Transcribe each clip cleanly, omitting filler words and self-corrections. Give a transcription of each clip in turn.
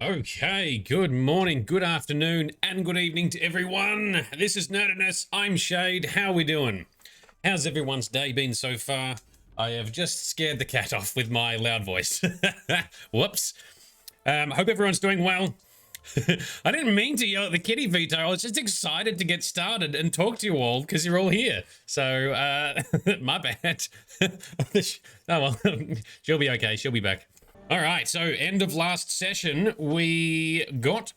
Okay, good morning, good afternoon, and good evening to everyone. This is Nerdedness. I'm Shade. How are we doing? How's everyone's day been so far? I have just scared the cat off with my loud voice. Whoops. Hope everyone's doing well. I didn't mean to yell at the kitty, Vito. I was just excited to get started and talk to you all because you're all here. So, my bad. Oh, well, she'll be okay. She'll be back. All right, so end of last session, we got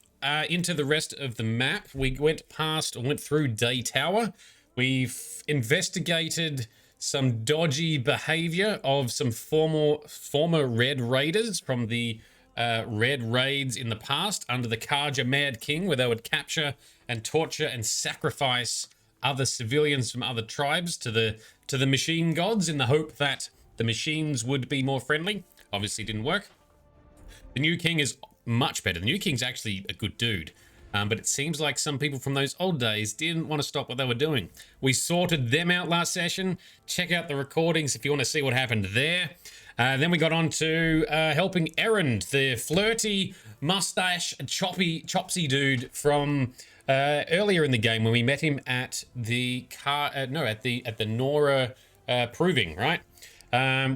into the rest of the map. We went through Day Tower. We've investigated some dodgy behavior of some former Red Raiders from the Red Raids in the past under the Karja Mad King, where they would capture and torture and sacrifice other civilians from other tribes to the machine gods in the hope that the machines would be more friendly. Obviously didn't work. The new king is much better. The new king's actually a good dude. But it seems like some people from those old days didn't want to stop what they were doing. We sorted them out last session. Check out the recordings if you want to see what happened there. Then we got on to helping Erend, the flirty, mustache, chopsy dude from earlier in the game when we met him at the at the Nora proving, right?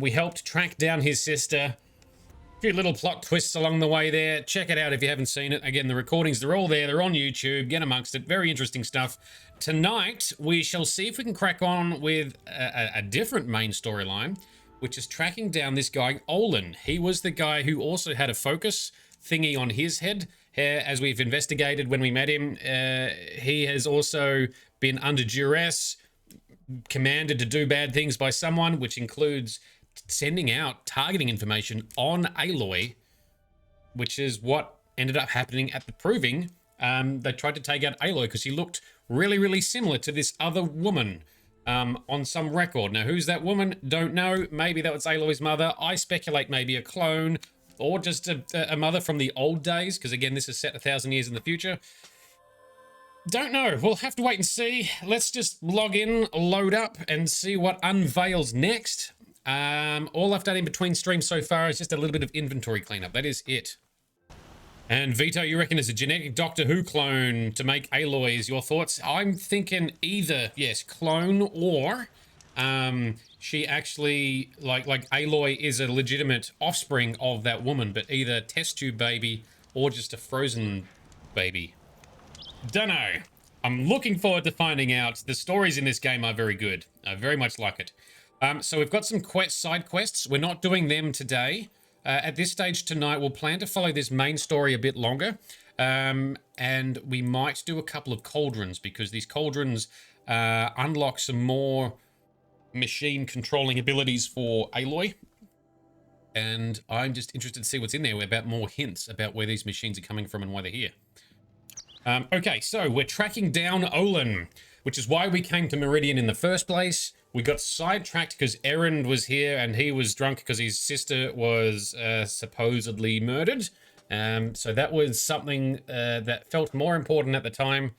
We helped track down his sister. A few little plot twists along the way there. Check it out if you haven't seen it. Again, the recordings, they're all there. They're on YouTube. Get amongst it. Very interesting stuff. Tonight, we shall see if we can crack on with a different main storyline, which is tracking down this guy, Olin. He was the guy who also had a focus thingy on his head. As we've investigated when we met him, he has also been under duress, commanded to do bad things by someone, which includes sending out targeting information on Aloy, which is what ended up happening at the proving. They tried to take out Aloy because he looked really, really similar to this other woman on some record. Now, who's that woman? Don't know. Maybe that was Aloy's mother. I speculate maybe a clone or just a mother from the old days, because again, this is set 1,000 years in the future. Don't know. We'll have to wait and see. Let's just log in, load up, and see what unveils next. All I've done in between streams so far is just a little bit of inventory cleanup. That is it. And Vito, you reckon it's a genetic Doctor Who clone to make Aloys. Your thoughts? I'm thinking either, yes, clone, or she actually, like Aloy is a legitimate offspring of that woman, but either test tube baby or just a frozen baby. Dunno. I'm looking forward to finding out. The stories in this game are very good. I very much like it. So we've got some side quests. We're not doing them today. At this stage tonight, we'll plan to follow this main story a bit longer. And we might do a couple of cauldrons, because these cauldrons unlock some more machine controlling abilities for Aloy. And I'm just interested to see what's in there about more hints about where these machines are coming from and why they're here. Okay, so we're tracking down Olin, which is why we came to Meridian in the first place. We got sidetracked because Erend was here and he was drunk because his sister was supposedly murdered. So that was something that felt more important at the time.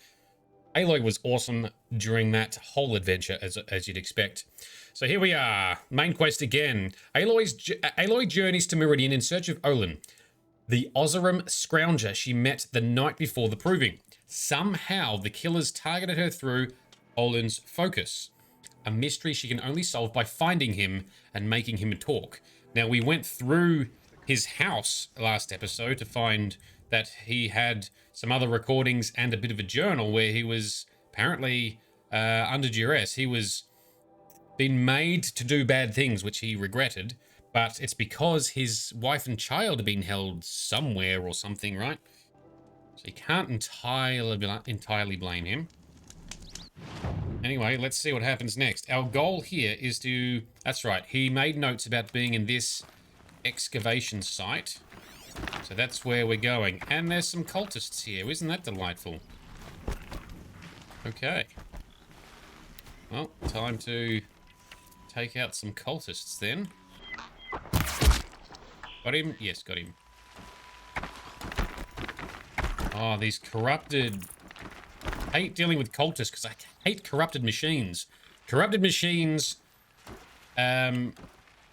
Aloy was awesome during that whole adventure, as you'd expect. So here we are, main quest again. Aloy journeys to Meridian in search of Olin, the Oseram scrounger she met the night before the proving. Somehow, the killers targeted her through Olin's focus, a mystery she can only solve by finding him and making him talk. Now, we went through his house last episode to find that he had some other recordings and a bit of a journal where he was apparently under duress. He was been made to do bad things, which he regretted. But it's because his wife and child have been held somewhere or something, right? So you can't entirely blame him. Anyway, let's see what happens next. Our goal here is to... That's right, he made notes about being in this excavation site. So that's where we're going. And there's some cultists here. Isn't that delightful? Okay. Well, time to take out some cultists then. Got him? Yes, got him. Oh, these corrupted... I hate dealing with cultists because I hate corrupted machines. Corrupted machines are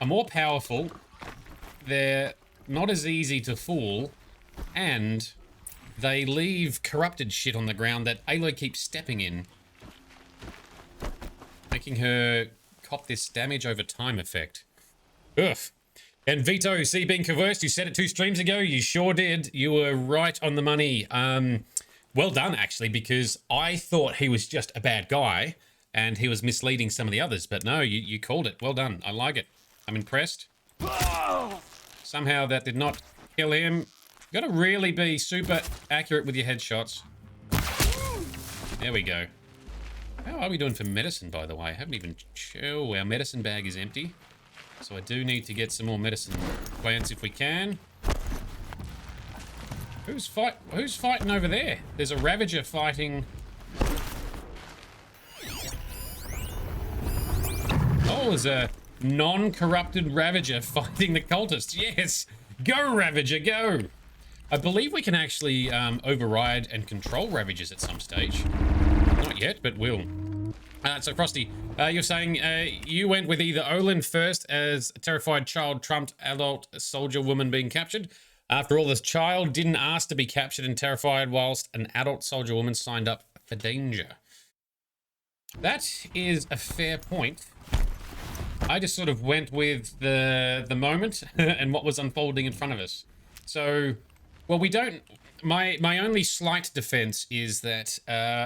more powerful. They're not as easy to fool. and they leave corrupted shit on the ground that Aloy keeps stepping in, making her cop this damage over time effect. Ugh. And Vito, see, being conversed, you said it 2 streams ago. You sure did. You were right on the money. Well done, actually, because I thought he was just a bad guy and he was misleading some of the others. But no, you called it. Well done. I like it. I'm impressed. Somehow that did not kill him. You gotta really be super accurate with your headshots. There we go. How are we doing for medicine, by the way? I haven't even... Oh, our medicine bag is empty. So I do need to get some more medicine plants if we can. Who's fighting over there? There's a Ravager fighting... Oh, there's a non-corrupted Ravager fighting the cultists. Yes! Go, Ravager, go! I believe we can actually override and control Ravagers at some stage. Not yet, but will. So, Frosty, you're saying you went with either Olin first as a terrified child trumped adult soldier woman being captured. After all, this child didn't ask to be captured and terrified whilst an adult soldier woman signed up for danger. That is a fair point. I just sort of went with the moment and what was unfolding in front of us. So, well, we don't... My only slight defense is that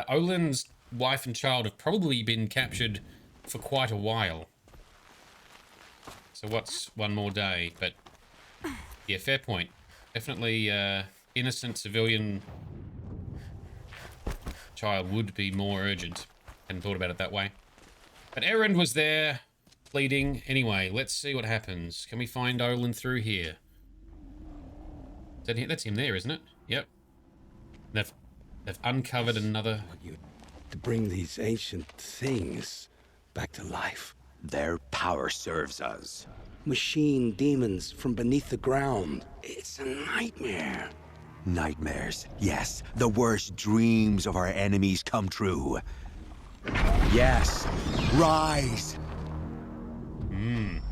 Olin's wife and child have probably been captured for quite a while. So what's one more day? But yeah, fair point. Definitely innocent civilian child would be more urgent. Hadn't thought about it that way. But Erend was there pleading. Anyway, let's see what happens. Can we find Olin through here? Is that, that's him there, isn't it? Yep. They've uncovered another... To bring these ancient things back to life. Their power serves us. Machine demons from beneath the ground. It's a nightmare. Nightmares, yes. The worst dreams of our enemies come true. Yes, rise!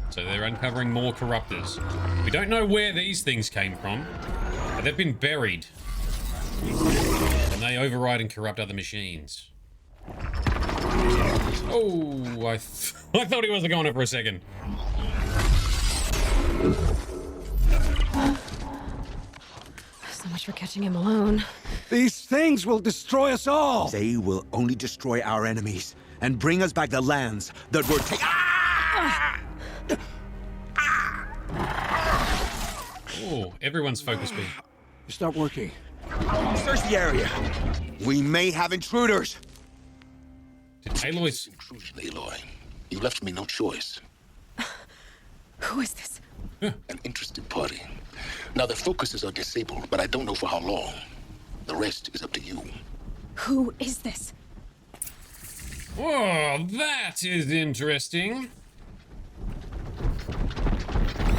So they're uncovering more corruptors. We don't know where these things came from, but they've been buried. And they override and corrupt other machines. Oh, I thought he wasn't going up for a second. So much for catching him alone. These things will destroy us all! They will only destroy our enemies and bring us back the lands that were taken. Oh, everyone's focus beam. It's not working. Search the area. We may have intruders. Did Aloy's... Intrusion, Aloy. You left me no choice. Who is this? An interested party. Now, their focuses are disabled, but I don't know for how long. The rest is up to you. Who is this? Oh, that is interesting.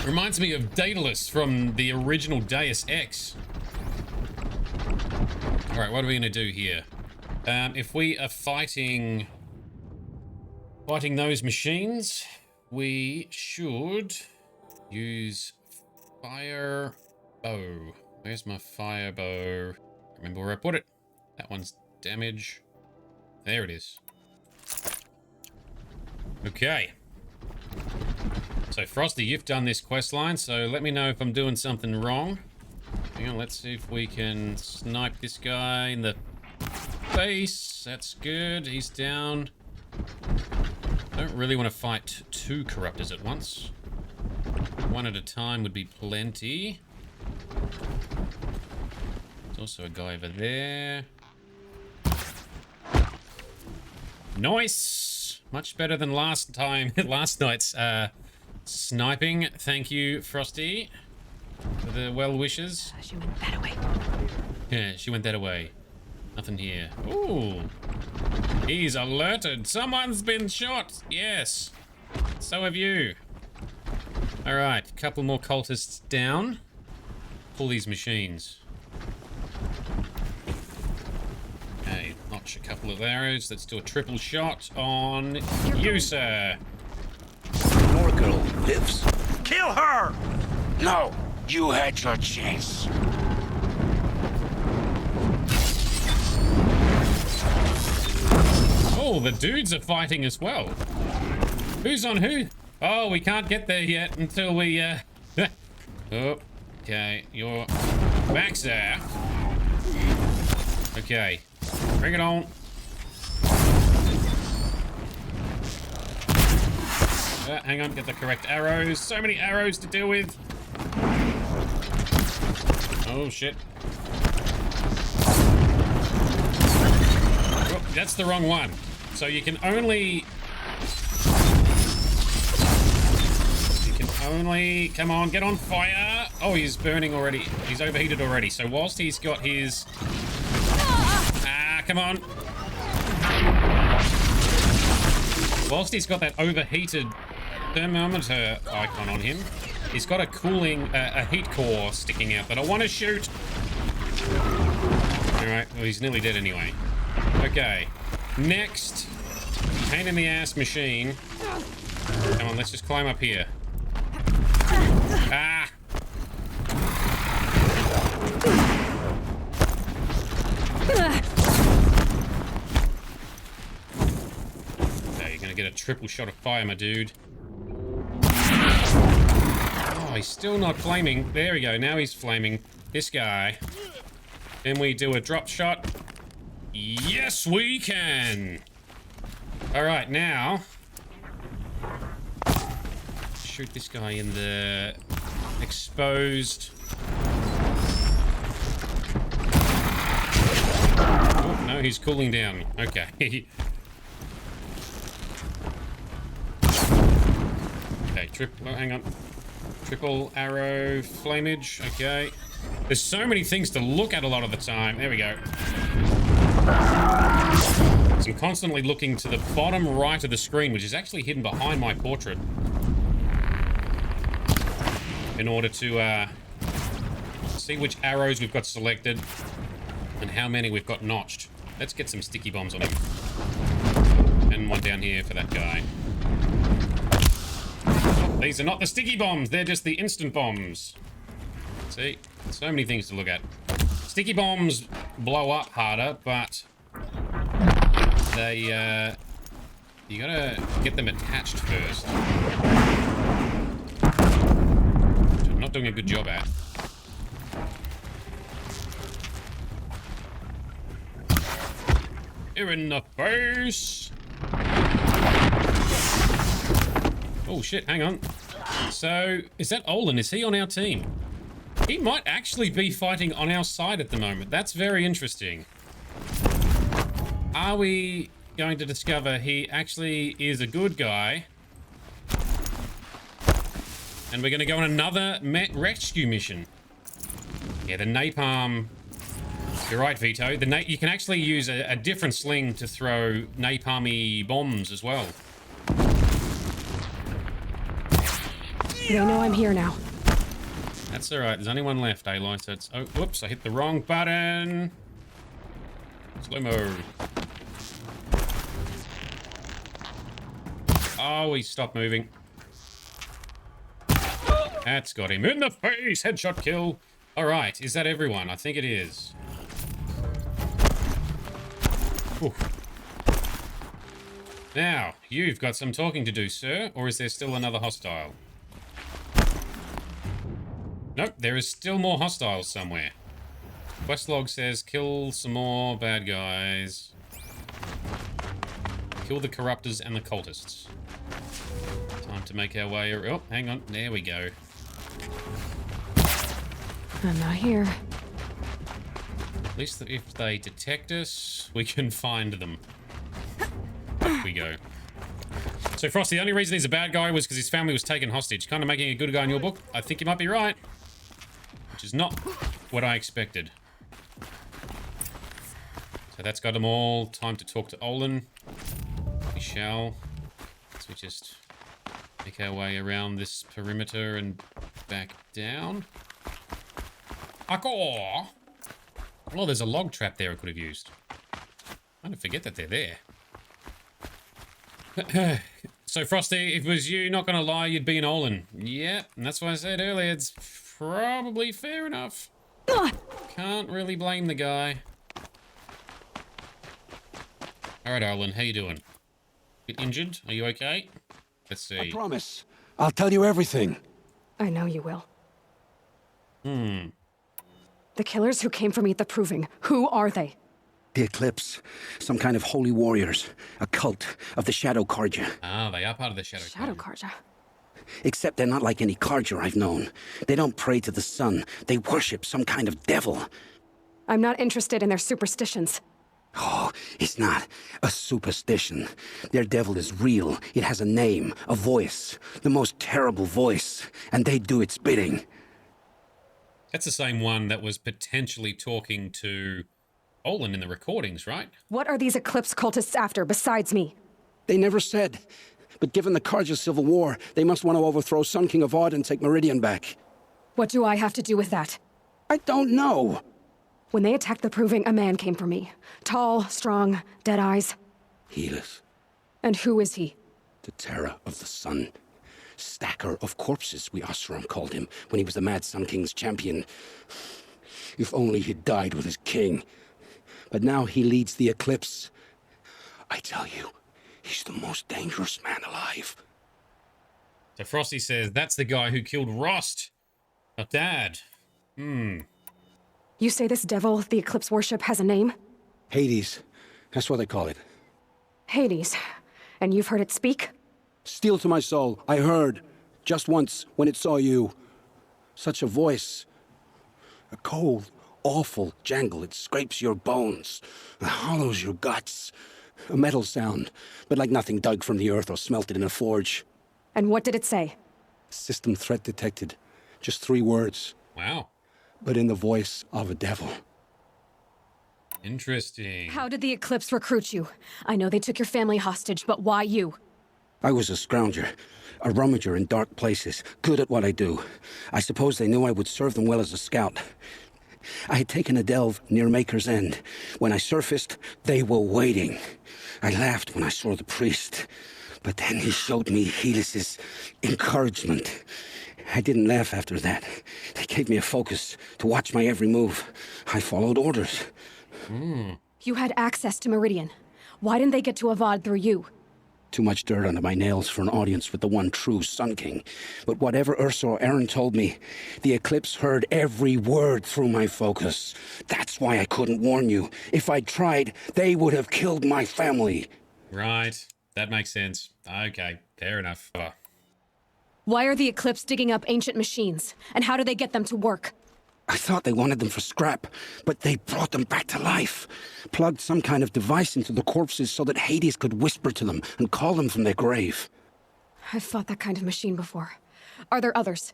Reminds me of Daedalus from the original Deus Ex. Alright, what are we gonna do here? If we are fighting those machines, we should use fire bow. Where's my fire bow? Remember where I put it. That one's damage. There it is. Okay. So Frosty, you've done this quest line, so let me know if I'm doing something wrong. Hang on, let's see if we can snipe this guy in the face. That's good. He's down. Don't really want to fight 2 corruptors at once. 1 at a time would be plenty. There's also a guy over there. Nice! Much better than last night's sniping. Thank you, Frosty, for the well wishes. She went that away. Yeah, she went that away. Nothing here. Ooh. He's alerted. Someone's been shot. Yes. So have you. Alright, a couple more cultists down. Pull these machines. Okay, notch a couple of arrows. Let's do a triple shot on you, sir. Oracle lives. Kill her! No! You had your chance. Oh, the dudes are fighting as well. Who's on who? Oh, we can't get there yet until we, oh, okay, your back's there. Okay, bring it on. Hang on, get the correct arrows. So many arrows to deal with. Oh, shit. Oh, that's the wrong one. So you can only... Come on, get on fire. Oh, he's burning already. He's overheated already. So whilst he's got his... come on. Whilst he's got that overheated thermometer icon on him, he's got a cooling, a heat core sticking out that I want to shoot. Alright, well, he's nearly dead anyway. Okay. Next. Pain in the ass machine. Come on, let's just climb up here. Ah! Okay, you're gonna get a triple shot of fire, my dude. Oh, he's still not flaming. There we go, now he's flaming. This guy. Then we do a drop shot. Yes, we can! Alright, now... shoot this guy in the exposed... Oh, no, he's cooling down. Okay. Okay, oh, hang on. Triple arrow flamage. Okay. There's so many things to look at a lot of the time. There we go. So I'm constantly looking to the bottom right of the screen, which is actually hidden behind my portrait, in order to see which arrows we've got selected and how many we've got notched. Let's get some sticky bombs on him. And one down here for that guy. Oh, these are not the sticky bombs, they're just the instant bombs. See, so many things to look at. Sticky bombs blow up harder, but they, you gotta get them attached first. Which I'm not doing a good job at. You're in the face! Oh shit, hang on. So, is that Olin? Is he on our team? He might actually be fighting on our side at the moment. That's very interesting. Are we going to discover he actually is a good guy? And we're going to go on another rescue mission. Yeah, the napalm... You're right, Vito. You can actually use a different sling to throw napalmy bombs as well. They know I'm here now. That's alright. There's only one left, Aloy, so it's... Oh, whoops, I hit the wrong button. Slow-mo. Oh, he stopped moving. That's got him in the face. Headshot kill. Alright, is that everyone? I think it is. Oof. Now, you've got some talking to do, sir, or is there still another hostile? Nope, there is still more hostiles somewhere. Quest log says kill some more bad guys. Kill the corruptors and the cultists. Time to make our way... Oh, hang on. There we go. I'm not here. At least if they detect us, we can find them. Up we go. So, Frost, the only reason he's a bad guy was because his family was taken hostage. Kind of making a good guy in your book. I think you might be right. Which is not what I expected. So that's got them all. Time to talk to Olin. We shall. So we just make our way around this perimeter and back down. Akor! Oh, there's a log trap there I could have used. I don't forget that they're there. So, Frosty, if it was you, not gonna lie, you'd be an Olin. Yep, and that's why I said earlier, it's probably fair enough. Can't really blame the guy. All right, Olin, how you doing? Bit injured? Are you okay? Let's see. I promise. I'll tell you everything. I know you will. Hmm. The killers who came for me at the Proving, who are they? The Eclipse. Some kind of holy warriors. A cult of the Shadow Carja. Ah, they are part of the Shadow Shadow Carja. Carja. Except they're not like any Carja I've known. They don't pray to the sun. They worship some kind of devil. I'm not interested in their superstitions. Oh, it's not a superstition. Their devil is real. It has a name, a voice. The most terrible voice. And they do its bidding. That's the same one that was potentially talking to Olin in the recordings, right? What are these Eclipse cultists after besides me? They never said. But given the Carja civil war, they must want to overthrow Sun King Avad and take Meridian back. What do I have to do with that? I don't know. When they attacked the Proving, a man came for me. Tall, strong, dead eyes. Helis, And who is he? the terror of the sun. Stacker of corpses, we Oseram called him, when he was the Mad Sun King's champion. If only he'd died with his king. But now he leads the Eclipse. I tell you, he's the most dangerous man alive. So Frosty says, that's the guy who killed Rost. Not Dad. You say this devil the Eclipse worship has a name? Hades, that's what they call it. Hades. And you've heard it speak? Steel to my soul, I heard. Just once, when it saw you. Such a voice. A cold, awful jangle. It scrapes your bones. It hollows your guts. A metal sound, but like nothing dug from the earth or smelted in a forge. And what did it say? System threat detected. Just 3 words, Wow. but in the voice of a devil. Interesting. How did the Eclipse recruit you? I know they took your family hostage, but why you? I was a scrounger, a rummager in dark places, good at what I do. I suppose they knew I would serve them well as a scout. I had taken a delve near Maker's End. When I surfaced, they were waiting. I laughed when I saw the priest, but then he showed me Helis's encouragement. I didn't laugh after that. They gave me a focus to watch my every move. I followed orders. You had access to Meridian. Why didn't they get to Avad through you? Too much dirt under my nails for an audience with the one true Sun King. But whatever Ursa or Aaron told me, the Eclipse heard every word through my focus. That's why I couldn't warn you. If I'd tried, they would have killed my family. Right. That makes sense. Okay. Fair enough. Why are the Eclipse digging up ancient machines? And how do they get them to work? I thought they wanted them for scrap, but they brought them back to life. Plugged some kind of device into the corpses so that Hades could whisper to them and call them from their grave. I've fought that kind of machine before. Are there others?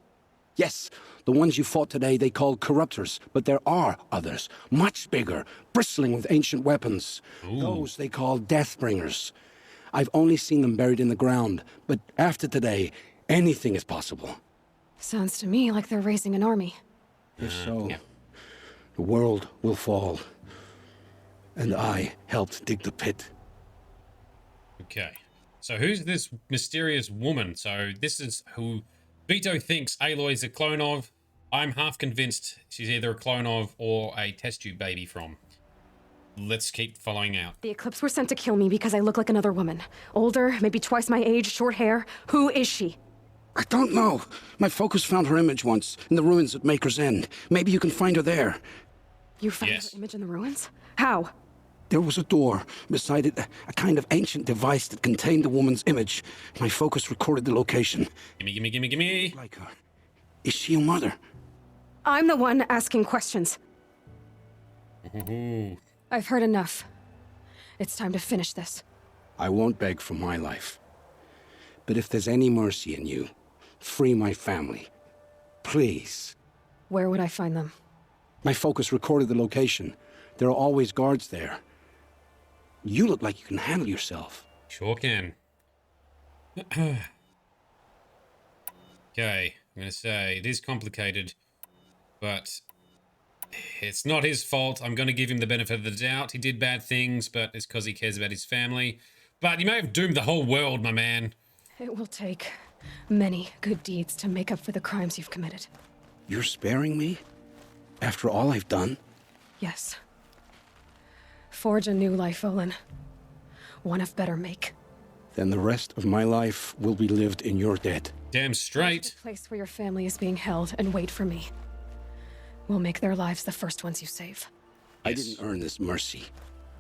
Yes, the ones you fought today they called corruptors, but there are others, much bigger, bristling with ancient weapons. Those they call Deathbringers. I've only seen them buried in the ground, but after today, anything is possible. Sounds to me like they're raising an army. If so, the world will fall. And I helped dig the pit. Okay. So who's this mysterious woman? So this is who Vito thinks Aloy's a clone of. I'm half convinced she's either a clone of or a test tube baby from. Let's keep following out. The Eclipse were sent to kill me because I look like another woman. Older, maybe twice my age, short hair. Who is she? I don't know. My focus found her image once, in the ruins at Maker's End. Maybe you can find her there. You found Yes. her image in the ruins? How? There was a door. Beside it, a kind of ancient device that contained the woman's image. My focus recorded the location. Gimme, gimme, gimme, gimme. Like her. Is she your mother? I'm the one asking questions. Ooh. I've heard enough. It's time to finish this. I won't beg for my life. But if there's any mercy in you, free my family. Please. Where would I find them? My focus recorded the location. There are always guards there. You look like you can handle yourself. Sure can. Okay. I'm going to say it is complicated, but it's not his fault. I'm going to give him the benefit of the doubt. He did bad things, but it's because he cares about his family. But you may have doomed the whole world, my man. It will take many good deeds to make up for the crimes you've committed. You're sparing me? After all I've done? Yes. Forge a new life, Olin. one of better make. Then the rest of my life will be lived in your debt. Damn Go to straight. the place where your family is being held and wait for me. We'll make their lives the first ones you save. I Yes. didn't earn this mercy,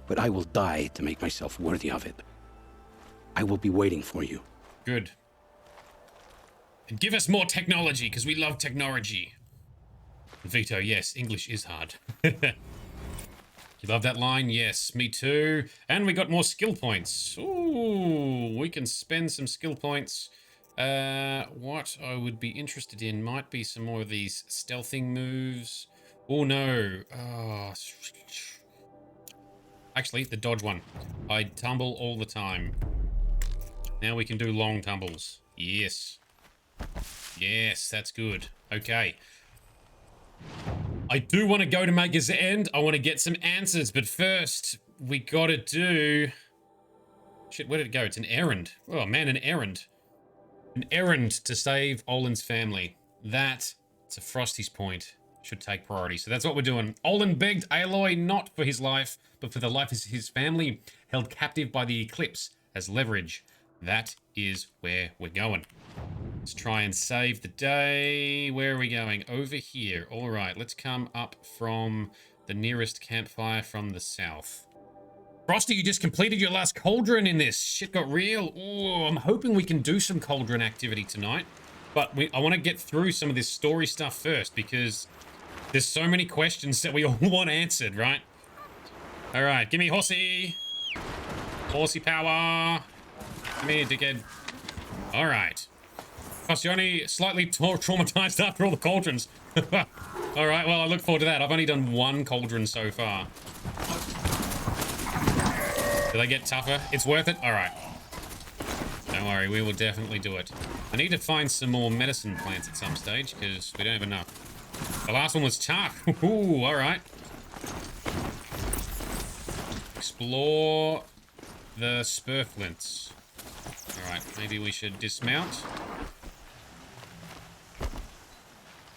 but I will die to make myself worthy of it. I will be waiting for you. Good. And give us more technology, because we love technology. Vito, yes, English is hard. You love that line? Yes, me too. And we got more skill points. Ooh, we can spend some skill points. What I would be interested in might be some more of these stealthing moves. Oh no. Oh. Actually, the dodge one. I tumble all the time. Now we can do long tumbles. Yes. Yes, that's good. Okay. I do want to go to Maker's End. I want to get some answers, but first, we gotta do... Shit, where did it go? It's an errand. Oh man, an errand. An errand to save Olin's family. That, to Frosty's point, should take priority. So that's what we're doing. Olin begged Aloy not for his life, but for the life of his family, held captive by the Eclipse as leverage. That is where we're going. Let's try and save the day. Where are we going? Over here. All right, let's come up from the nearest campfire from the south. Frosty, you just completed your last cauldron in this. Shit got real. Oh, I'm hoping we can do some cauldron activity tonight. But I want to get through some of this story stuff first, because there's so many questions that we all want answered, right? All right, give me horsey. Horsey power. Come here, dickhead. All right. Plus, you're only slightly traumatized after all the cauldrons. All right, well, I look forward to that. I've only done one cauldron so far. Do they get tougher? It's worth it? All right. Don't worry, we will definitely do it. I need to find some more medicine plants at some stage, because we don't have enough. The last one was tough. Ooh, all right. Explore the spurflints. All right, maybe we should dismount.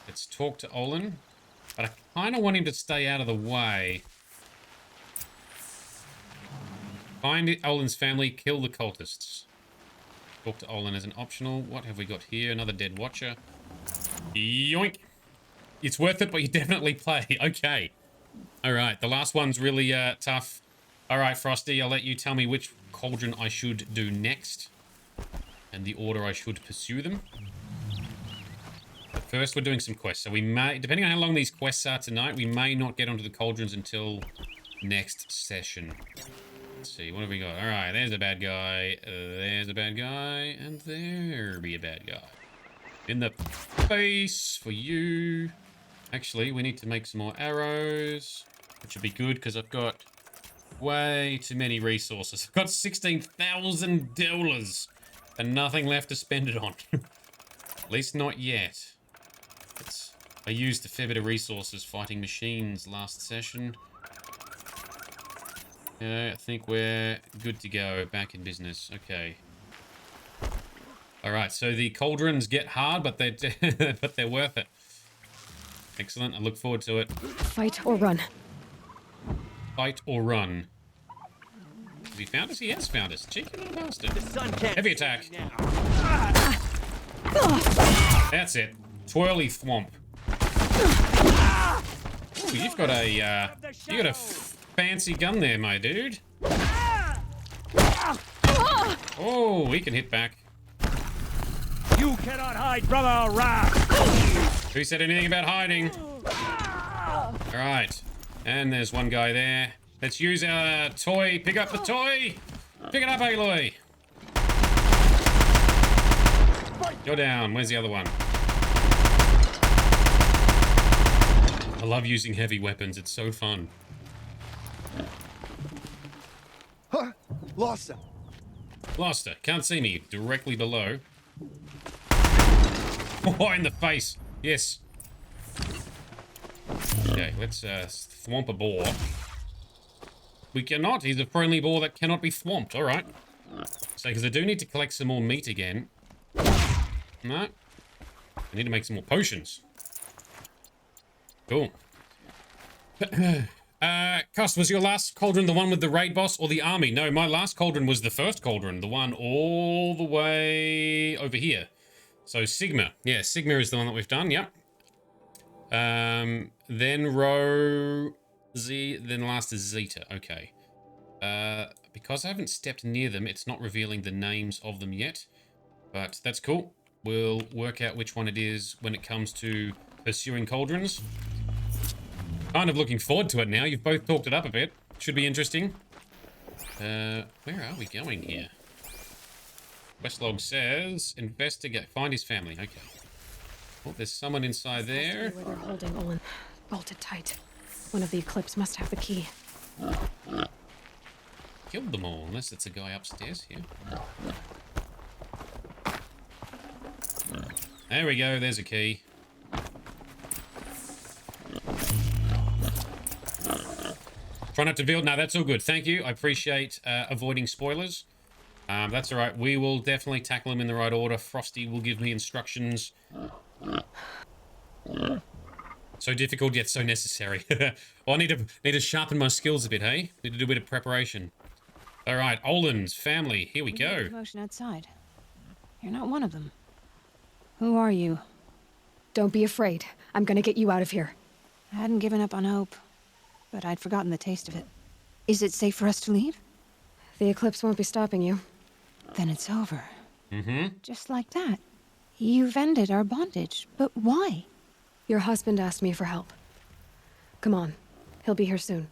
Let's talk to Olin, but I kind of want him to stay out of the way. Find Olin's family, kill the cultists. Talk to Olin as an optional. What have we got here? Another dead watcher. Yoink! It's worth it, but you definitely play. Okay. All right, the last one's really tough. All right, Frosty, I'll let you tell me which cauldron I should do next and the order I should pursue them. But first, we're doing some quests. So we may, depending on how long these quests are tonight, we may not get onto the cauldrons until next session. Let's see, what have we got? All right, there's a bad guy, there's a bad guy, and there be a bad guy. In the face for you. Actually, we need to make some more arrows, which would be good because I've got way too many resources. I've got $16,000 and nothing left to spend it on. At least not yet. I used a fair bit of resources fighting machines last session. Yeah, I think we're good to go. Back in business. Okay. Alright, so the cauldrons get hard, but they're, but they're worth it. Excellent. I look forward to it. Fight or run. Fight or run. Has he found us? He has found us. Cheeky little bastard. Heavy attack. That's it. Twirly thwomp. Ooh, you've got a fancy gun there, my dude. Oh, he can hit back. You cannot hide from our wrath. Who said anything about hiding? All right, and there's one guy there. Let's use our toy. Pick up the toy. Pick it up, Aloy. You're down. Where's the other one? I love using heavy weapons. It's so fun. Huh? Lost him. Lost her. Can't see me. Directly below. Oh, in the face. Yes. Okay, let's thwomp a boar. We cannot. He's a friendly boar that cannot be thwomped. All right. So, because I do need to collect some more meat again. No. I need to make some more potions. Cool. Cost, was your last cauldron the one with the raid boss or the army? No, my last cauldron was the first cauldron, the one all the way over here. So Sigma. Yeah, Sigma is the one that we've done, yep. Then Rho Z, then last is Zeta. Okay. Because I haven't stepped near them, it's not revealing the names of them yet. But that's cool. We'll work out which one it is when it comes to pursuing cauldrons. Kind of looking forward to it now. You've both talked it up a bit. Should be interesting. Where are we going here? Questlog says, investigate, find his family. Okay. Oh, there's someone inside there. Where they're holding Olin, bolted tight. One of the Eclipse must have the key. Killed them all, unless it's a guy upstairs here. There we go, there's a key. Try not to build. No, that's all good. Thank you. I appreciate avoiding spoilers. That's all right. We will definitely tackle them in the right order. Frosty will give me instructions. So difficult yet so necessary. Well, I need to sharpen my skills a bit, hey? Need to do a bit of preparation. All right, Olin's family. Here we go. Commotion outside. You're not one of them. Who are you? Don't be afraid. I'm gonna get you out of here. I hadn't given up on hope, but I'd forgotten the taste of it. Is it safe for us to leave? The Eclipse won't be stopping you. Then it's over. Mm-hmm. Just like that. You've ended our bondage, but why? Your husband asked me for help. Come on. He'll be here soon.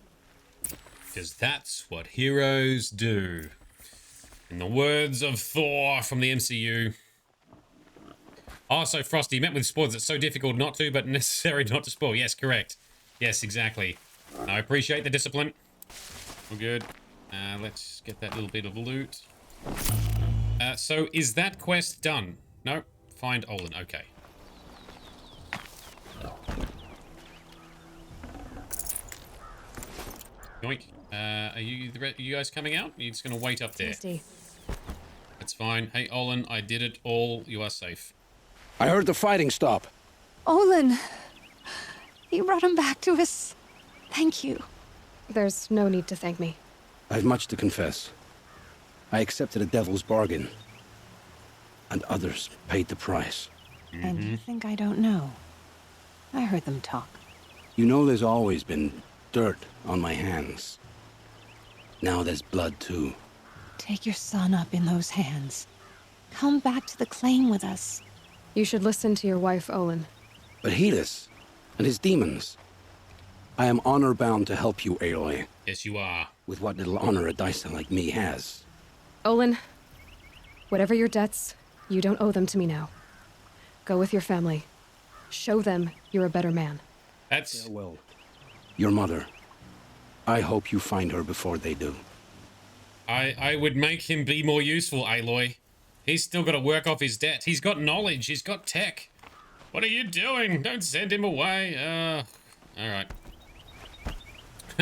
Because that's what heroes do. In the words of Thor from the MCU. Oh, so Frosty, met with spoilers. It's so difficult not to, but necessary not to spoil. Yes, correct. Yes, exactly. I appreciate the discipline. We're good. Let's get that little bit of loot. So is that quest done? No. Find Olin. Okay. Yoink. Are you guys coming out? You're just going to wait up there. Misty. That's fine. Hey, Olin, I did it all. You are safe. I heard the fighting stop. Olin! You brought him back to us. Thank you. There's no need to thank me. I've much to confess. I accepted a devil's bargain. And others paid the price. And you think I don't know? I heard them talk. You know there's always been dirt on my hands. Now there's blood too. Take your son up in those hands. Come back to the claim with us. You should listen to your wife, Olin. But Helis and his demons. I am honor-bound to help you, Aloy. Yes, you are. With what little honor a Dyson like me has. Olin, whatever your debts, you don't owe them to me now. Go with your family. Show them you're a better man. That's... Farewell. Your mother. I hope you find her before they do. I would make him be more useful, Aloy. He's still got to work off his debt. He's got knowledge. He's got tech. What are you doing? Don't send him away. All right.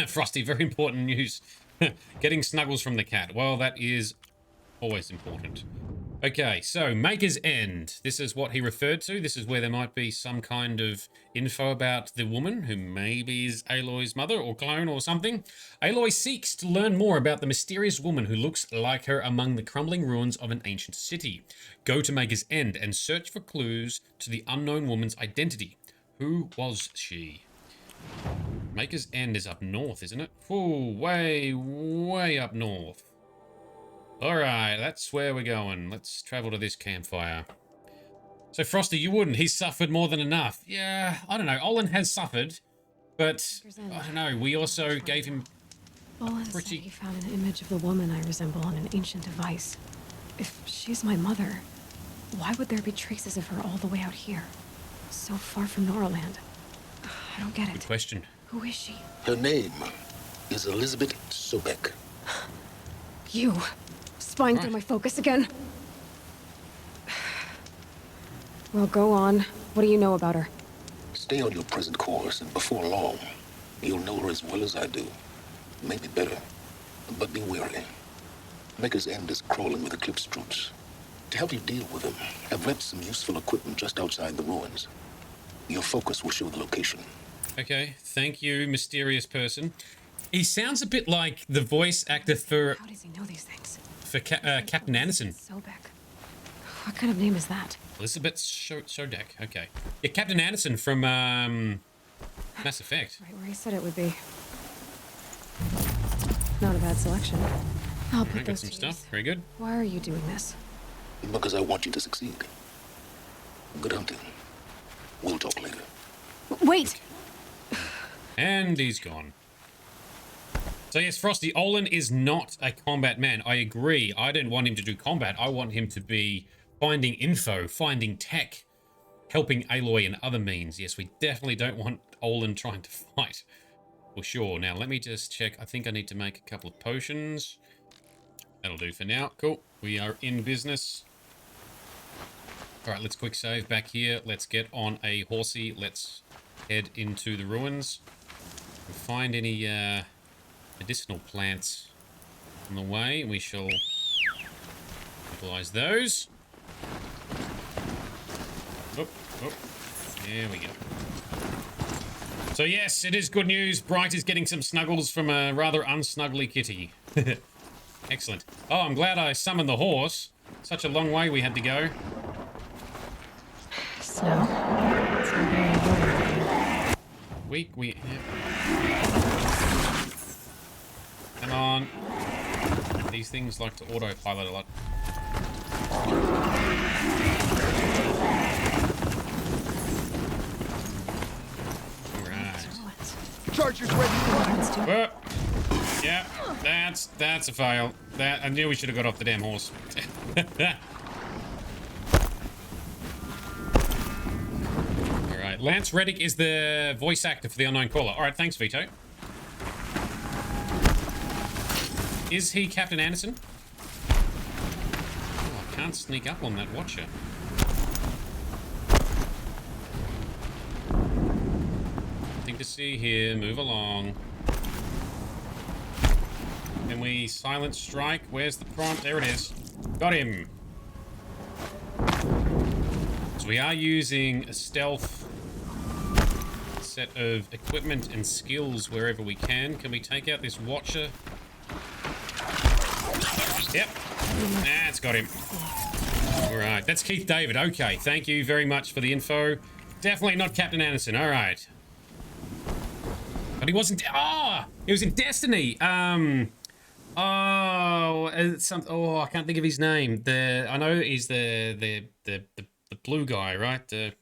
Frosty, very important news. Getting snuggles from the cat. Well, that is always important. Okay, so Maker's End. This is what he referred to. This is where there might be some kind of info about the woman who maybe is Aloy's mother or clone or something. Aloy seeks to learn more about the mysterious woman who looks like her among the crumbling ruins of an ancient city. Go to Maker's End and search for clues to the unknown woman's identity. Who was she? Maker's End is up north, isn't it? Whoa, way up north. Alright, that's where we're going. Let's travel to this campfire. So Frosty, you wouldn't. He's suffered more than enough. Yeah, I don't know. Olin has suffered, but I don't know. We also gave him Olin said he found an image of the woman I resemble on an ancient device. If she's my mother, why would there be traces of her all the way out here? So far from Norland. I don't get it. Good question. Who is she? Her name is Elizabeth Sobek. You. Spying through my focus again? Well, go on. What do you know about her? Stay on your present course, and before long, you'll know her as well as I do. Maybe better, but be wary. Maker's End is crawling with Eclipse troops. To help you deal with them, I've left some useful equipment just outside the ruins. Your focus will show the location. Okay, thank you, mysterious person. He sounds a bit like the voice actor for How does he know these things? Captain Anderson. Sobek. What kind of name is that? Elizabeth Sodek. Okay. Yeah, Captain Anderson from Mass Effect. Right where he said it would be. Not a bad selection. I'll put Alright, got those some to stuff. use. Very good. Why are you doing this? Because I want you to succeed. Good hunting. We'll talk later. Wait! And he's gone. So yes, Frosty, Olin is not a combat man. I agree. I don't want him to do combat. I want him to be finding info, finding tech, helping Aloy in other means. Yes, we definitely don't want Olin trying to fight. For sure. Now, let me just check. I think I need to make a couple of potions. That'll do for now. Cool. We are in business. All right, let's quick save back here. Let's get on a horsey. Let's head into the ruins. If we find any medicinal plants on the way, we shall utilize those. Oh, oh. There we go. So yes, it is good news. Bright is getting some snuggles from a rather unsnuggly kitty. Excellent. Oh, I'm glad I summoned the horse. Such a long way we had to go. Snow. It's not very enjoyable. We... Come on. These things like to autopilot a lot. Alright. Chargers ready. Yeah, that's a fail. I knew we should have got off the damn horse. Alright, Lance Reddick is the voice actor for the Unknown Caller. Alright, thanks, Vito. Is he Captain Anderson? Oh, I can't sneak up on that watcher. Nothing to see here. Move along. Can we silent strike? Where's the prompt? There it is. Got him. So we are using a stealth set of equipment and skills wherever we can. Can we take out this watcher? Yep. That's got him. All right. That's Keith David. Okay. Thank you very much for the info. Definitely not Captain Anderson. All right. But he wasn't... Ah! He was in Destiny. I can't think of his name. I know he's the blue guy, right? The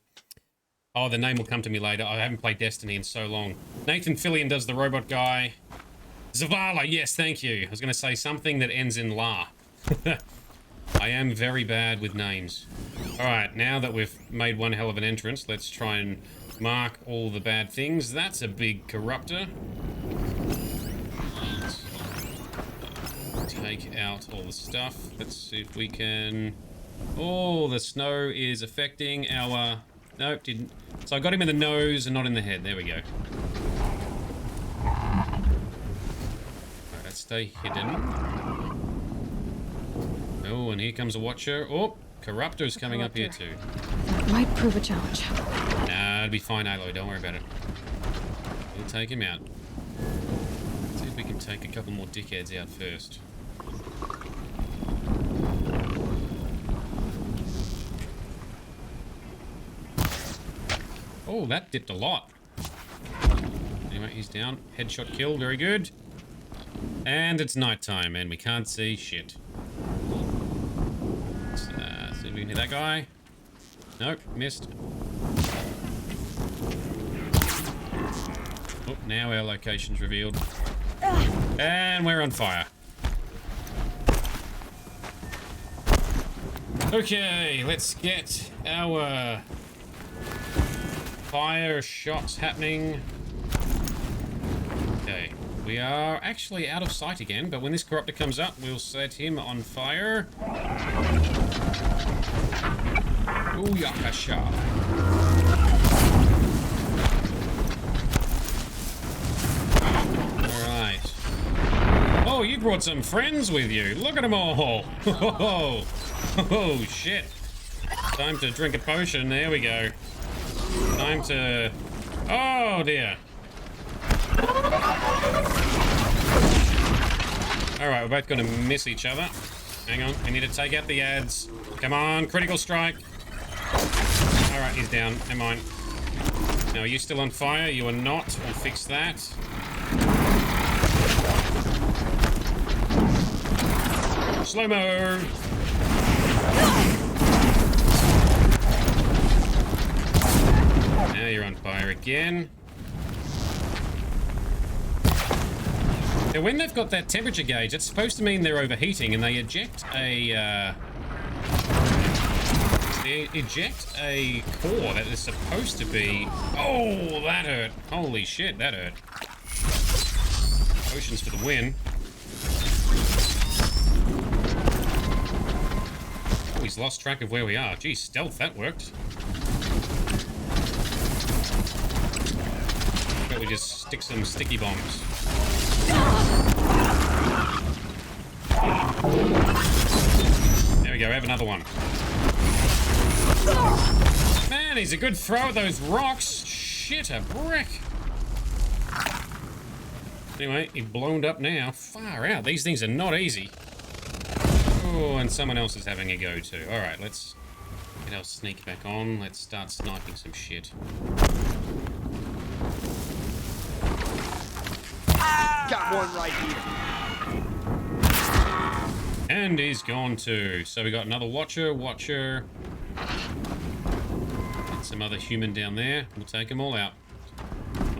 name will come to me later. I haven't played Destiny in so long. Nathan Fillion does the robot guy. Zavala, yes, thank you. I was going to say something that ends in La. I am very bad with names. All right, now that we've made one hell of an entrance, let's try and mark all the bad things. That's a big corruptor. Take out all the stuff. Let's see if we can... Oh, the snow is affecting our... Nope, didn't. So I got him in the nose and not in the head. There we go. Alright, let's stay hidden. Oh, and here comes a watcher. Oh, Corruptor's coming up here too. That might prove a challenge. Nah, it'll be fine, Aloy. Don't worry about it. We'll take him out. Let's see if we can take a couple more dickheads out first. Oh, that dipped a lot. Anyway, he's down. Headshot kill, very good. And it's nighttime, and we can't see shit. Let's see if we can hit that guy. Nope, missed. Oh, now our location's revealed. And we're on fire. Okay, let's get our fire shots happening. Okay, we are actually out of sight again, but when this corruptor comes up, we'll set him on fire. Booyakasha. Alright. Oh, you brought some friends with you. Look at them all. Oh, shit. Time to drink a potion. There we go. Time to Oh, dear. Alright, we're both going to miss each other. Hang on, we need to take out the ads. Come on, critical strike. Alright, he's down. Never mind. Now, are you still on fire? You are not. We'll fix that. Slow-mo! Now you're on fire again. Now, when they've got that temperature gauge, it's supposed to mean they're overheating, and they eject a core that is supposed to be... Oh, that hurt. Holy shit, that hurt. Potions for the win. Oh, he's lost track of where we are. Geez, stealth, that worked. Bet we just stick some sticky bombs. There we go, have another one. Man, he's a good throw at those rocks. Shit, a brick. Anyway, he's blown up now. Far out. These things are not easy. Oh, and someone else is having a go too. Alright, let's get our sneak back on. Let's start sniping some shit. Got one right here. And he's gone too. So we got another watcher. And some other human down there. We'll take them all out.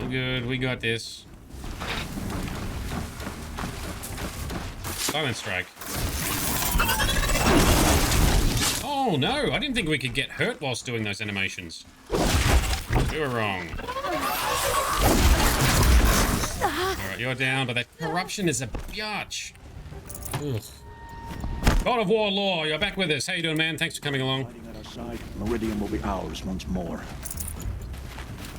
All good. We got this. Silent strike. Oh no! I didn't think we could get hurt whilst doing those animations. We were wrong. Alright, you're down, but that corruption is a biatch. Ugh. God of War Law, you're back with us. How you doing, man? Thanks for coming along. Fighting at our side, Meridian will be ours once more.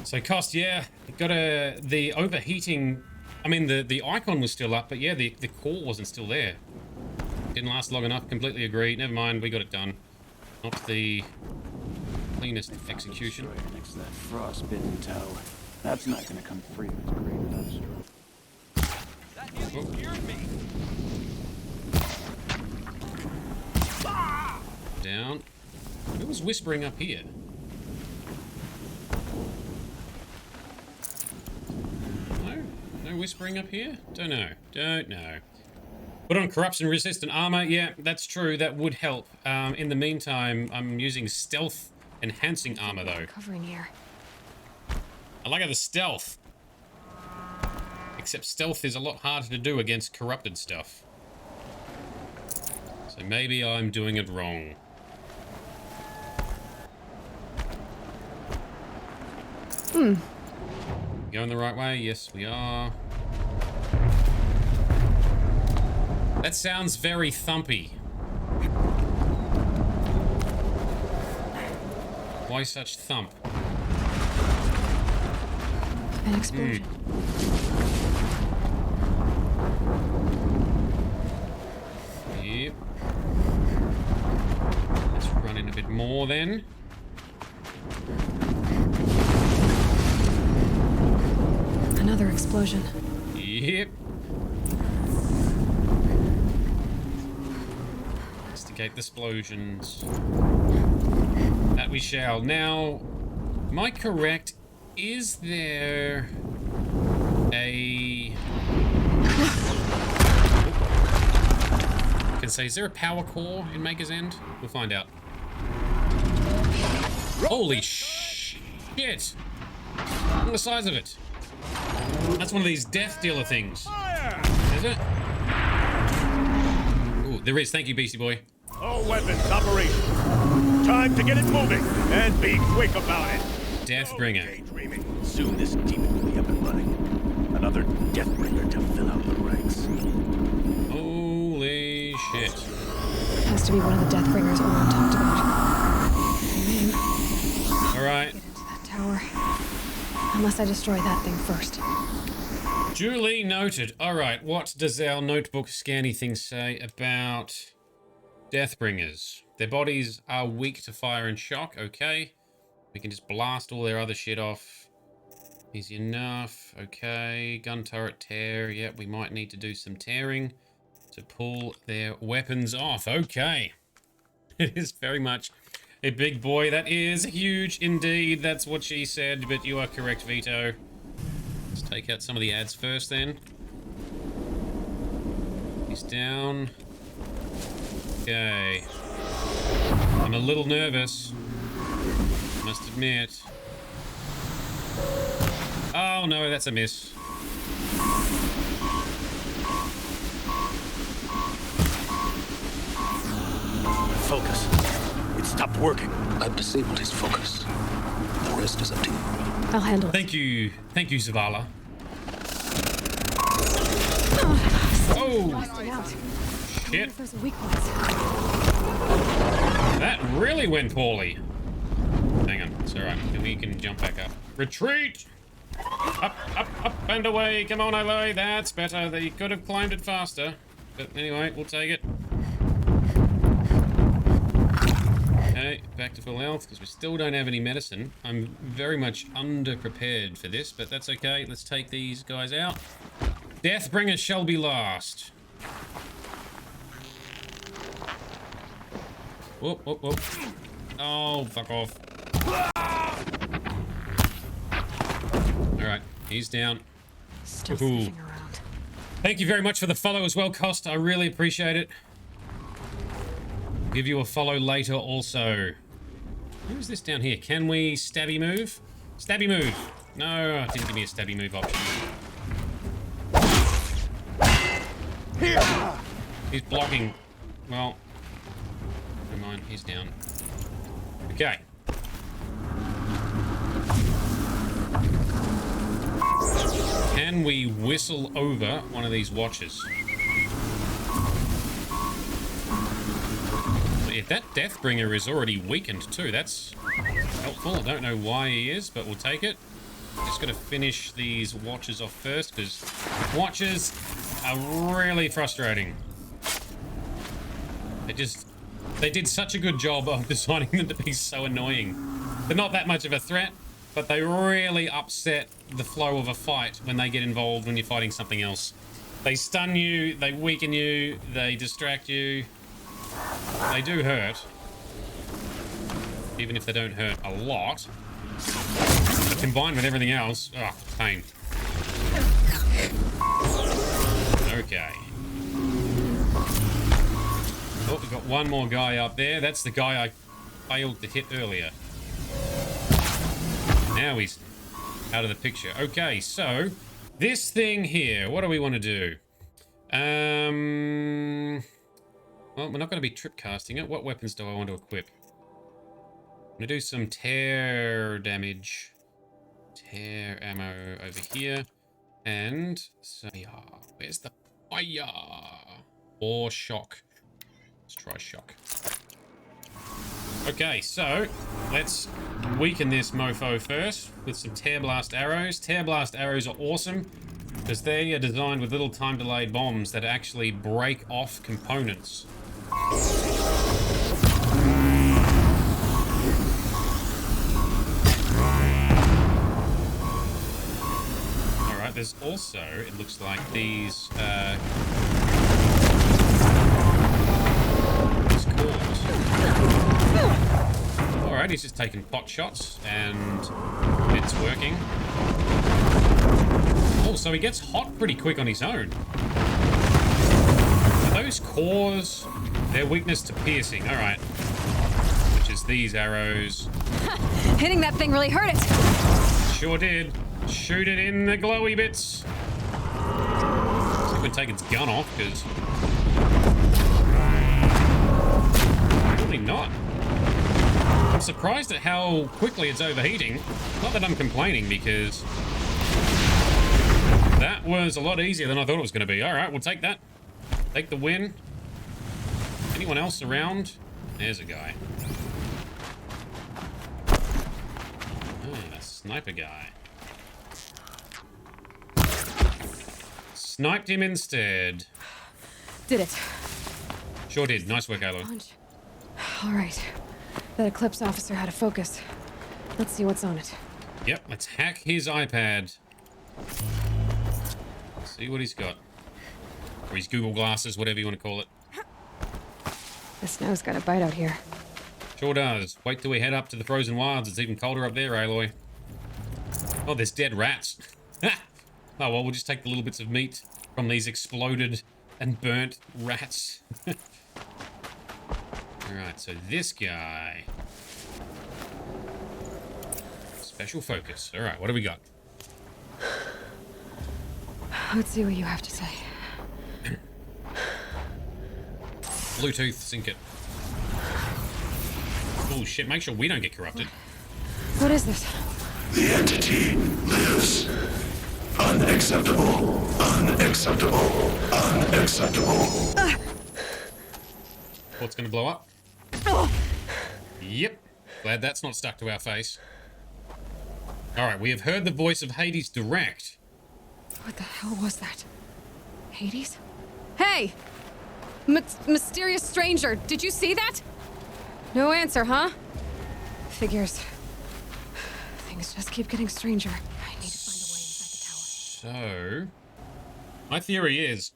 So cost, yeah, got the overheating. I mean, the icon was still up, but yeah, the core wasn't still there. Didn't last long enough. Completely agree. Never mind, we got it done. Not the cleanest execution. Next to that frostbitten tower. That's not going to come free of its great enough. That nearly scared me. Down. Who was whispering up here? No? No whispering up here? Don't know. Put on corruption resistant armor. Yeah, that's true. That would help. In the meantime, I'm using stealth enhancing armor though. Covering here. I like the stealth. Except stealth is a lot harder to do against corrupted stuff. So maybe I'm doing it wrong. Going the right way? Yes, we are. That sounds very thumpy. Why such thump? An explosion. Yep. Let's run in a bit more then. Another explosion. Yep. Investigate the explosions. That we shall. Now, am I correct? Is there a... I can say, is there a power core in Maker's End? We'll find out. Holy shit! Look at the size of it. That's one of these death dealer things. Is it? Ooh, there is. Thank you, Beastie Boy. All weapons operational. Time to get it moving and be quick about it. Deathbringer. Okay, dreaming. Soon this demon will be up and running. Another Deathbringer to fill out the ranks. Holy shit. Has to be one of the Deathbringers Olin talked about. Alright. Get into that tower. Unless I destroy that thing first. Duly noted. Alright, what does our notebook scanny thing say about Deathbringers? Their bodies are weak to fire and shock. Okay. We can just blast all their other shit off. Easy enough. Okay, gun turret tear. Yep, we might need to do some tearing to pull their weapons off. Okay. It is very much a big boy. That is huge indeed. That's what she said, but you are correct, Vito. Let's take out some of the ads first then. He's down. Okay. I'm a little nervous, must admit. Oh no, that's a miss. Focus. It stopped working. I've disabled his focus. The rest is up to you. I'll handle it. Thank you, Zavala. Oh, Busted out. shit. If there's a weak point. That really went poorly. Hang on, it's alright. We can jump back up. Retreat! Up, up, up and away. Come on, Aloy. That's better. They could have climbed it faster. But anyway, we'll take it. Okay, back to full health, because we still don't have any medicine. I'm very much underprepared for this, but that's okay. Let's take these guys out. Deathbringer shall be last. Whoop, whoop, whoop. Oh, fuck off. Alright, he's down. Still fishing around. Thank you very much for the follow as well, Cost. I really appreciate it. Give you a follow later also. Who's this down here? Can we stabby move? Stabby move. No, it didn't give me a stabby move option. He's blocking. Well, never mind. He's down. Okay. Can we whistle over one of these watches? If that Deathbringer is already weakened too, that's helpful. I don't know why he is, but we'll take it. Just got to finish these watches off first, because watches are really frustrating. They did such a good job of designing them to be so annoying. They're not that much of a threat, but they really upset the flow of a fight when they get involved when you're fighting something else. They stun you, they weaken you, they distract you. They do hurt. Even if they don't hurt a lot. But combined with everything else, oh, pain. Okay. Oh, we've got one more guy up there. That's the guy I failed to hit earlier. Now he's out of the picture. Okay, so this thing here, what do we want to do? Well, we're not going to be trip casting it. What weapons do I want to equip? I'm going to do some tear damage. Tear ammo over here. And so, where's the fire? Or shock. Let's try shock. Okay, so let's weaken this mofo first with some tear blast arrows. Tear blast arrows are awesome because they are designed with little time delayed bombs that actually break off components. Alright, there's also, it looks like these cores. Alright, he's just taking pot shots and it's working. Oh, so he gets hot pretty quick on his own. Are those cores their weakness to piercing? Alright. Which is these arrows. Hitting that thing really hurt it. Sure did. Shoot it in the glowy bits. So we can take its gun off, because... Probably not. I'm surprised at how quickly it's overheating. Not that I'm complaining, because... that was a lot easier than I thought it was going to be. Alright, we'll take that. Take the win. Anyone else around? There's a guy. Ah, sniper guy. Sniped him instead. Did it. Sure did. Nice work, Aloy. All right. That Eclipse officer had a focus. Let's see what's on it. Yep, let's hack his iPad. See what he's got. Or his Google glasses, whatever you want to call it. The snow's got a bite out here. Sure does. Wait till we head up to the frozen wilds. It's even colder up there, Aloy. Oh, there's dead rats. Oh, well, we'll just take the little bits of meat from these exploded and burnt rats. Alright, so this guy. Special focus. Alright, what do we got? Let's see what you have to say. Bluetooth, sync it. Oh shit, make sure we don't get corrupted. What is this? The entity lives. Unacceptable. Unacceptable. Unacceptable. What's gonna blow up? Yep. Glad that's not stuck to our face. Alright, we have heard the voice of Hades direct. What the hell was that? Hades? Hey! Mysterious stranger, did you see that? No answer, huh? Figures. Things just keep getting stranger. I need to find a way inside the tower. So, my theory is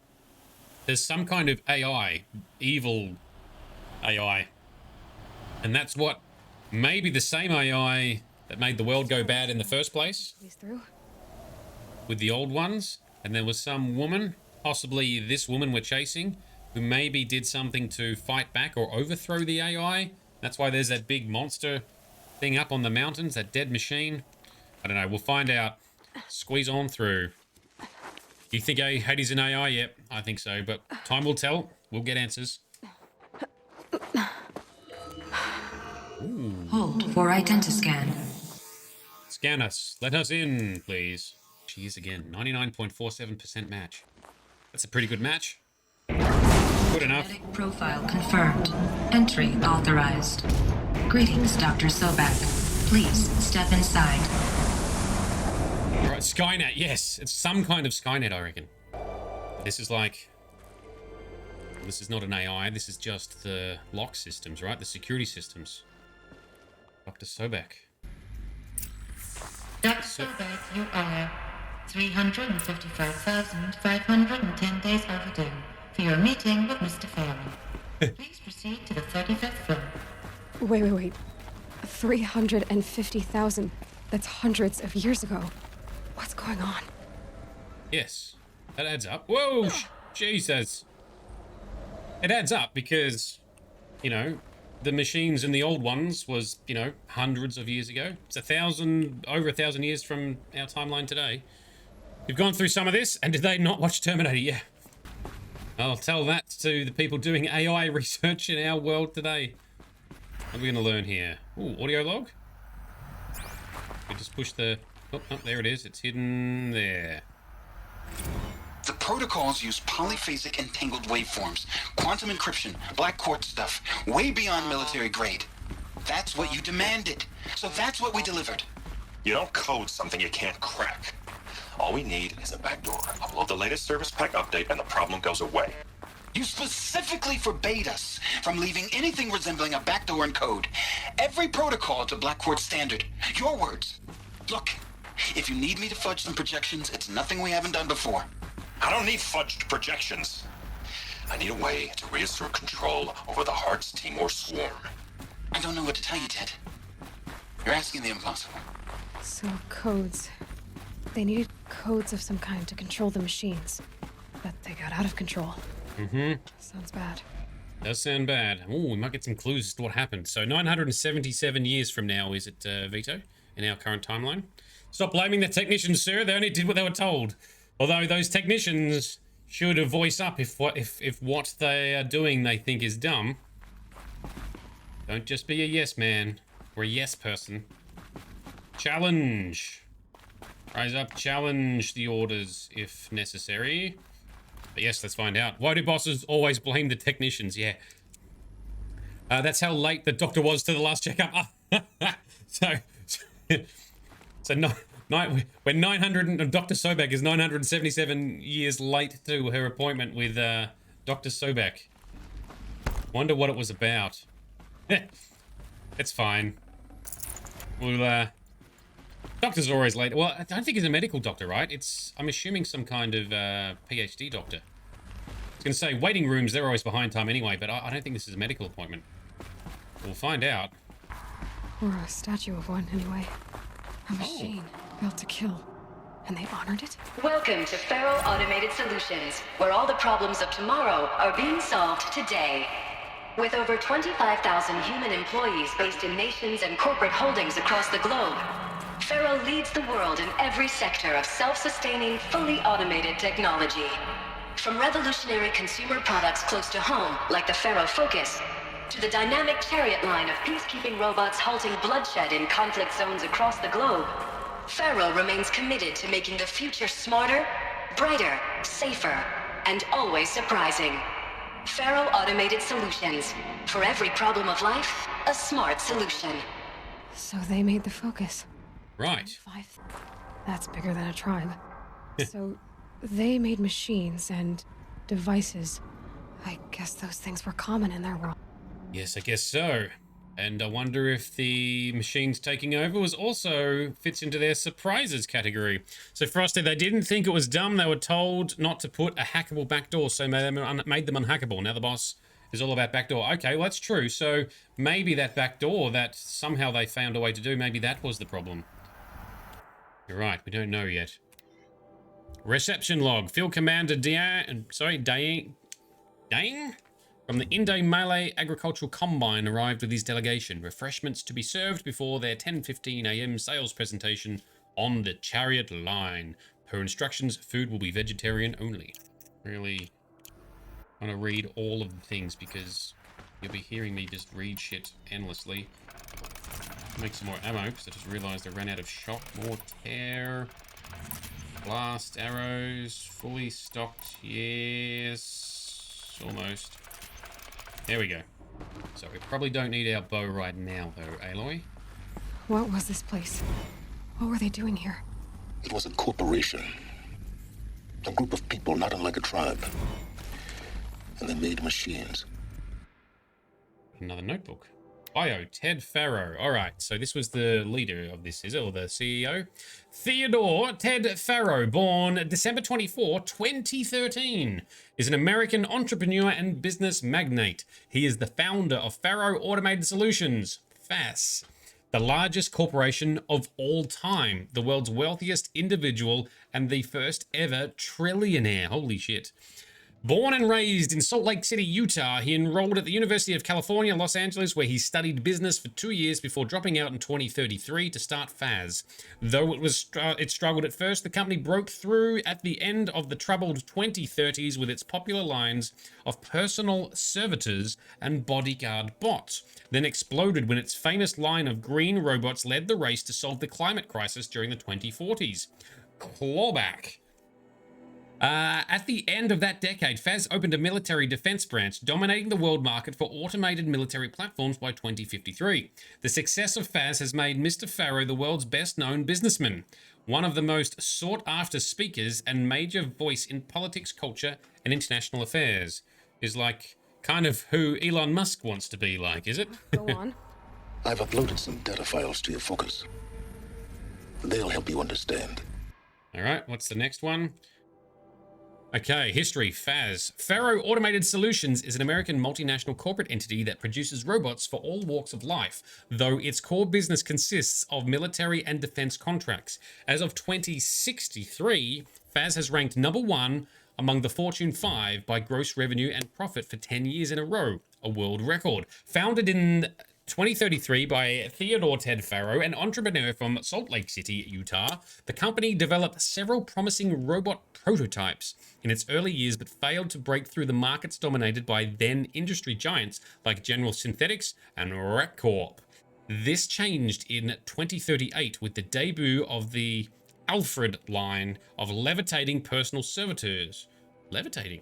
there's some kind of AI, evil AI. And that's what, maybe the same AI that made the world go bad in the first place. He's through. With the old ones. And there was some woman, possibly this woman we're chasing, who maybe did something to fight back or overthrow the AI. That's why there's that big monster thing up on the mountains, that dead machine. I don't know, we'll find out. Squeeze on through. You think Hades an AI? Yep, I think so, but time will tell. We'll get answers. Ooh. Hold for identiscan. Scan us. Let us in, please. Jeez, again, 99.47% match. That's a pretty good match. Good enough. Genetic profile confirmed. Entry authorized. Greetings, Dr. Sobek. Please step inside. Alright, Skynet, yes. It's some kind of Skynet, I reckon. This is like... This is not an AI, this is just the lock systems, right? The security systems. Dr. Sobek. Dr. Sobek, you are 355,510 days overdue for your meeting with Mr. Fallon. Please proceed to the 35th floor. Wait. 350,000. That's hundreds of years ago. What's going on? Yes, that adds up. Whoa, Jesus. It adds up because, you know, the machines in the old ones was, you know, hundreds of years ago. It's over 1,000 years from our timeline today. We've gone through some of this, and did they not watch Terminator? Yeah. I'll tell that to the people doing AI research in our world today. What are we going to learn here? Ooh, audio log? We just push the... Oh, there it is. It's hidden there. The protocols use polyphasic entangled waveforms, quantum encryption, black quartz stuff, way beyond military grade. That's what you demanded. So that's what we delivered. You don't code something you can't crack. All we need is a backdoor. Upload the latest service pack update and the problem goes away. You specifically forbade us from leaving anything resembling a backdoor in code. Every protocol to black quartz standard. Your words. Look, if you need me to fudge some projections, it's nothing we haven't done before. I don't need fudged projections. I need a way to reassert control over the Heart's Timor swarm. I don't know what to tell you, Ted. You're asking the impossible. So, codes. They needed codes of some kind to control the machines. But they got out of control. Mm-hmm. Sounds bad. Does sound bad. Ooh, we might get some clues as to what happened. So 977 years from now, is it, Vito, in our current timeline? Stop blaming the technicians, sir. They only did what they were told. Although those technicians should voice up if what they are doing they think is dumb. Don't just be a yes man or a yes person. Challenge. Rise up, challenge the orders if necessary. But yes, let's find out. Why do bosses always blame the technicians? Yeah. That's how late the doctor was to the last checkup. When 900, Dr. Sobek is 977 years late to her appointment with Dr. Sobek. Wonder what it was about. It's fine. We'll Doctors are always late. Well, I don't think he's a medical doctor, right? I'm assuming some kind of PhD doctor. I was going to say, waiting rooms, they're always behind time anyway, but I don't think this is a medical appointment. We'll find out. Or a statue of one, anyway. A machine built to kill. And they honored it? Welcome to Faro Automated Solutions, where all the problems of tomorrow are being solved today. With over 25,000 human employees based in nations and corporate holdings across the globe, Faro leads the world in every sector of self-sustaining, fully automated technology. From revolutionary consumer products close to home, like the Faro Focus, to the dynamic chariot line of peacekeeping robots halting bloodshed in conflict zones across the globe, Faro remains committed to making the future smarter, brighter, safer, and always surprising. Faro Automated Solutions. For every problem of life, a smart solution. So they made the Focus. Right. That's bigger than a tribe. So they made machines and devices. I guess those things were common in their world. Yes, I guess so. And I wonder if the machines taking over also fits into their surprises category. So Frosty, they didn't think it was dumb. They were told not to put a hackable backdoor, so made them unhackable. Now the boss is all about backdoor. Okay, well, that's true. So maybe that backdoor that somehow they found a way to do, maybe that was the problem. You're right, we don't know yet. Reception log. Field Commander Dang from the Inde Malay Agricultural Combine arrived with his delegation. Refreshments to be served before their 10:15 a.m. sales presentation on the chariot line. Per instructions, food will be vegetarian only. Really want to read all of the things because you'll be hearing me just read shit endlessly. Make some more ammo because I just realized I ran out of shot. Mortar. Blast arrows. Fully stocked. Yes. Almost. There we go. So we probably don't need our bow right now, though, Aloy. What was this place? What were they doing here? It was a corporation. A group of people not unlike a tribe. And they made machines. Another notebook. Bio, Ted Faro. All right, so this was the leader of this, is it? Or the CEO? Theodore Ted Faro, born December 24, 2013, is an American entrepreneur and business magnate. He is the founder of Faro Automated Solutions, FAS, the largest corporation of all time, the world's wealthiest individual, and the first ever trillionaire. Holy shit. Born and raised in Salt Lake City, Utah, he enrolled at the University of California, Los Angeles, where he studied business for 2 years before dropping out in 2033 to start FAS. Though it struggled at first, the company broke through at the end of the troubled 2030s with its popular lines of personal servitors and bodyguard bots, then exploded when its famous line of green robots led the race to solve the climate crisis during the 2040s. Clawback. At the end of that decade, FAS opened a military defense branch, dominating the world market for automated military platforms by 2053. The success of FAS has made Mr. Faro the world's best-known businessman, one of the most sought-after speakers and major voice in politics, culture, and international affairs. Is like kind of who Elon Musk wants to be like, is it? Go on. I've uploaded some data files to your Focus. They'll help you understand. All right, what's the next one? Okay, history, FAS. Faro Automated Solutions is an American multinational corporate entity that produces robots for all walks of life, though its core business consists of military and defense contracts. As of 2063, FAS has ranked #1 among the Fortune 5 by gross revenue and profit for 10 years in a row, a world record. Founded in 2033 by Theodore Ted Faro, an entrepreneur from Salt Lake City, Utah, the company developed several promising robot prototypes in its early years but failed to break through the markets dominated by then industry giants like General Synthetics and RecCorp. This changed in 2038 with the debut of the Alfred line of levitating personal servitors. Levitating?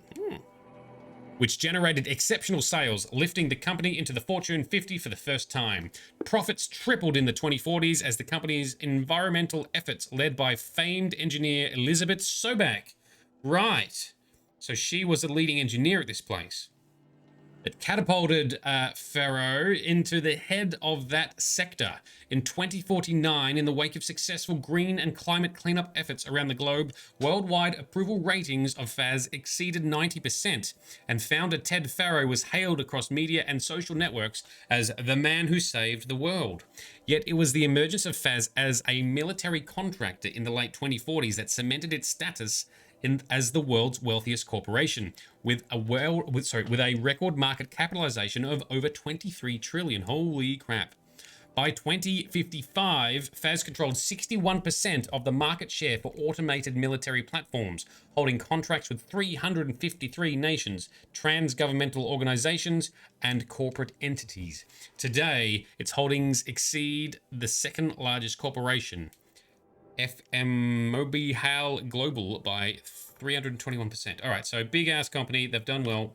Which generated exceptional sales, lifting the company into the Fortune 50 for the first time. Profits tripled in the 2040s as the company's environmental efforts led by famed engineer Elizabeth Sobek. Right. So she was a leading engineer at this place. It catapulted Pharaoh into the head of that sector. In 2049, in the wake of successful green and climate cleanup efforts around the globe, worldwide approval ratings of Faz exceeded 90%, and founder Ted Pharaoh was hailed across media and social networks as the man who saved the world. Yet it was the emergence of Faz as a military contractor in the late 2040s that cemented its status as the world's wealthiest corporation, with a record market capitalization of over 23 trillion. Holy crap. By 2055, Faz controlled 61% of the market share for automated military platforms, holding contracts with 353 nations, trans-governmental organizations, and corporate entities. Today, its holdings exceed the second largest corporation, FM Mobile Global, by 321%. All right, so big ass company, they've done well,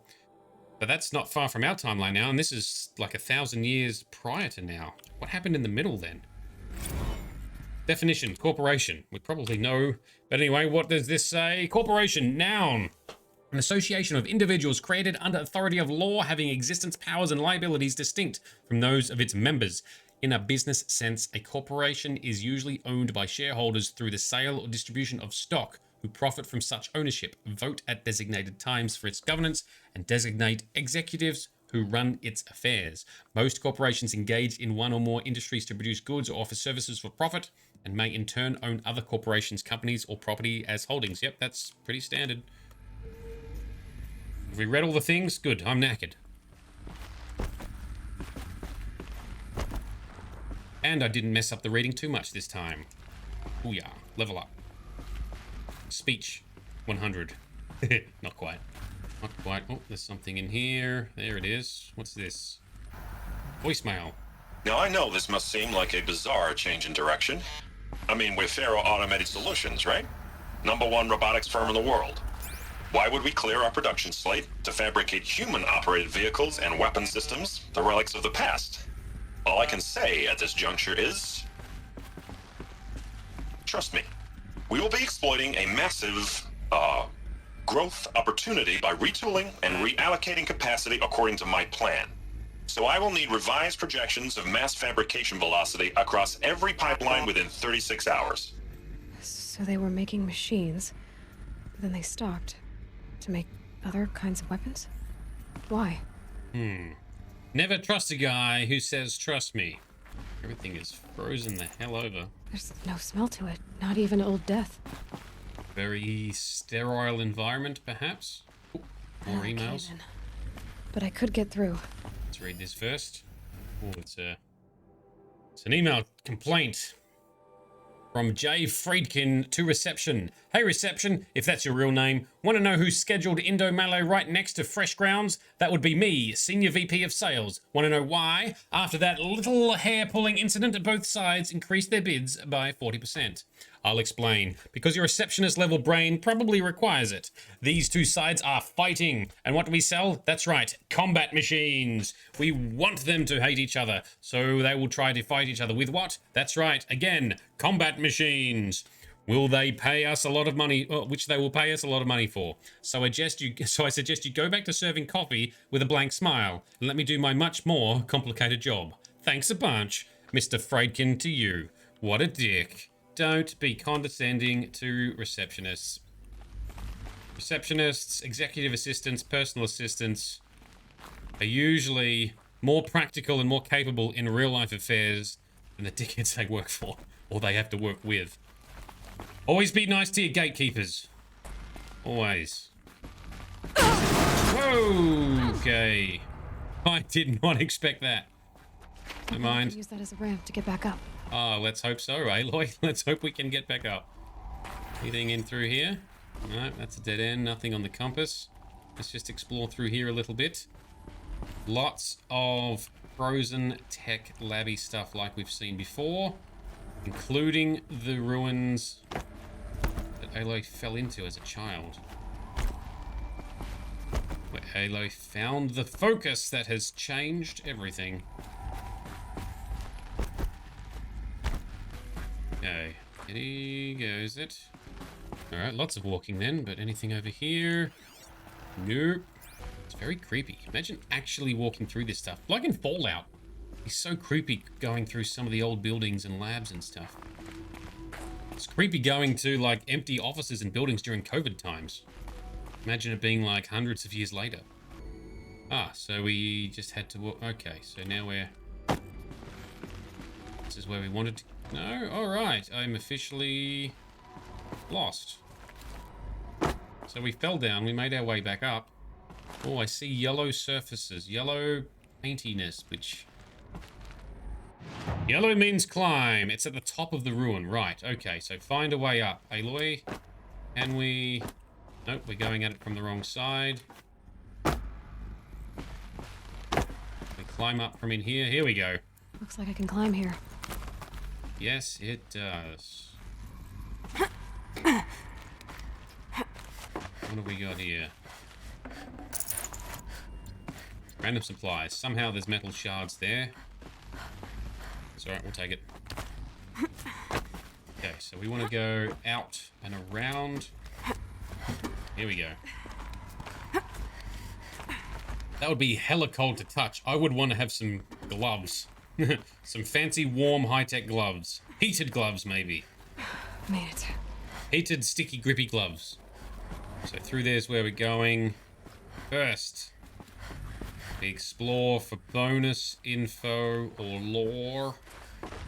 but that's not far from our timeline now, and this is like 1,000 years prior to now. What happened in the middle then? Definition: corporation. We probably know, but anyway, what does this say? Corporation, noun. An association of individuals created under authority of law, having existence, powers, and liabilities distinct from those of its members. In a business sense, a corporation is usually owned by shareholders through the sale or distribution of stock, who profit from such ownership, vote at designated times for its governance, and designate executives who run its affairs. Most corporations engage in one or more industries to produce goods or offer services for profit, and may in turn own other corporations, companies, or property as holdings. Yep, that's pretty standard. Have we read all the things? Good, I'm knackered. And I didn't mess up the reading too much this time. Ooh yeah, level up. Speech, 100. Not quite. Not quite. Oh, there's something in here. There it is. What's this? Voicemail. Now, I know this must seem like a bizarre change in direction. I mean, we're Faro Automated Solutions, right? #1 robotics firm in the world. Why would we clear our production slate to fabricate human-operated vehicles and weapon systems, the relics of the past? All I can say at this juncture is, trust me, we will be exploiting a massive, growth opportunity by retooling and reallocating capacity according to my plan. So I will need revised projections of mass fabrication velocity across every pipeline within 36 hours. So they were making machines, then they stopped to make other kinds of weapons? Why? Never trust a guy who says, trust me. Everything is frozen the hell over. There's no smell to it, not even Old Death. Very sterile environment, perhaps? Ooh, more emails. Then. But I could get through. Let's read this first. Oh, it's an email complaint from Jay Friedkin to reception. Hey reception, if that's your real name, want to know who's scheduled Indo Malay right next to Fresh Grounds? That would be me, Senior VP of Sales. Want to know why? After that little hair-pulling incident, both sides increased their bids by 40%. I'll explain. Because your receptionist-level brain probably requires it. These two sides are fighting. And what do we sell? That's right, combat machines. We want them to hate each other, so they will try to fight each other with what? That's right, again, combat machines. Will they pay us a lot of money? Which they will pay us a lot of money for. So I suggest you go back to serving coffee with a blank smile and let me do my much more complicated job. Thanks a bunch, Mr. Friedkin, to you. What a dick. Don't be condescending to receptionists. Receptionists, executive assistants, personal assistants are usually more practical and more capable in real life affairs than the dickheads they work for or they have to work with. Always be nice to your gatekeepers. Always. Whoa, okay. I did not expect that. Never mind. Use that as a ramp to get back up. Oh, let's hope so, Aloy. Let's hope we can get back up. Anything in through here? No, that's a dead end. Nothing on the compass. Let's just explore through here a little bit. Lots of frozen tech labby stuff like we've seen before, including the ruins that Aloy fell into as a child. Where Aloy found the focus that has changed everything. Okay, here goes it. Alright, lots of walking then, but anything over here? Nope. It's very creepy. Imagine actually walking through this stuff. Like in Fallout. It's so creepy going through some of the old buildings and labs and stuff. It's creepy going to like empty offices and buildings during COVID times. Imagine it being like hundreds of years later. Ah, so we just had to walk. Okay, so now we're... This is where we wanted to... No? Alright, I'm officially lost. So we fell down, we made our way back up. Oh, I see yellow surfaces, yellow paintiness, which... Yellow means climb. It's at the top of the ruin. Right, okay, so find a way up. Aloy, can we... Nope, we're going at it from the wrong side. We climb up from in here. Here we go. Looks like I can climb here. Yes, it does. What have we got here? Random supplies. Somehow there's metal shards there. It's alright, we'll take it. Okay, so we want to go out and around. Here we go. That would be hella cold to touch. I would want to have some gloves. Some fancy, warm, high-tech gloves. Heated gloves, maybe. Made it. Heated, sticky, grippy gloves. So through there's where we're going. First, we explore for bonus info or lore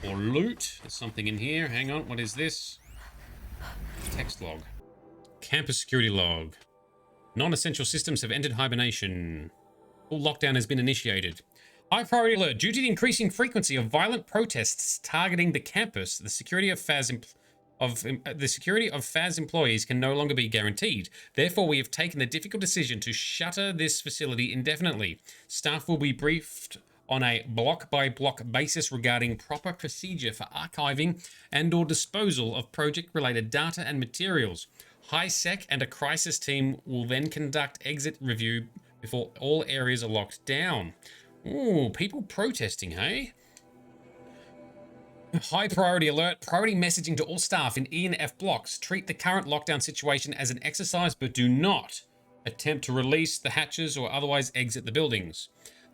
or loot. There's something in here. Hang on, what is this? Text log. Campus security log. Non-essential systems have entered hibernation. Full lockdown has been initiated. High priority alert. Due to the increasing frequency of violent protests targeting the campus, the security of FAS employees can no longer be guaranteed. Therefore, we have taken the difficult decision to shutter this facility indefinitely. Staff will be briefed on a block-by-block basis regarding proper procedure for archiving and/or disposal of project-related data and materials. HiSec and a crisis team will then conduct exit review before all areas are locked down. Ooh, people protesting, hey? High priority alert. Priority messaging to all staff in E and F blocks. Treat the current lockdown situation as an exercise, but do not attempt to release the hatches or otherwise exit the buildings.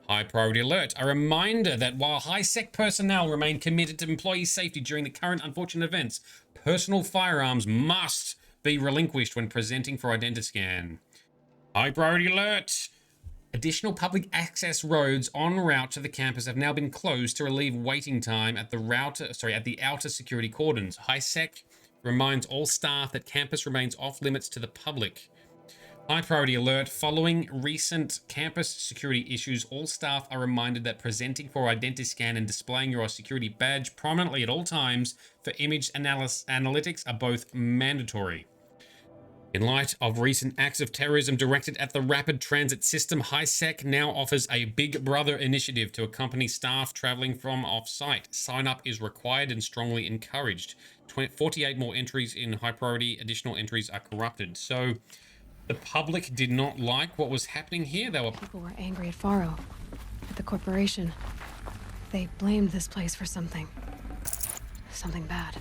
High priority alert. A reminder that while HiSec personnel remain committed to employee safety during the current unfortunate events, personal firearms must be relinquished when presenting for Identiscan. High priority alert. Additional public access roads en route to the campus have now been closed to relieve waiting time at the outer security cordons. HiSec reminds all staff that campus remains off limits to the public. High priority alert. Following recent campus security issues, all staff are reminded that presenting for Identiscan and displaying your security badge prominently at all times for image analytics are both mandatory. In light of recent acts of terrorism directed at the rapid transit system, HiSec now offers a Big Brother initiative to accompany staff traveling from off-site. Sign-up is required and strongly encouraged. 48 more entries in high priority. Additional entries are corrupted. So the public did not like what was happening here. People were angry at Faro, at the corporation. They blamed this place for something bad.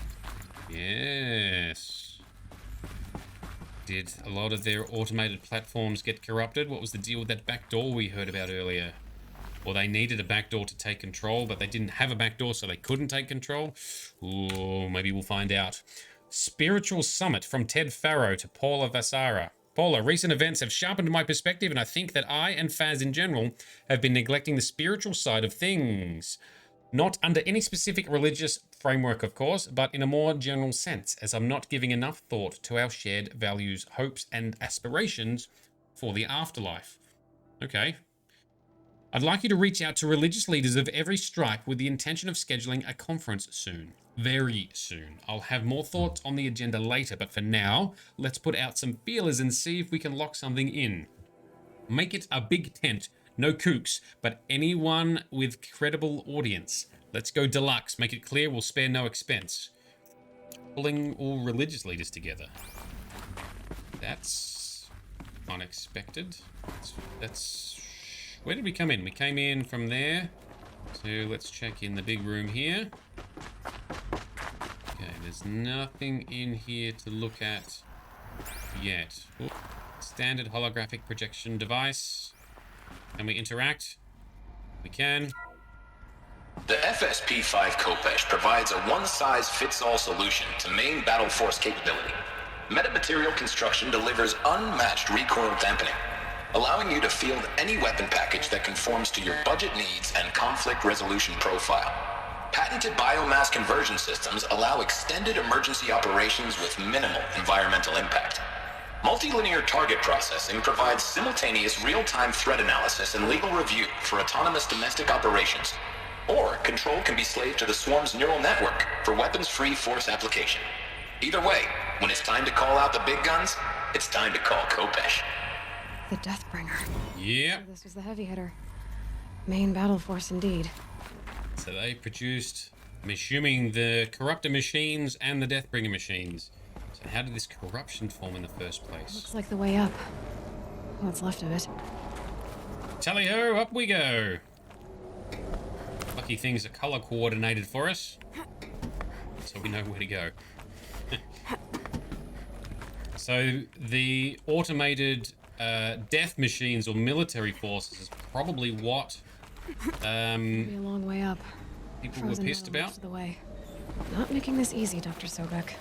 Yes. Did a lot of their automated platforms get corrupted? What was the deal with that backdoor we heard about earlier? Or they needed a backdoor to take control, but they didn't have a backdoor, so they couldn't take control? Ooh, maybe we'll find out. Spiritual Summit from Ted Farrow to Paula Vasara. Paula, recent events have sharpened my perspective, and I think that I and Faz in general have been neglecting the spiritual side of things. Not under any specific religious framework, of course, but in a more general sense, as I'm not giving enough thought to our shared values, hopes, and aspirations for the afterlife. Okay. I'd like you to reach out to religious leaders of every stripe with the intention of scheduling a conference soon. Very soon. I'll have more thoughts on the agenda later, but for now, let's put out some feelers and see if we can lock something in. Make it a big tent. No kooks, but anyone with credible audience. Let's go deluxe. Make it clear we'll spare no expense. Pulling all religious leaders together. That's unexpected. That's... Where did we come in? We came in from there. So let's check in the big room here. Okay, there's nothing in here to look at yet. Ooh. Standard holographic projection device. Can we interact? We can. The FSP-5 Khopesh provides a one-size-fits-all solution to main battle force capability. Metamaterial construction delivers unmatched recoil dampening, allowing you to field any weapon package that conforms to your budget needs and conflict resolution profile. Patented biomass conversion systems allow extended emergency operations with minimal environmental impact. Multilinear target processing provides simultaneous real-time threat analysis and legal review for autonomous domestic operations. Or control can be slaved to the swarm's neural network for weapons-free force application. Either way, when it's time to call out the big guns, it's time to call Khopesh. The Deathbringer. Yeah. So this was the heavy hitter. Main battle force indeed. So they produced, I'm assuming, the Corruptor machines and the Deathbringer machines. So how did this corruption form in the first place? Looks like the way up. What's left of it. Tally-ho, up we go. Lucky things are color coordinated for us, so we know where to go. So the automated death machines or military forces is probably what Be a long way up. people were pissed about. The way. Not making this easy, Dr. Sobek.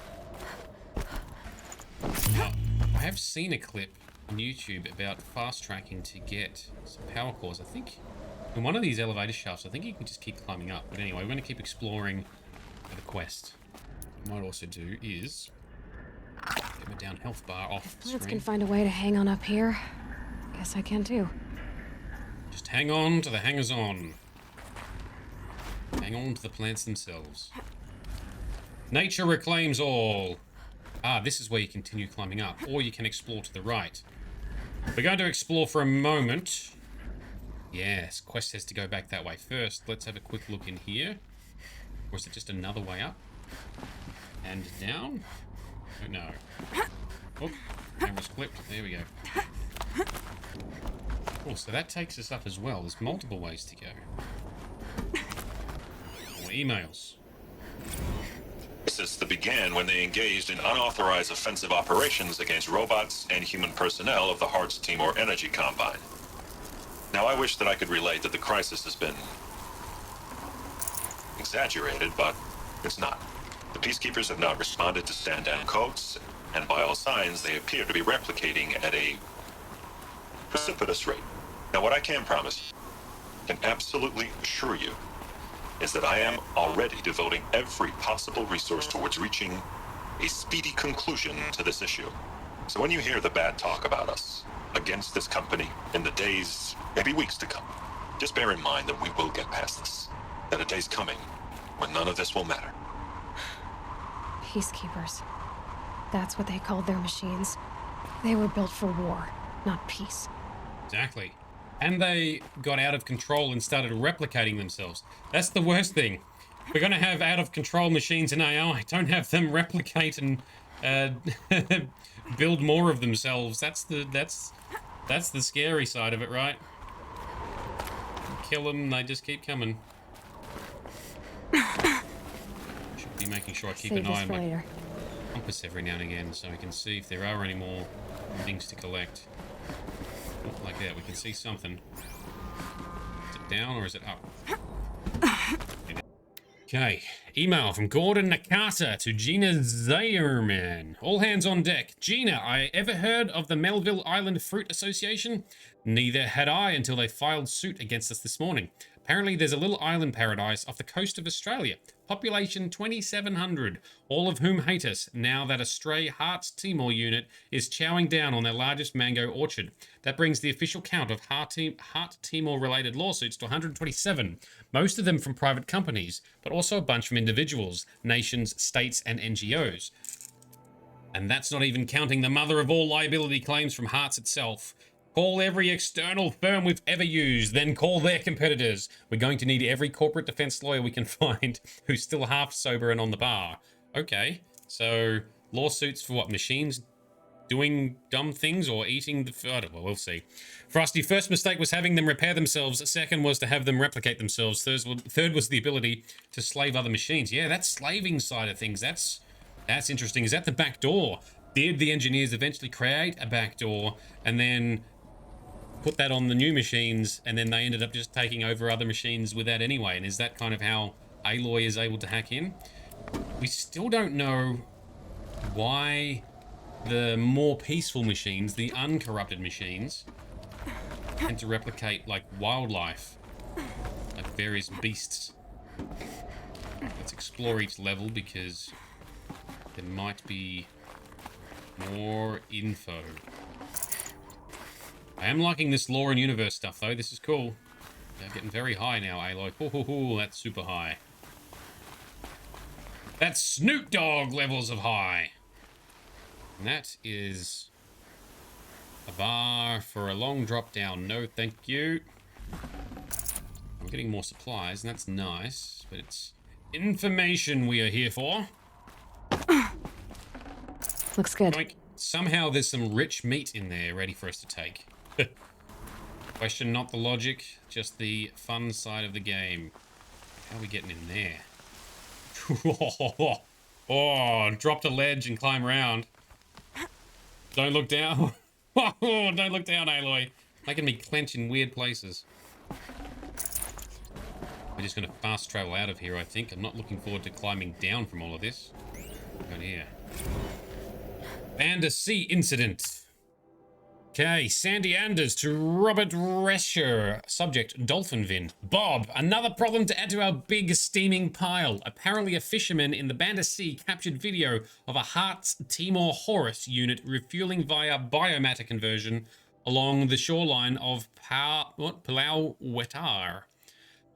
Now, I have seen a clip on YouTube about fast tracking to get some power cores. I think in one of these elevator shafts, I think you can just keep climbing up. But anyway, we're going to keep exploring the quest. What I might also do is get my down health bar off If the plants screen. can find a way to hang on up here, guess I can too. Just hang on to the hangers-on. Hang on to the plants themselves. Nature reclaims all. Ah, this is where you continue climbing up, or you can explore to the right. We're going to explore for a moment. Yes, quest says to go back that way first. Let's have a quick look in here. Or is it just another way up? And down? Oh, no. Oh, camera's flipped. There we go. Oh, so that takes us up as well. There's multiple ways to go. More emails. Crisis that began when they engaged in unauthorized offensive operations against robots and human personnel of the Hearts Timor Energy Combine. Now, I wish that I could relate that the crisis has been exaggerated, but it's not. The Peacekeepers have not responded to stand-down codes, and by all signs, they appear to be replicating at a precipitous rate. Now, what I can promise, can absolutely assure you, is that I am already devoting every possible resource towards reaching a speedy conclusion to this issue. So when you hear the bad talk about us against this company in the days, maybe weeks to come, just bear in mind that we will get past this. That a day's coming when none of this will matter. Peacekeepers. That's what they called their machines. They were built for war, not peace. Exactly. And they got out of control and started replicating themselves. That's the worst thing. We're going to have out of control machines in AI. Don't have them replicate and build more of themselves. That's the scary side of it, right? Kill them, they just keep coming. Should be making sure I keep an eye on my compass every now and again so we can see if there are any more things to collect. Like that, we can see something. Is it down or is it up? Okay, email from Gordon Nakata to Gina Zayerman. All hands on deck. Gina, I ever heard of the Melville Island Fruit Association? Neither had I until they filed suit against us this morning. Apparently there's a little island paradise off the coast of Australia. Population 2,700, all of whom hate us now that a stray Hearts Timor unit is chowing down on their largest mango orchard. That brings the official count of Heart Timor related lawsuits to 127, most of them from private companies, but also a bunch from individuals, nations, states, and NGOs. And that's not even counting the mother of all liability claims from Hearts itself. Call every external firm we've ever used, then call their competitors. We're going to need every corporate defense lawyer we can find who's still half sober and on the bar. Okay, so lawsuits for what? Machines doing dumb things or eating the... I don't know, we'll see. Frosty, first mistake was having them repair themselves. Second was to have them replicate themselves. Third was the ability to slave other machines. Yeah, that slaving side of things, that's interesting. Is that the back door? Did the engineers eventually create a back door and then put that on the new machines, and then they ended up just taking over other machines with that anyway. And is that kind of how Aloy is able to hack in? We still don't know why the more peaceful machines, the uncorrupted machines, tend to replicate like wildlife, like various beasts. Let's explore each level because there might be more info. I am liking this lore and universe stuff though. This is cool. They're getting very high now, Aloy. Ho, that's super high. That's Snoop Dogg levels of high. And that is a bar for a long drop down. No, thank you. I'm getting more supplies, and that's nice, but it's information we are here for. Looks good. Like, somehow there's some rich meat in there ready for us to take. Question not the logic, just the fun side of the game. How are we getting in there? Oh, dropped a ledge and climb around. Don't look down. Don't look down, Aloy. Making me clench in weird places. We're just going to fast travel out of here, I think. I'm not looking forward to climbing down from all of this. Right here. Sea incident. Okay, Sandy Anders to Robert Rescher. Subject, Dolphin Vin. Bob, another problem to add to our big steaming pile. Apparently a fisherman in the Sea captured video of a Hart's Timor Horus unit refueling via biomatter conversion along the shoreline of Palau Wetar.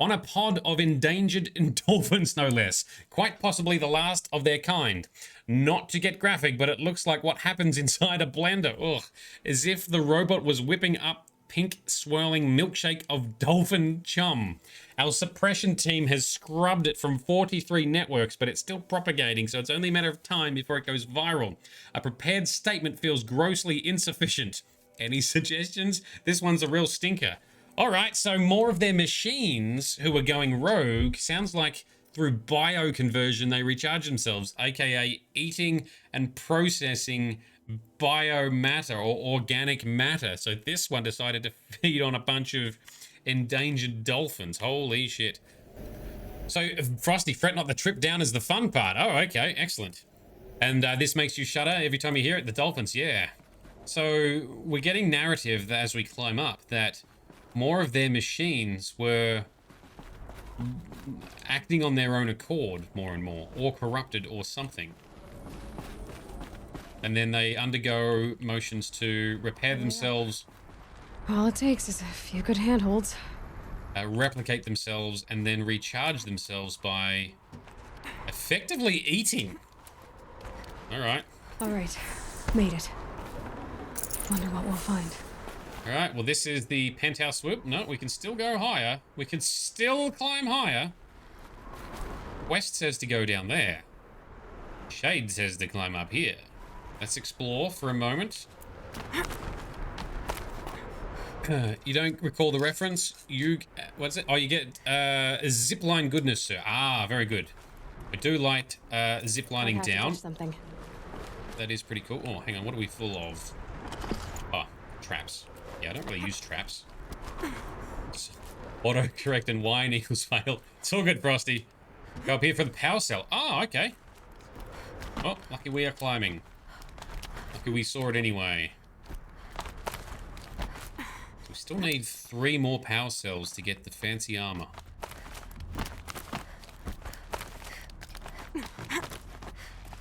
On a pod of endangered dolphins, no less. Quite possibly the last of their kind. Not to get graphic, but it looks like what happens inside a blender. Ugh. As if the robot was whipping up pink swirling milkshake of dolphin chum. Our suppression team has scrubbed it from 43 networks, but it's still propagating, so it's only a matter of time before it goes viral. A prepared statement feels grossly insufficient. Any suggestions? This one's a real stinker. Alright, so more of their machines who are going rogue, sounds like through bioconversion they recharge themselves, aka eating and processing biomatter or organic matter. So this one decided to feed on a bunch of endangered dolphins. Holy shit. So Frosty, fret not, the trip down is the fun part. Oh, okay, excellent. And this makes you shudder every time you hear it, the dolphins, yeah. So we're getting narrative as we climb up that more of their machines were acting on their own accord more and more, or corrupted or something. And then they undergo motions to repair themselves. All it takes is a few good handholds. Replicate themselves and then recharge themselves by effectively eating. Alright. Alright, made it. Wonder what we'll find. Alright, well this is the penthouse swoop. No, we can still go higher. We can still climb higher. West says to go down there. Shade says to climb up here. Let's explore for a moment. You don't recall the reference? What's it? Oh, you get zipline goodness, sir. Ah, very good. I do like ziplining down. Something. That is pretty cool. Oh, hang on. What are we full of? Oh, traps. Yeah, I don't really use traps. Autocorrect and wine equals fail. It's all good, Frosty. Go up here for the power cell. Oh, okay. Oh, lucky we are climbing. Lucky we saw it anyway. We still need 3 more power cells to get the fancy armor.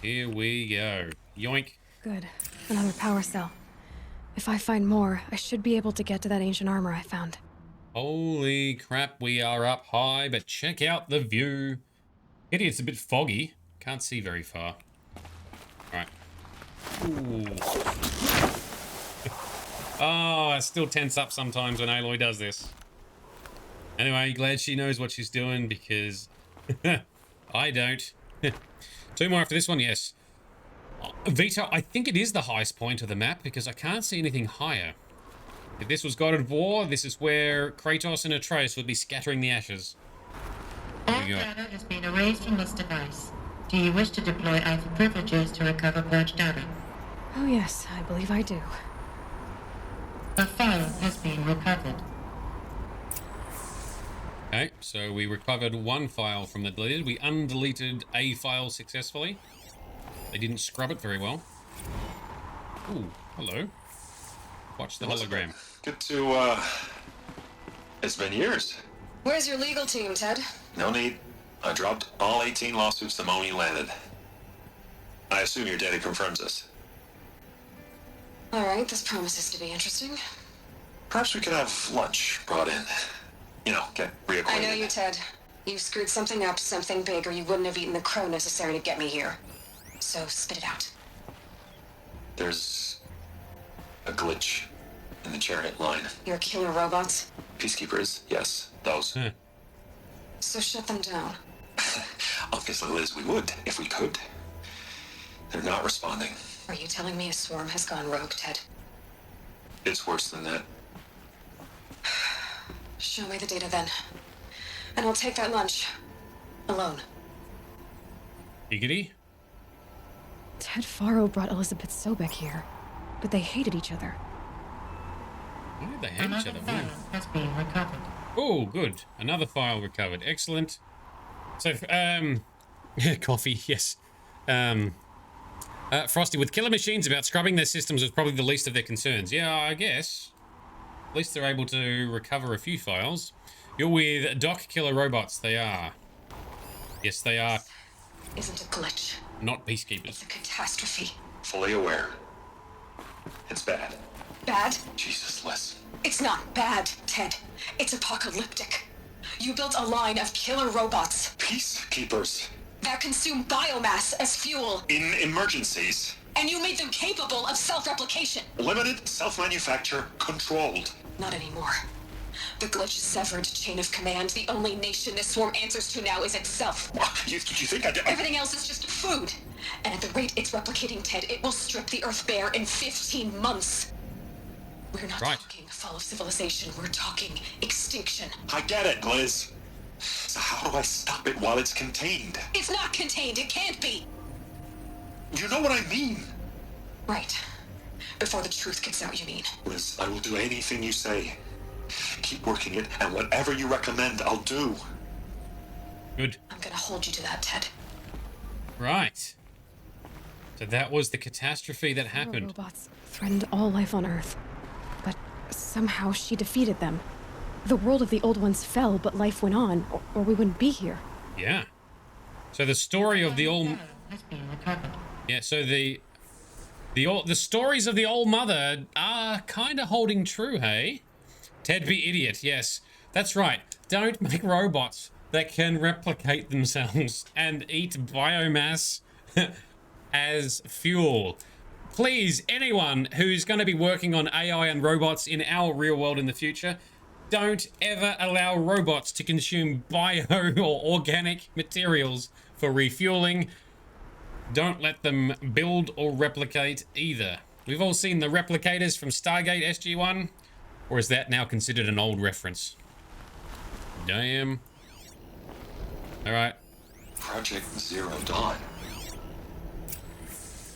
Here we go. Yoink. Good. Another power cell. If I find more, I should be able to get to that ancient armor I found. Holy crap, we are up high, but check out the view. Pity it's a bit foggy. Can't see very far. Alright. Ooh. Oh, I still tense up sometimes when Aloy does this. Anyway, glad she knows what she's doing because I don't. 2 more after this one, yes. Vita, I think it is the highest point of the map because I can't see anything higher. If this was God of War, this is where Kratos and Atreus would be scattering the ashes. All data has been erased from this device. Do you wish to deploy Alpha privileges to recover purged data? Oh yes, I believe I do. A file has been recovered. Okay, so we recovered one file from the deleted. We undeleted a file successfully. They didn't scrub it very well. Ooh, hello. Watch the hologram. Good to, it's been years. Where's your legal team, Ted? No need. I dropped all 18 lawsuits the moment you landed. I assume your daddy confirms this. All right, this promises to be interesting. Perhaps we could have lunch brought in. You know, get reacquainted. I know you, Ted. You screwed something up, something big, or you wouldn't have eaten the crow necessary to get me here. So spit it out. There's a glitch in the chariot line. Your killer robots? Peacekeepers, yes, those. So shut them down. Obviously, Liz, we would, if we could. They're not responding. Are you telling me a swarm has gone rogue, Ted? It's worse than that. Show me the data then. And I'll take that lunch. Alone. Giggity? Ted Faro brought Elizabeth Sobek here, but they hated each other. Why did they hate each other? File has been recovered. Oh, good. Another file recovered. Excellent. So, coffee, yes. Frosty, with killer machines about scrubbing their systems was probably the least of their concerns. Yeah, I guess. At least they're able to recover a few files. You're with Doc Killer Robots. They are. Yes, they are. Isn't a glitch. Not peacekeepers. It's a catastrophe. Fully aware. It's bad. Bad? Jesus, Liz. It's not bad, Ted. It's apocalyptic. You built a line of killer robots. Peacekeepers. That consume biomass as fuel. In emergencies. And you made them capable of self-replication. Limited, self-manufacture, controlled. Not anymore. The glitch severed chain of command. The only nation this swarm answers to now is itself. You think I did? Everything else is just food. And at the rate it's replicating, Ted, it will strip the Earth bare in 15 months. We're not talking fall of civilization. We're talking extinction. I get it, Liz. So how do I stop it while it's contained? It's not contained. It can't be. You know what I mean? Right. Before the truth gets out, you mean? Liz, I will do anything you say. Keep working it, and whatever you recommend, I'll do. Good. I'm gonna hold you to that, Ted. Right. So that was the catastrophe that happened. Robots threatened all life on Earth, but somehow she defeated them. The world of the old ones fell, but life went on, or we wouldn't be here. Yeah. So the story of the old... Yeah, so the stories of the old mother are kind of holding true, hey? Ted be idiot, yes. That's right. Don't make robots that can replicate themselves and eat biomass as fuel. Please, anyone who's going to be working on AI and robots in our real world in the future, don't ever allow robots to consume bio or organic materials for refueling. Don't let them build or replicate either. We've all seen the replicators from Stargate SG-1, or is that now considered an old reference? Damn. All right. Project Zero Dawn.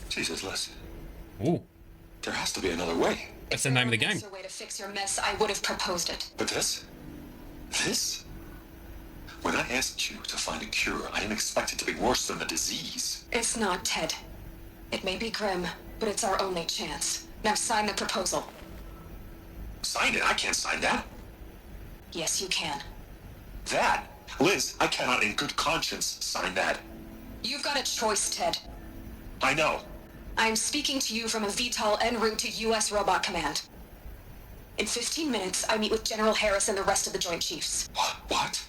Jesus, Liz. Ooh. There has to be another way. That's the name of the game. If there were a way to fix your mess, I would have proposed it. But this? When I asked you to find a cure, I didn't expect it to be worse than the disease. It's not, Ted. It may be grim, but it's our only chance. Now sign the proposal. Sign it? I can't sign that. Yes, you can. That? Liz, I cannot in good conscience sign that. You've got a choice, Ted. I know. I'm speaking to you from a VTOL en route to U.S. Robot Command. In 15 minutes, I meet with General Harris and the rest of the Joint Chiefs. What?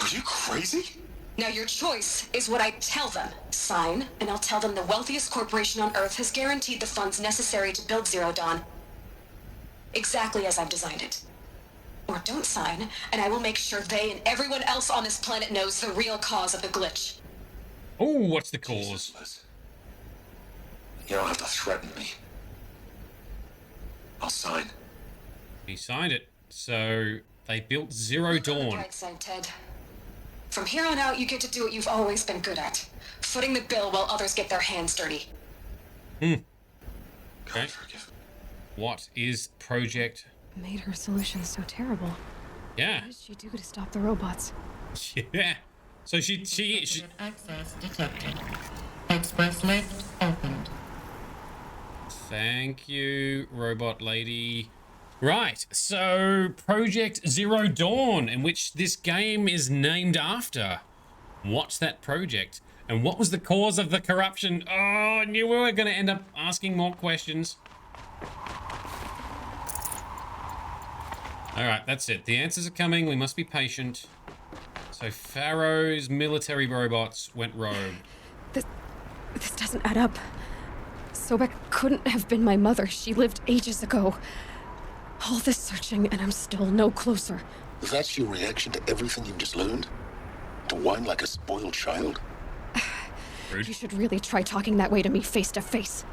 Are you crazy? Now your choice is what I tell them. Sign, and I'll tell them the wealthiest corporation on Earth has guaranteed the funds necessary to build Zero Dawn. Exactly as I've designed it. Or don't sign, and I will make sure they and everyone else on this planet knows the real cause of the glitch. Oh, what's the cause? Jesus, Liz. You don't have to threaten me. I'll sign. He signed it. So they built Zero Dawn. Right side, Ted. From here on out, you get to do what you've always been good at. Footing the bill while others get their hands dirty. Okay. God forgive me. What is Project? Made her solution so terrible. Yeah. What did she do to stop the robots? Yeah. So she Access detected. Express lift opened. Thank you, robot lady. Right, so Project Zero Dawn, in which this game is named after. What's that project? And what was the cause of the corruption? Oh, I knew we were going to end up asking more questions. All right, that's it. The answers are coming. We must be patient. So Pharaoh's military robots went rogue. This doesn't add up. Sobek couldn't have been my mother. She lived ages ago. All this searching, and I'm still no closer. That's your reaction to everything you've just learned? To whine like a spoiled child? You should really try talking that way to me face to face.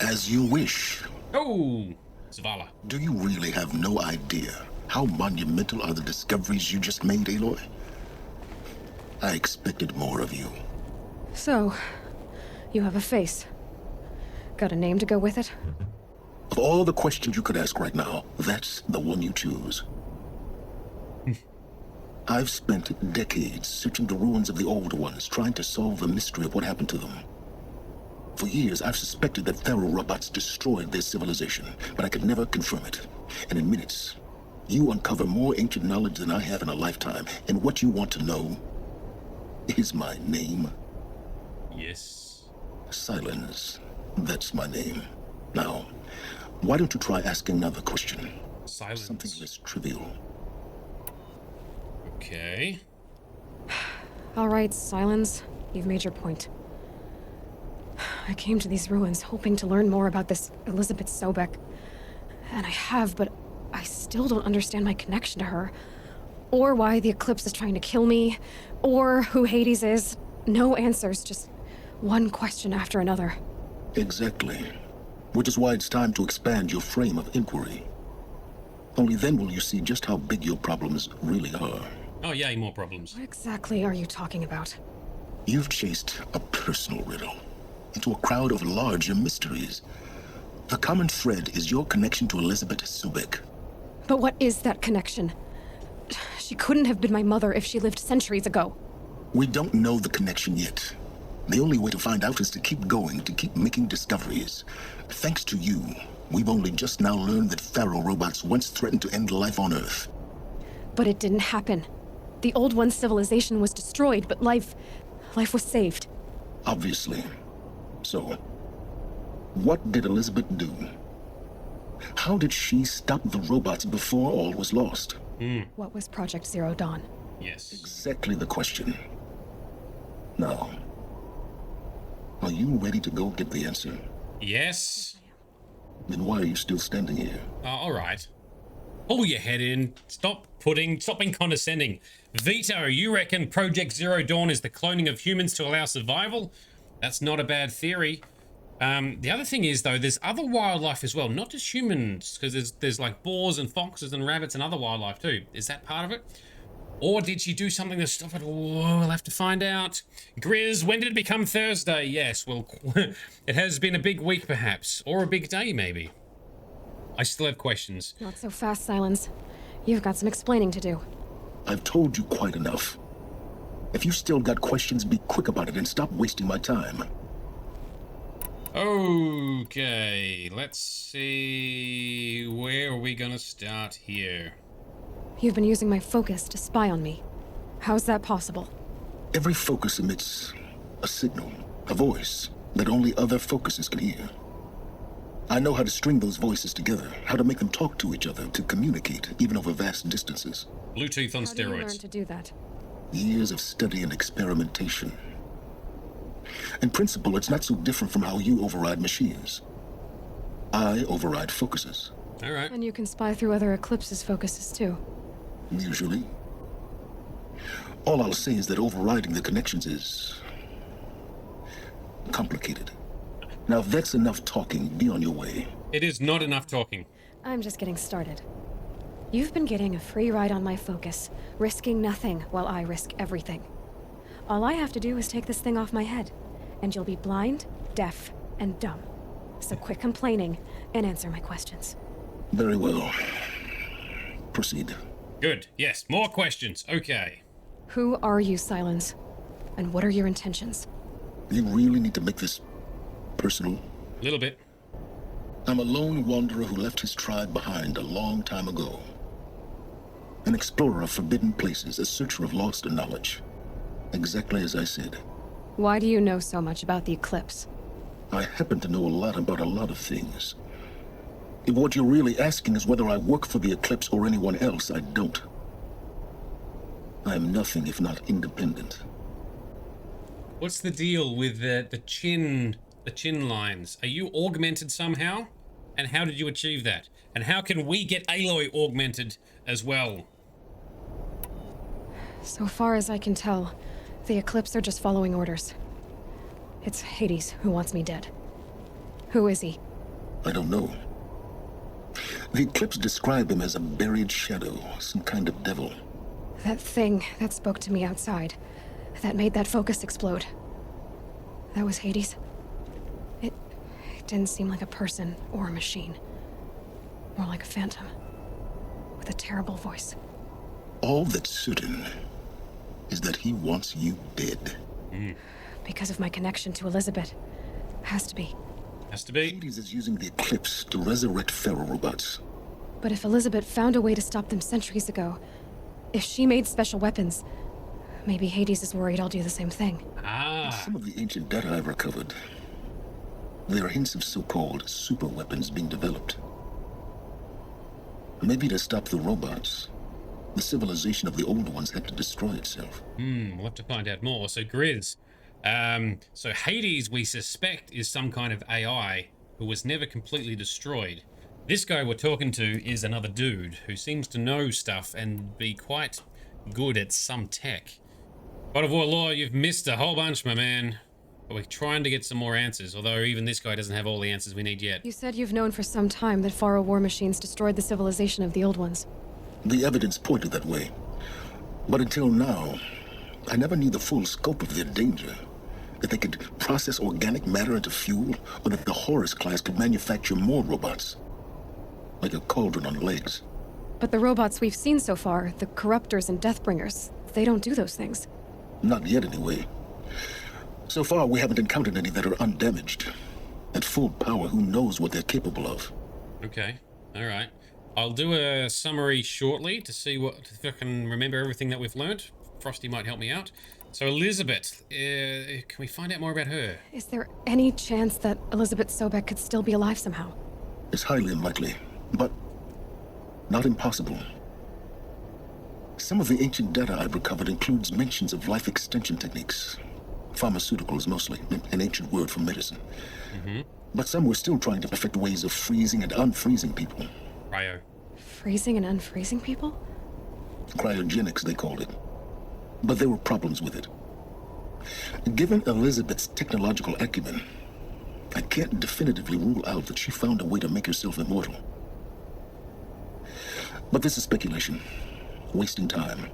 As you wish. Oh, Zavala. Do you really have no idea how monumental are the discoveries you just made, Aloy? I expected more of you. So, you have a face. Got a name to go with it? Of all the questions you could ask right now, that's the one you choose. I've spent decades searching the ruins of the old ones, trying to solve the mystery of what happened to them. For years, I've suspected that Pharaoh robots destroyed their civilization, but I could never confirm it. And in minutes, you uncover more ancient knowledge than I have in a lifetime. And what you want to know is my name. Yes. Silence. That's my name. Now, why don't you try asking another question? Silence. Something less trivial. Okay. All right, Silence. You've made your point. I came to these ruins hoping to learn more about this Elizabeth Sobek. And I have, but I still don't understand my connection to her. Or why the Eclipse is trying to kill me. Or who Hades is. No answers, just one question after another. Exactly. Which is why it's time to expand your frame of inquiry. Only then will you see just how big your problems really are. Oh, yay, more problems. What exactly are you talking about? You've chased a personal riddle into a crowd of larger mysteries. The common thread is your connection to Elizabeth Sobek. But what is that connection? She couldn't have been my mother if she lived centuries ago. We don't know the connection yet. The only way to find out is to keep going, to keep making discoveries. Thanks to you, we've only just now learned that Pharaoh robots once threatened to end life on Earth. But it didn't happen. The Old One's civilization was destroyed, but life was saved. Obviously. So, what did Elizabeth do? How did she stop the robots before all was lost? What was Project Zero Dawn? Yes. Exactly the question. Now, are you ready to go get the answer? Yes. Then why are you still standing here? Oh, all right. Pull your head in. Stop being condescending. Vito, you reckon Project Zero Dawn is the cloning of humans to allow survival? That's not a bad theory. The other thing is, though, there's other wildlife as well, not just humans, because there's like boars and foxes and rabbits and other wildlife too. Is that part of it? Or did she do something to stop it? Oh, we'll have to find out. Grizz, when did it become Thursday? Yes, well, it has been a big week perhaps, or a big day maybe. I still have questions. Not so fast, Silence. You've got some explaining to do. I've told you quite enough. If you still got questions, be quick about it and stop wasting my time. Okay, let's see. Where are we gonna start here? You've been using my focus to spy on me. How's that possible? Every focus emits a signal, a voice that only other focuses can hear. I know how to string those voices together, how to make them talk to each other, to communicate, even over vast distances. Bluetooth on How do you learn steroids. to do that? Years of study and experimentation. In principle, it's not so different from how you override machines. I override focuses. All right. And you can spy through other Eclipse's focuses too. Usually. All I'll say is that overriding the connections is complicated. Now, if that's enough talking, be on your way. It is not enough talking. I'm just getting started. You've been getting a free ride on my focus, risking nothing while I risk everything. All I have to do is take this thing off my head, and you'll be blind, deaf, and dumb. So quit complaining and answer my questions. Very well. Proceed. Good. Yes, more questions. Okay. Who are you, Silence? And what are your intentions? You really need to make this personal? A little bit. I'm a lone wanderer who left his tribe behind a long time ago. An explorer of forbidden places, a searcher of lost knowledge. Exactly as I said. Why do you know so much about the eclipse? I happen to know a lot about a lot of things. If what you're really asking is whether I work for the Eclipse or anyone else, I don't. I am nothing if not independent. What's the deal with the chin lines? Are you augmented somehow? And how did you achieve that? And how can we get Aloy augmented as well? So far as I can tell, the Eclipse are just following orders. It's Hades who wants me dead. Who is he? I don't know. The Eclipse describe him as a buried shadow, some kind of devil. That thing that spoke to me outside, that made that focus explode. That was Hades. It didn't seem like a person or a machine. More like a phantom. With a terrible voice. All that's certain is that he wants you dead. Because of my connection to Elizabeth. Has to be. Has to be. Hades is using the Eclipse to resurrect ferrorobots. But if Elizabeth found a way to stop them centuries ago, if she made special weapons, maybe Hades is worried I'll do the same thing. Some of the ancient data I've recovered, there are hints of so-called super weapons being developed. Maybe to stop the robots, the civilization of the old ones had to destroy itself. We'll have to find out more. So Grizz, so Hades, we suspect, is some kind of AI who was never completely destroyed. This guy we're talking to is another dude who seems to know stuff and be quite good at some tech. God of War lore, you've missed a whole bunch, my man. But we're trying to get some more answers, although even this guy doesn't have all the answers we need yet. You said you've known for some time that Faro war machines destroyed the civilization of the old ones. The evidence pointed that way. But until now, I never knew the full scope of their danger. That they could process organic matter into fuel, or that the Horus class could manufacture more robots. Like a cauldron on legs. But the robots we've seen so far, the Corruptors and Deathbringers, they don't do those things. Not yet, anyway. So far, we haven't encountered any that are undamaged. At full power, who knows what they're capable of? Okay, alright. I'll do a summary shortly to see if I can remember everything that we've learned. Frosty might help me out. So Elizabeth, can we find out more about her? Is there any chance that Elizabeth Sobek could still be alive somehow? It's highly unlikely, but not impossible. Some of the ancient data I've recovered includes mentions of life extension techniques. Pharmaceuticals, mostly, an ancient word for medicine. But some were still trying to perfect ways of freezing and unfreezing people. Cryo. Freezing and unfreezing people? Cryogenics, they called it. But there were problems with it. Given Elizabeth's technological acumen, I can't definitively rule out that she found a way to make herself immortal. But this is speculation. Wasting time.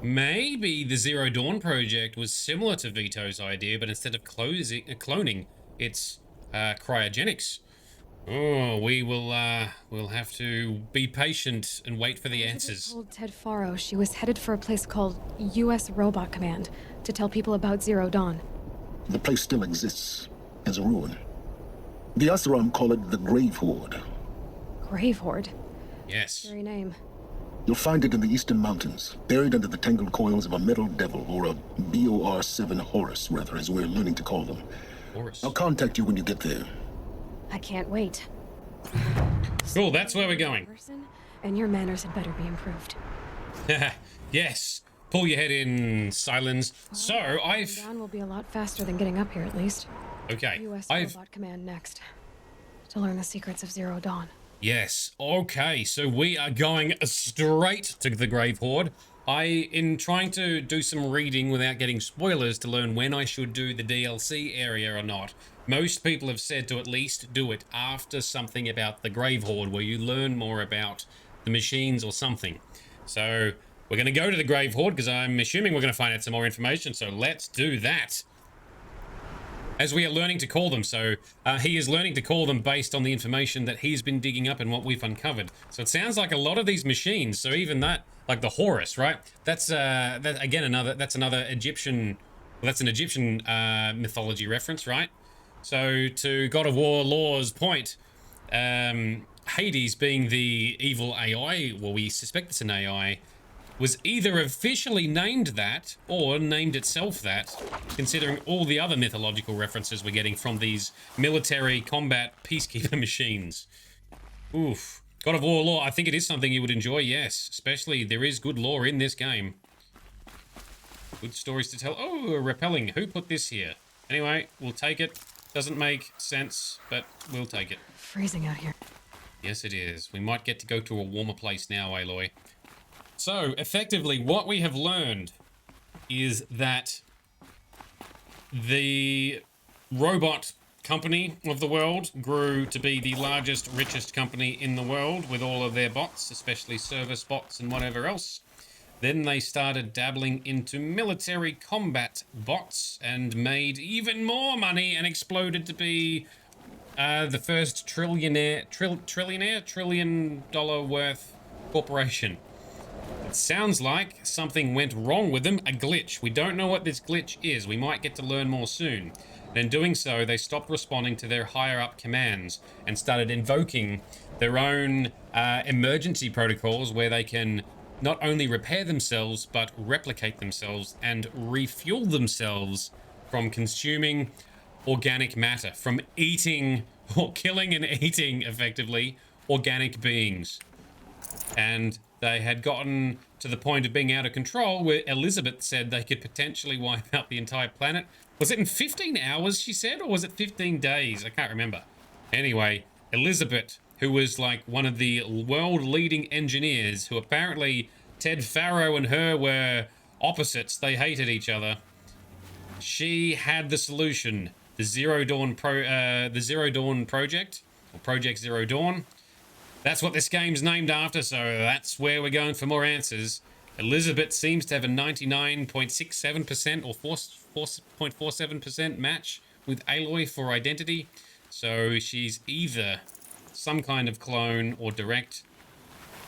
Maybe the Zero Dawn project was similar to Vito's idea, but instead of cloning, it's cryogenics. Oh, we'll have to be patient and wait for the answers. I told Ted Faro she was headed for a place called U.S. Robot Command to tell people about Zero Dawn. The place still exists as a ruin. The Asaram call it the Grave Horde. Grave Horde? Yes. Very name. You'll find it in the eastern mountains, buried under the tangled coils of a metal devil, or a BOR-7 Horus, rather, as we're learning to call them. Horus. I'll contact you when you get there. I can't wait. Cool, that's where we're going. And your manners had better be improved. Yes. Pull your head in, Silence. So, Down will be a lot faster than getting up here, at least. Okay. U.S. Robot Command next. To learn the secrets of Zero Dawn. Yes. Okay, so we are going straight to the Grave Horde. In trying to do some reading without getting spoilers to learn when I should do the DLC area or not, most people have said to at least do it after something about the Grave Horde, where you learn more about the machines or something. So we're going to go to the Grave Horde because I'm assuming we're going to find out some more information, so let's do that. as we are learning to call them. So he is learning to call them based on the information that he's been digging up and what we've uncovered. So it sounds like a lot of these machines, so even that, like the Horus, right? That's that's another Egyptian, well, that's an Egyptian mythology reference, right? So to God of War lore's point, Hades being the evil AI, well, we suspect it's an AI, was either officially named that or named itself that, considering all the other mythological references we're getting from these military combat peacekeeper machines. Oof. God of War lore, I think it is something you would enjoy, yes. Especially, there is good lore in this game. Good stories to tell. Oh, repelling. Who put this here? Anyway, we'll take it. Doesn't make sense, but we'll take it. Freezing out here. Yes, it is. We might get to go to a warmer place now, Aloy. So, effectively, what we have learned is that the robot company of the world grew to be the largest, richest company in the world with all of their bots, especially service bots and whatever else. Then they started dabbling into military combat bots and made even more money and exploded to be the first trillion dollar worth corporation. It sounds like something went wrong with them, a glitch. We don't know what this glitch is. We might get to learn more soon. And in doing so, they stopped responding to their higher-up commands and started invoking their own emergency protocols where they can not only repair themselves, but replicate themselves and refuel themselves from consuming organic matter, from eating, or killing and eating, effectively, organic beings. And they had gotten to the point of being out of control where Elizabeth said they could potentially wipe out the entire planet. Was it in 15 hours, she said, or was it 15 days? I can't remember. Anyway, Elizabeth, who was like one of the world-leading engineers, who apparently Ted Farrow and her were opposites. They hated each other. She had the solution. The Zero Dawn Project, or Project Zero Dawn. That's what this game's named after, so that's where we're going for more answers. Elizabeth seems to have a 99.67% or 4.47% match with Aloy for identity. So she's either some kind of clone or direct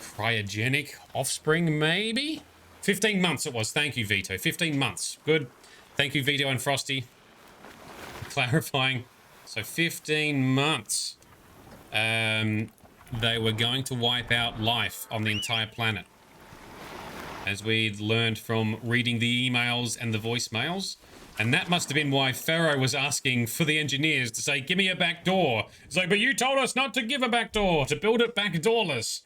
cryogenic offspring, maybe? 15 months it was. Thank you, Vito. 15 months. Good. Thank you, Vito and Frosty. Clarifying. So 15 months. They were going to wipe out life on the entire planet. As we'd learned from reading the emails and the voicemails. And that must have been why Pharaoh was asking for the engineers to say, give me a back door. It's like, but you told us not to give a back door, to build it back doorless.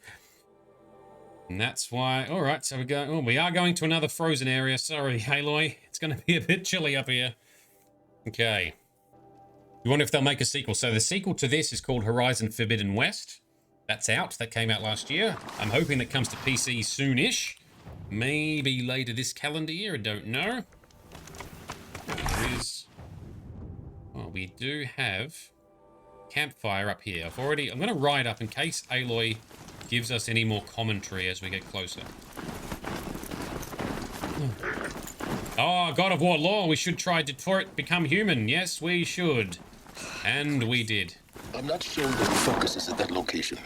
And that's why, all right, so we are going to another frozen area. Sorry, Aloy. It's going to be a bit chilly up here. Okay. You wonder if they'll make a sequel. So the sequel to this is called Horizon Forbidden West. That's out. That came out last year. I'm hoping that comes to PC soon-ish. Maybe later this calendar year. I don't know. There is... Well, we do have campfire up here. I'm going to ride up in case Aloy gives us any more commentary as we get closer. Oh, God of War lore. We should try Detroit Become Human. Yes, we should. And we did. I'm not sure that the focus is at that location.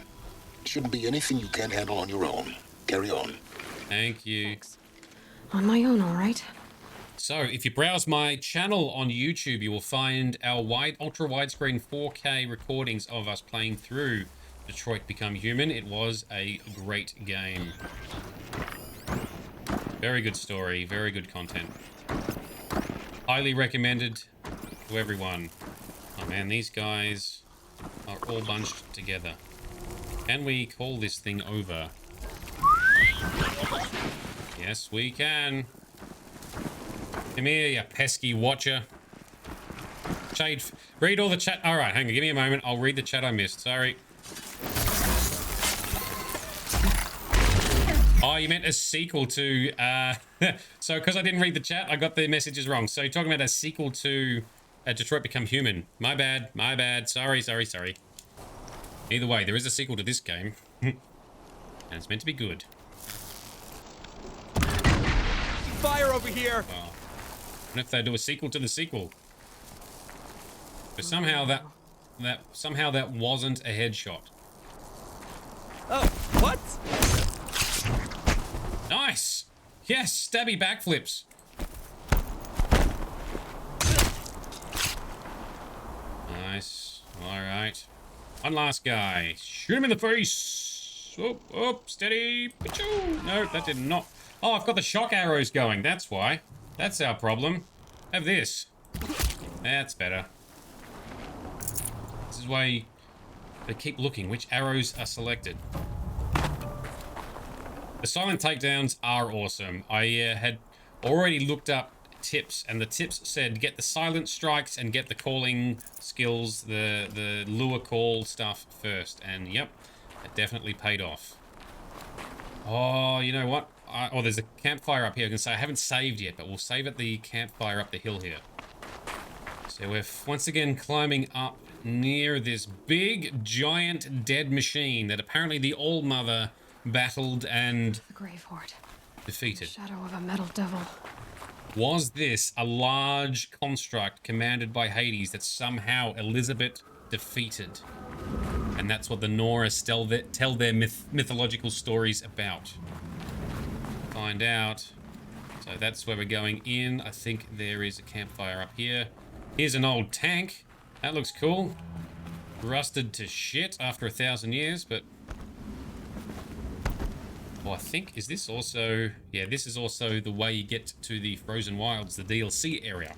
Shouldn't be anything you can't handle on your own. Carry on. Thank you. Thanks. On my own, all right. So, if you browse my channel on YouTube, you will find our ultra widescreen 4K recordings of us playing through Detroit Become Human. It was a great game. Very good story, very good content. Highly recommended to everyone. Oh man, these guys are all bunched together. Can we call this thing over? Yes, we can. Come here, you pesky watcher. Shade, read all the chat. All right, hang on, give me a moment. I'll read the chat I missed. Sorry. Oh, you meant a sequel to... so, because I didn't read the chat, I got the messages wrong. So, you're talking about a sequel to Detroit Become Human. My bad, my bad. Sorry, sorry, sorry. Either way, there is a sequel to this game. And it's meant to be good. Fire over here! Oh. What if they do a sequel to the sequel? But somehow that wasn't a headshot. Oh, what? Nice. Yes, stabby backflips. Nice. All right. One last guy. Shoot him in the face. Oh, oh, steady. Pachoo. No, that did not. Oh, I've got the shock arrows going. That's why. That's our problem. Have this. That's better. This is why they keep looking which arrows are selected. The silent takedowns are awesome. I had already looked up tips, and the tips said get the silent strikes and get the calling skills, the lure call stuff first. And yep, it definitely paid off. Oh, you know what? Oh, there's a campfire up here. I can say I haven't saved yet, but we'll save at the campfire up the hill here. So we're once again climbing up near this big, giant, dead machine that apparently the All Mother battled and The Grave Horde. Defeated. The shadow of a metal devil. Was this a large construct commanded by Hades that somehow Elizabeth defeated? And that's what the Norse tell their mythological stories about. Find out. So that's where we're going in. I think there is a campfire up here. Here's an old tank. That looks cool. Rusted to shit after 1,000 years, but... Oh, I think, is this also... Yeah, this is also the way you get to the Frozen Wilds, the DLC area.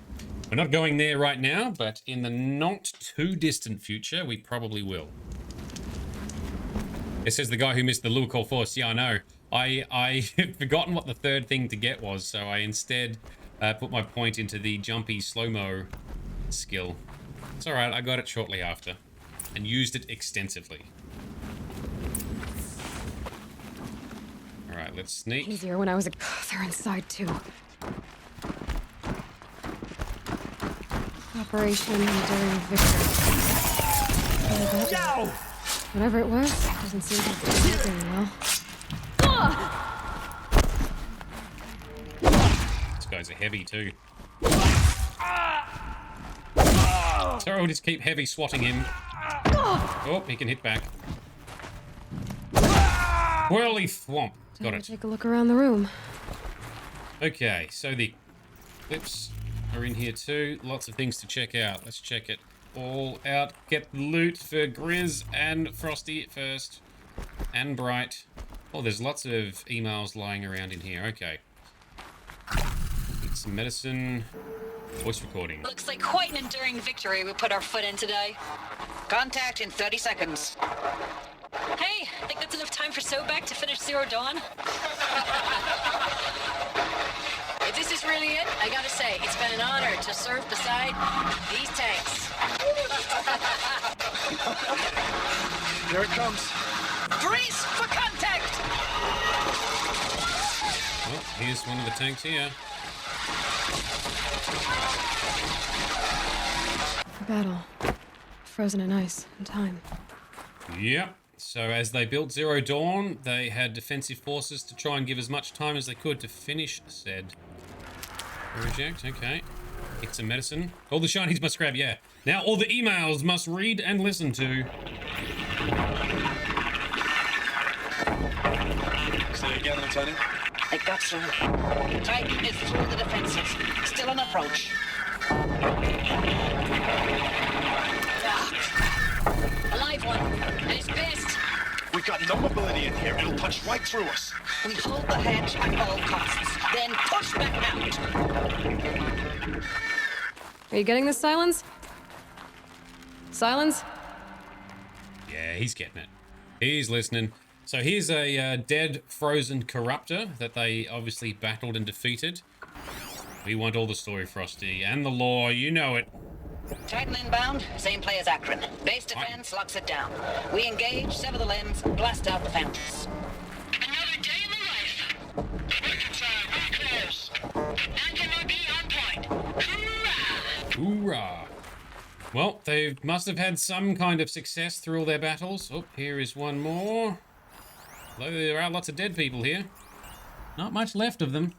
We're not going there right now, but in the not too distant future, we probably will. It says the guy who missed the lure call force. Yeah, I know. I had forgotten what the third thing to get was, so I instead put my point into the jumpy slow-mo skill. It's alright, I got it shortly after, and used it extensively. Alright, let's sneak. Easier when I was a... They're inside, too. Operation Enduring Victory. Yo! Whatever it was, doesn't seem to be working well. These guys are heavy too. So we'll just keep heavy swatting him. Oh, he can hit back. Whirly thwomp. Got it. Take a look around the room. Okay, so the clips are in here too. Lots of things to check out. Let's check it all out. Get loot for Grizz and Frosty first. And Bright. Oh, there's lots of emails lying around in here. Okay. Get some medicine. Voice recording. Looks like quite an enduring victory we put our foot in today. Contact in 30 seconds. Hey, I think that's enough time for Sobek to finish Zero Dawn. If this is really it, I gotta say, it's been an honor to serve beside these tanks. Here it comes. Grease for contact! Oh, here's one of the tanks here. For battle. Frozen in ice and time. Yep. So as they built Zero Dawn, they had defensive forces to try and give as much time as they could to finish said. Reject, okay. Get some medicine. All the shinies must grab, yeah. Now all the emails must read and listen to. Say again, Lieutenant. I got through. Titan is through the defenses. Still on approach. A live one, and it's pissed. We've got no mobility in here. It'll punch right through us. We hold the hedge at all costs, then push back out. Are you getting this, Silence? Silence? Yeah, he's getting it. He's listening. So here's a dead, frozen corruptor that they obviously battled and defeated. We want all the story, Frosty, and the lore. You know it. Titan inbound, same play as Akron. Base defense locks it down. We engage, sever the limbs, blast out the fountains. Another day in the life. Reconcile, we're close. MOB on point. Hoorah! Well, they must have had some kind of success through all their battles. Oh, here is one more. Although there are lots of dead people here. Not much left of them.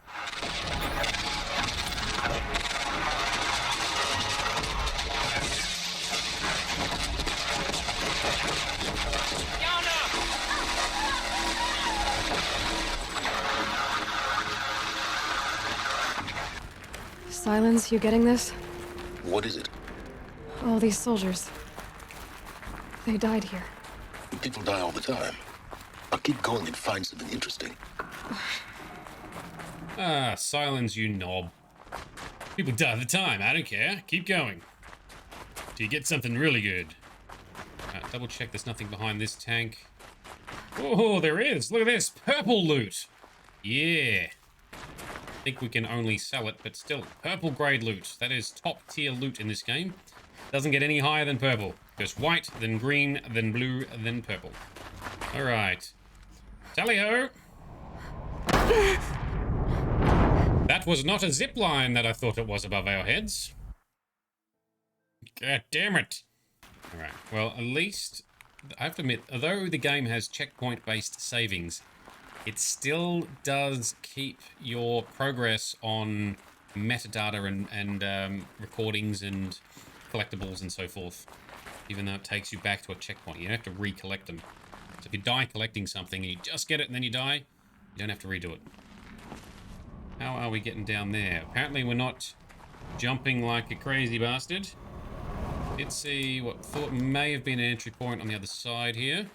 Silence, you getting this? What is it? All these soldiers. They died here. People die all the time. I'll keep going and find something interesting. Ah, silence, you knob. People die all the time. I don't care. Keep going. Till you get something really good. Double check there's nothing behind this tank. Oh, there is. Look at this. Purple loot. Yeah. I think we can only sell it, but still. Purple grade loot. That is top tier loot in this game. Doesn't get any higher than purple. Goes white, then green, then blue, then purple. Alright. Tally-ho! That was not a zip line that I thought it was above our heads. God damn it. Alright, well, at least, I have to admit, although the game has checkpoint-based savings, it still does keep your progress on metadata and recordings and collectibles and so forth, even though it takes you back to a checkpoint. You don't have to recollect them. So if you die collecting something and you just get it and then you die, you don't have to redo it. How are we getting down there? Apparently we're not jumping like a crazy bastard. Let's see what thought may have been an entry point on the other side here.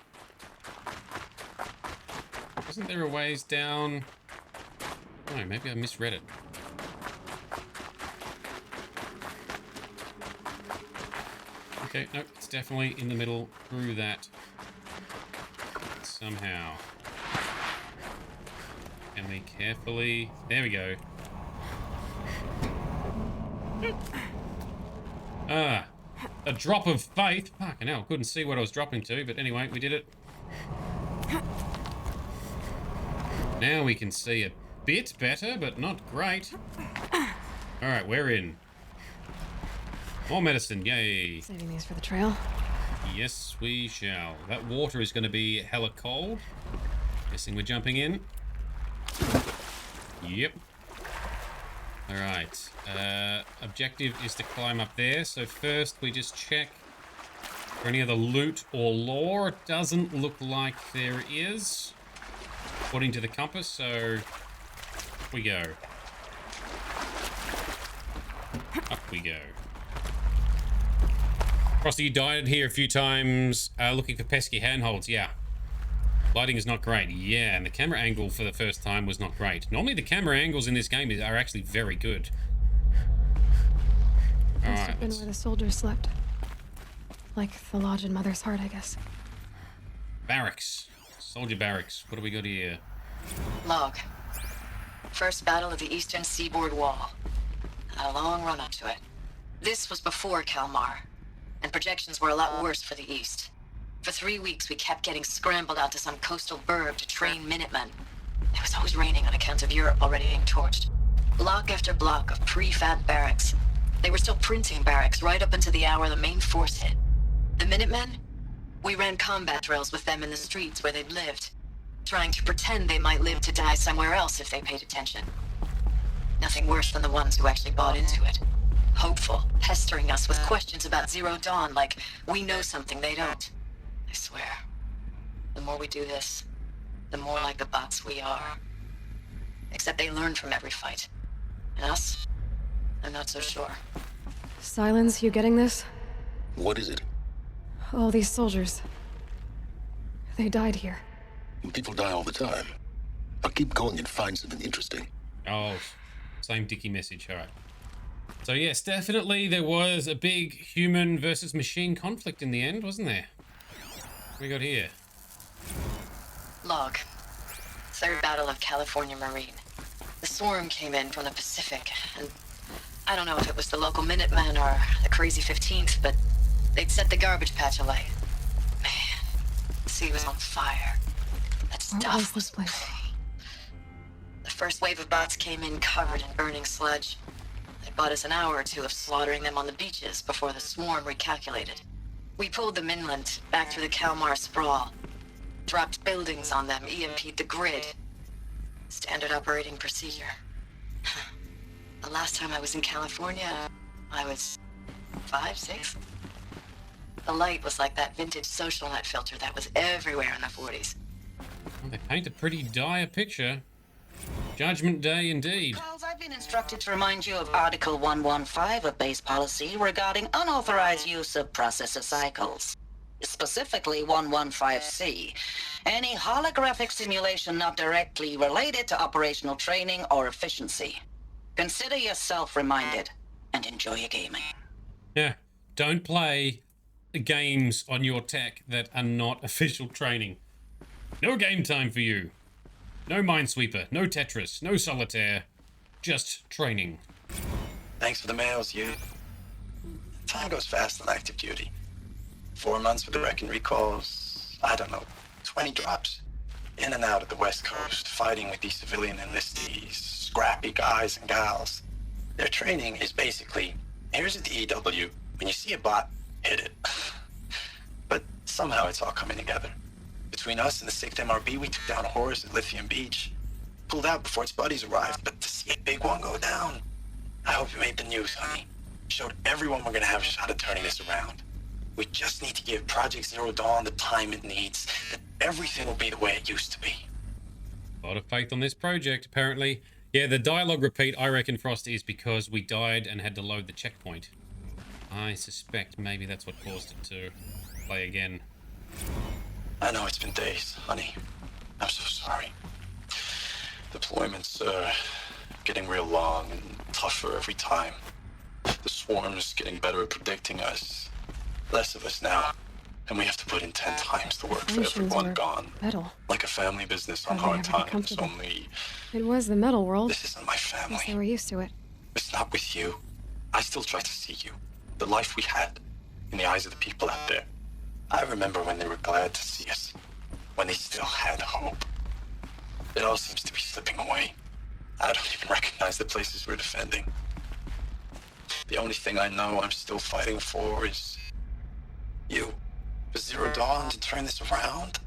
Wasn't there a ways down? Oh, maybe I misread it. Okay, nope, it's definitely in the middle through that somehow. Can we carefully... There we go. Ah, a drop of faith. Fucking hell, couldn't see what I was dropping to, but anyway, we did it. Now we can see a bit better, but not great. Alright, we're in. More medicine, yay. Saving these for the trail. Yes, we shall. That water is going to be hella cold. Guessing we're jumping in. Yep. Alright. Objective is to climb up there. So first we just check for any other loot or lore. It doesn't look like there is, according to the compass, so up we go. Up we go. Frosty, you died here a few times looking for pesky handholds. Yeah. Lighting is not great. Yeah, and the camera angle for the first time was not great. Normally the camera angles in this game are actually very good. Must have been where the soldiers slept. Like the lodge in Mother's Heart, I guess. Barracks. Soldier barracks. What do we got here? Log. First battle of the eastern seaboard wall. A long run up to it. This was before Kalmar, and projections were a lot worse for the east. For 3 weeks, we kept getting scrambled out to some coastal burg to train Minutemen. It was always raining on account of Europe already being torched. Block after block of prefab barracks. They were still printing barracks right up until the hour the main force hit. The Minutemen? We ran combat drills with them in the streets where they'd lived, trying to pretend they might live to die somewhere else if they paid attention. Nothing worse than the ones who actually bought into it. Hopeful, pestering us with questions about Zero Dawn like we know something they don't. I swear, the more we do this, the more like the bots we are. Except they learn from every fight. And us? I'm not so sure. Silence, you getting this? What is it? All these soldiers. They died here. People die all the time. I'll keep going and find something interesting. Oh, same dicky message, alright. So yes, definitely there was a big human versus machine conflict in the end, wasn't there? What we got here? Log. Third battle of California Marine. The swarm came in from the Pacific, and I don't know if it was the local Minutemen or the crazy 15th, but they'd set the garbage patch alight. Man, the sea was on fire. That stuff was place. The first wave of bots came in covered in burning sludge. They bought us an hour or two of slaughtering them on the beaches before the swarm recalculated. We pulled them inland, back through the Kalmar sprawl. Dropped buildings on them, EMP'd the grid. Standard operating procedure. The last time I was in California, I was 5, 6? The light was like that vintage social net filter that was everywhere in the 40s. Well, they paint a pretty dire picture. Judgment Day indeed. Calls I've been instructed to remind you of Article 115 of base policy regarding unauthorized use of processor cycles. Specifically 115C. Any holographic simulation not directly related to operational training or efficiency. Consider yourself reminded and enjoy your gaming. Yeah, don't play games on your tech that are not official training. No game time for you. No Minesweeper, no Tetris, no Solitaire. Just training. Thanks for the mails, you. Time goes fast on active duty. 4 months with the wreck and recalls, I don't know, 20 drops. In and out of the West Coast, fighting with these civilian enlistees, scrappy guys and gals. Their training is basically, here's a DEW, when you see a bot, hit it. But somehow it's all coming together. Between us and the 6th MRB, we took down a horse at Lithium Beach. Pulled out before its buddies arrived, but to see a big one go down. I hope you made the news, honey. Showed everyone we're gonna have a shot at turning this around. We just need to give Project Zero Dawn the time it needs, then everything will be the way it used to be. A lot of faith on this project, apparently. Yeah, the dialogue repeat, I reckon, Frost, is because we died and had to load the checkpoint. I suspect maybe that's what caused it to play again. I know it's been days, honey. I'm so sorry. Deployments are getting real long and tougher every time. The swarm's getting better at predicting us. Less of us now. And we have to put in 10 times the work for everyone gone. Metal. Like a family business on hard times, only... It was the metal world. This isn't my family. Guess they were used to it. It's not with you. I still try to see you. The life we had. In the eyes of the people out there. I remember when they were glad to see us. When they still had hope. It all seems to be slipping away. I don't even recognize the places we're defending. The only thing I know I'm still fighting for is... you. For Zero Dawn to turn this around?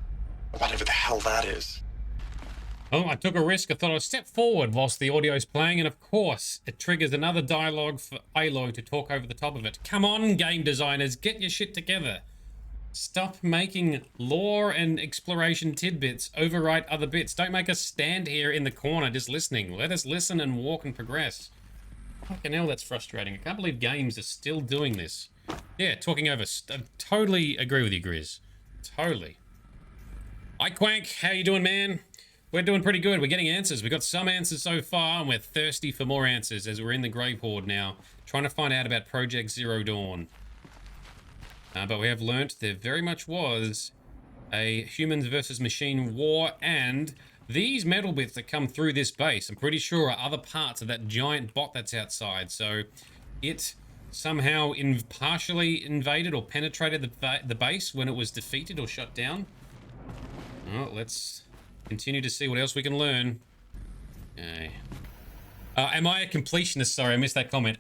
Or whatever the hell that is. Oh, I took a risk. I thought I'd step forward whilst the audio's playing, and of course, it triggers another dialogue for Aloy to talk over the top of it. Come on, game designers, get your shit together. Stop making lore and exploration tidbits overwrite other bits. Don't make us stand here in the corner just listening. Let us listen and walk and progress. Fucking hell, that's frustrating. I can't believe games are still doing this. Yeah, talking over. I totally agree with you, Grizz. Totally. Hi, Quank. How you doing, man? We're doing pretty good. We're getting answers. We got some answers so far, and we're thirsty for more answers as we're in the Grave Horde now, trying to find out about Project Zero Dawn. But we have learnt there very much was a humans versus machine war, and these metal bits that come through this base, I'm pretty sure are other parts of that giant bot that's outside. So it somehow partially invaded or penetrated the base when it was defeated or shut down. Well, let's continue to see what else we can learn. Okay. Am I a completionist? Sorry, I missed that comment.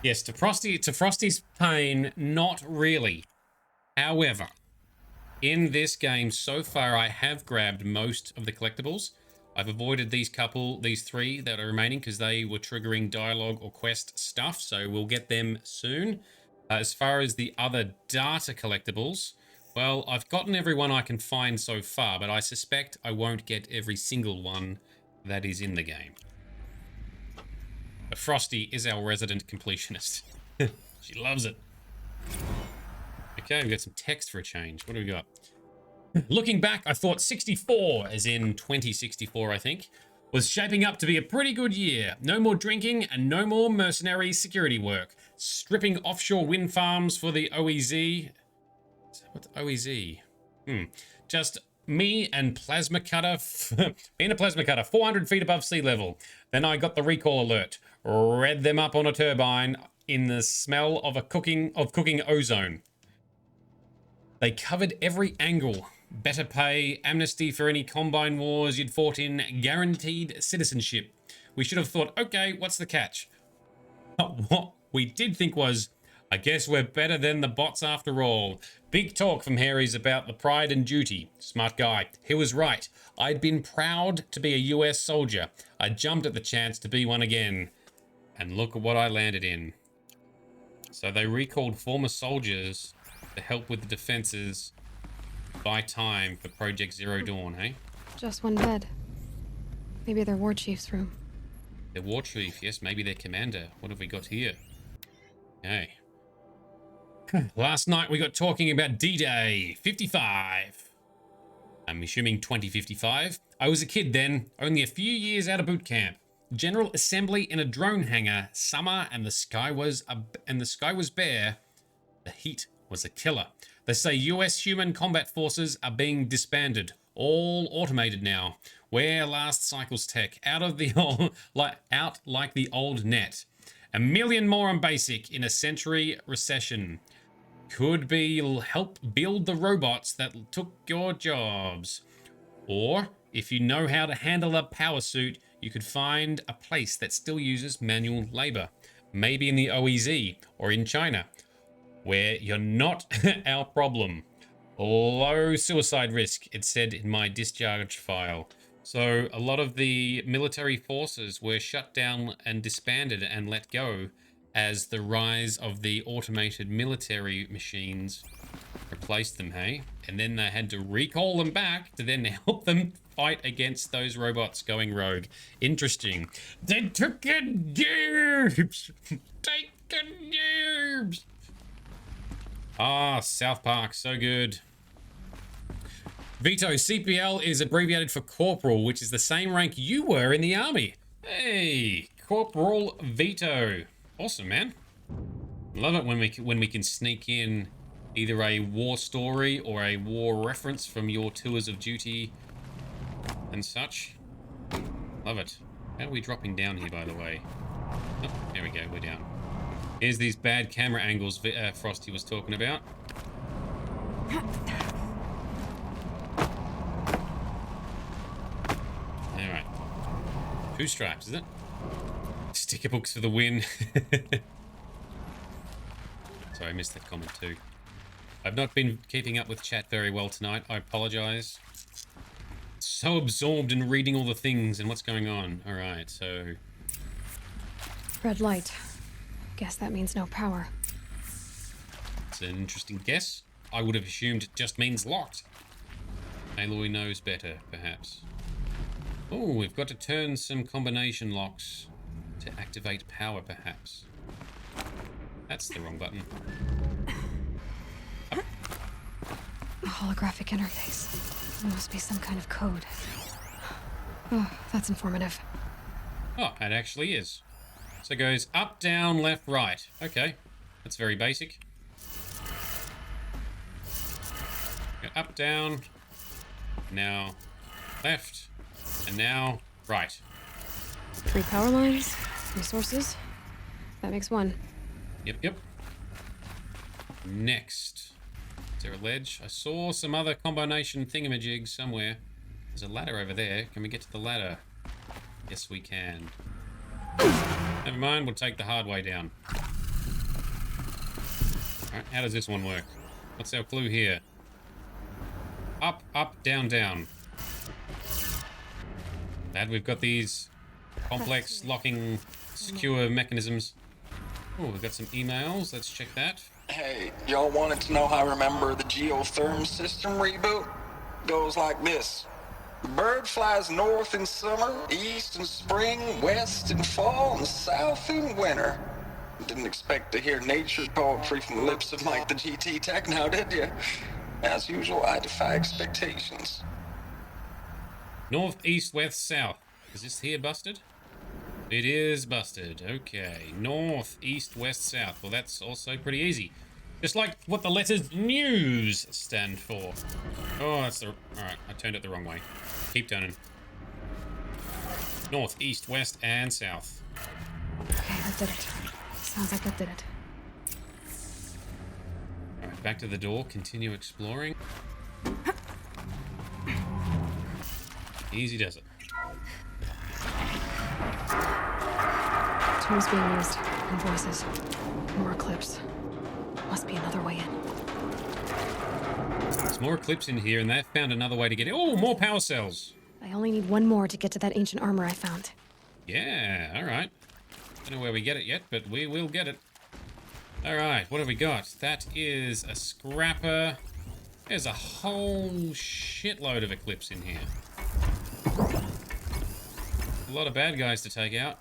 Yes, to Frosty's pain, not really. However, in this game so far, I have grabbed most of the collectibles. I've avoided these 3 that are remaining because they were triggering dialogue or quest stuff, so we'll get them soon. As far as the other data collectibles, well, I've gotten every one I can find so far, but I suspect I won't get every single one that is in the game. But Frosty is our resident completionist. She loves it. Okay, we've got some text for a change. What do we got? Looking back, I thought 64, as in 2064, I think, was shaping up to be a pretty good year. No more drinking and no more mercenary security work. Stripping offshore wind farms for the OEZ. What's OEZ? Just me and Plasma Cutter. Me and a Plasma Cutter, 400 feet above sea level. Then I got the recall alert. Read them up on a turbine in the smell of cooking ozone. They covered every angle. Better pay, amnesty for any Combine wars you'd fought in, guaranteed citizenship. We should have thought, okay, what's the catch? But what we did think was, I guess we're better than the bots after all. Big talk from Harry's about the pride and duty. Smart guy. He was right. I'd been proud to be a US soldier. I jumped at the chance to be one again. And look at what I landed in. So they recalled former soldiers to help with the defenses by time for Project Zero Dawn, hey? Just one bed. Maybe their war chief's room. The war chief. Yes, maybe their commander. What have we got here? Okay. Last night we got talking about D-Day 55. I'm assuming 2055. I was a kid then, only a few years out of boot camp. General assembly in a drone hangar, summer, and the sky was bare. The heat was a killer. They say US human combat forces are being disbanded, all automated now. Where last cycle's tech, out like the old net. 1 million more on basic in a century recession. Could be help build the robots that took your jobs. Or, if you know how to handle a power suit, you could find a place that still uses manual labor. Maybe in the OEZ or in China, where you're not our problem. Low suicide risk, it said in my discharge file. So a lot of the military forces were shut down and disbanded and let go as the rise of the automated military machines replaced them, hey? And then they had to recall them back to then help them fight against those robots going rogue. Interesting. They took gerbs! Taken gerbs! Ah, South Park, so good. Vito, CPL is abbreviated for Corporal, which is the same rank you were in the army. Hey, Corporal Vito. Awesome, man. Love it when we can sneak in either a war story or a war reference from your tours of duty and such. Love it. How are we dropping down here, by the way? Oh, there we go, we're down. Here's these bad camera angles Frosty was talking about. Alright. 2 stripes, is it? Sticker books for the win. Sorry, I missed that comment too. I've not been keeping up with chat very well tonight. I apologize. So absorbed in reading all the things and what's going on. Alright, so... Red light. Guess that means no power. It's an interesting guess. I would have assumed it just means locked. Aloy knows better, perhaps. Oh, we've got to turn some combination locks to activate power, perhaps. That's the wrong button. Up. A holographic interface. There must be some kind of code. Oh, that's informative. Oh, it actually is. So it goes up, down, left, right. Okay, that's very basic. Go up, down, now left, and now right. 3 power lines, resources. That makes 1. Yep. Next. Is there a ledge? I saw some other combination thingamajigs somewhere. There's a ladder over there. Can we get to the ladder? Yes, we can. Never mind, we'll take the hard way down. Alright, how does this one work? What's our clue here? Up, up, down, down. And we've got these complex locking secure mechanisms. Oh, we've got some emails. Let's check that. Hey, y'all wanted to know how I remember the geotherm system reboot? Goes like this. The bird flies north in summer, east in spring, west in fall, and south in winter. Didn't expect to hear nature poetry from the lips of Mike the GT Tech now, did you? As usual, I defy expectations. North, east, west, south. Is this here busted? It is busted. Okay. North, east, west, south. Well, that's also pretty easy. Just like what the letters news stand for. Oh, that's the... Alright, I turned it the wrong way. Keep turning. North, east, west, and south. Okay, that did it. Sounds like that did it. Alright, back to the door. Continue exploring. Easy does it. Terms being used. And voices. More clips. Must be another way in. There's more clips in here, and they've found another way to get in. Oh, more power cells. I only need 1 more to get to that ancient armor I found. Yeah, alright. Don't know where we get it yet, but we will get it. Alright, what have we got? That is a scrapper. There's a whole shitload of Eclipse in here. A lot of bad guys to take out.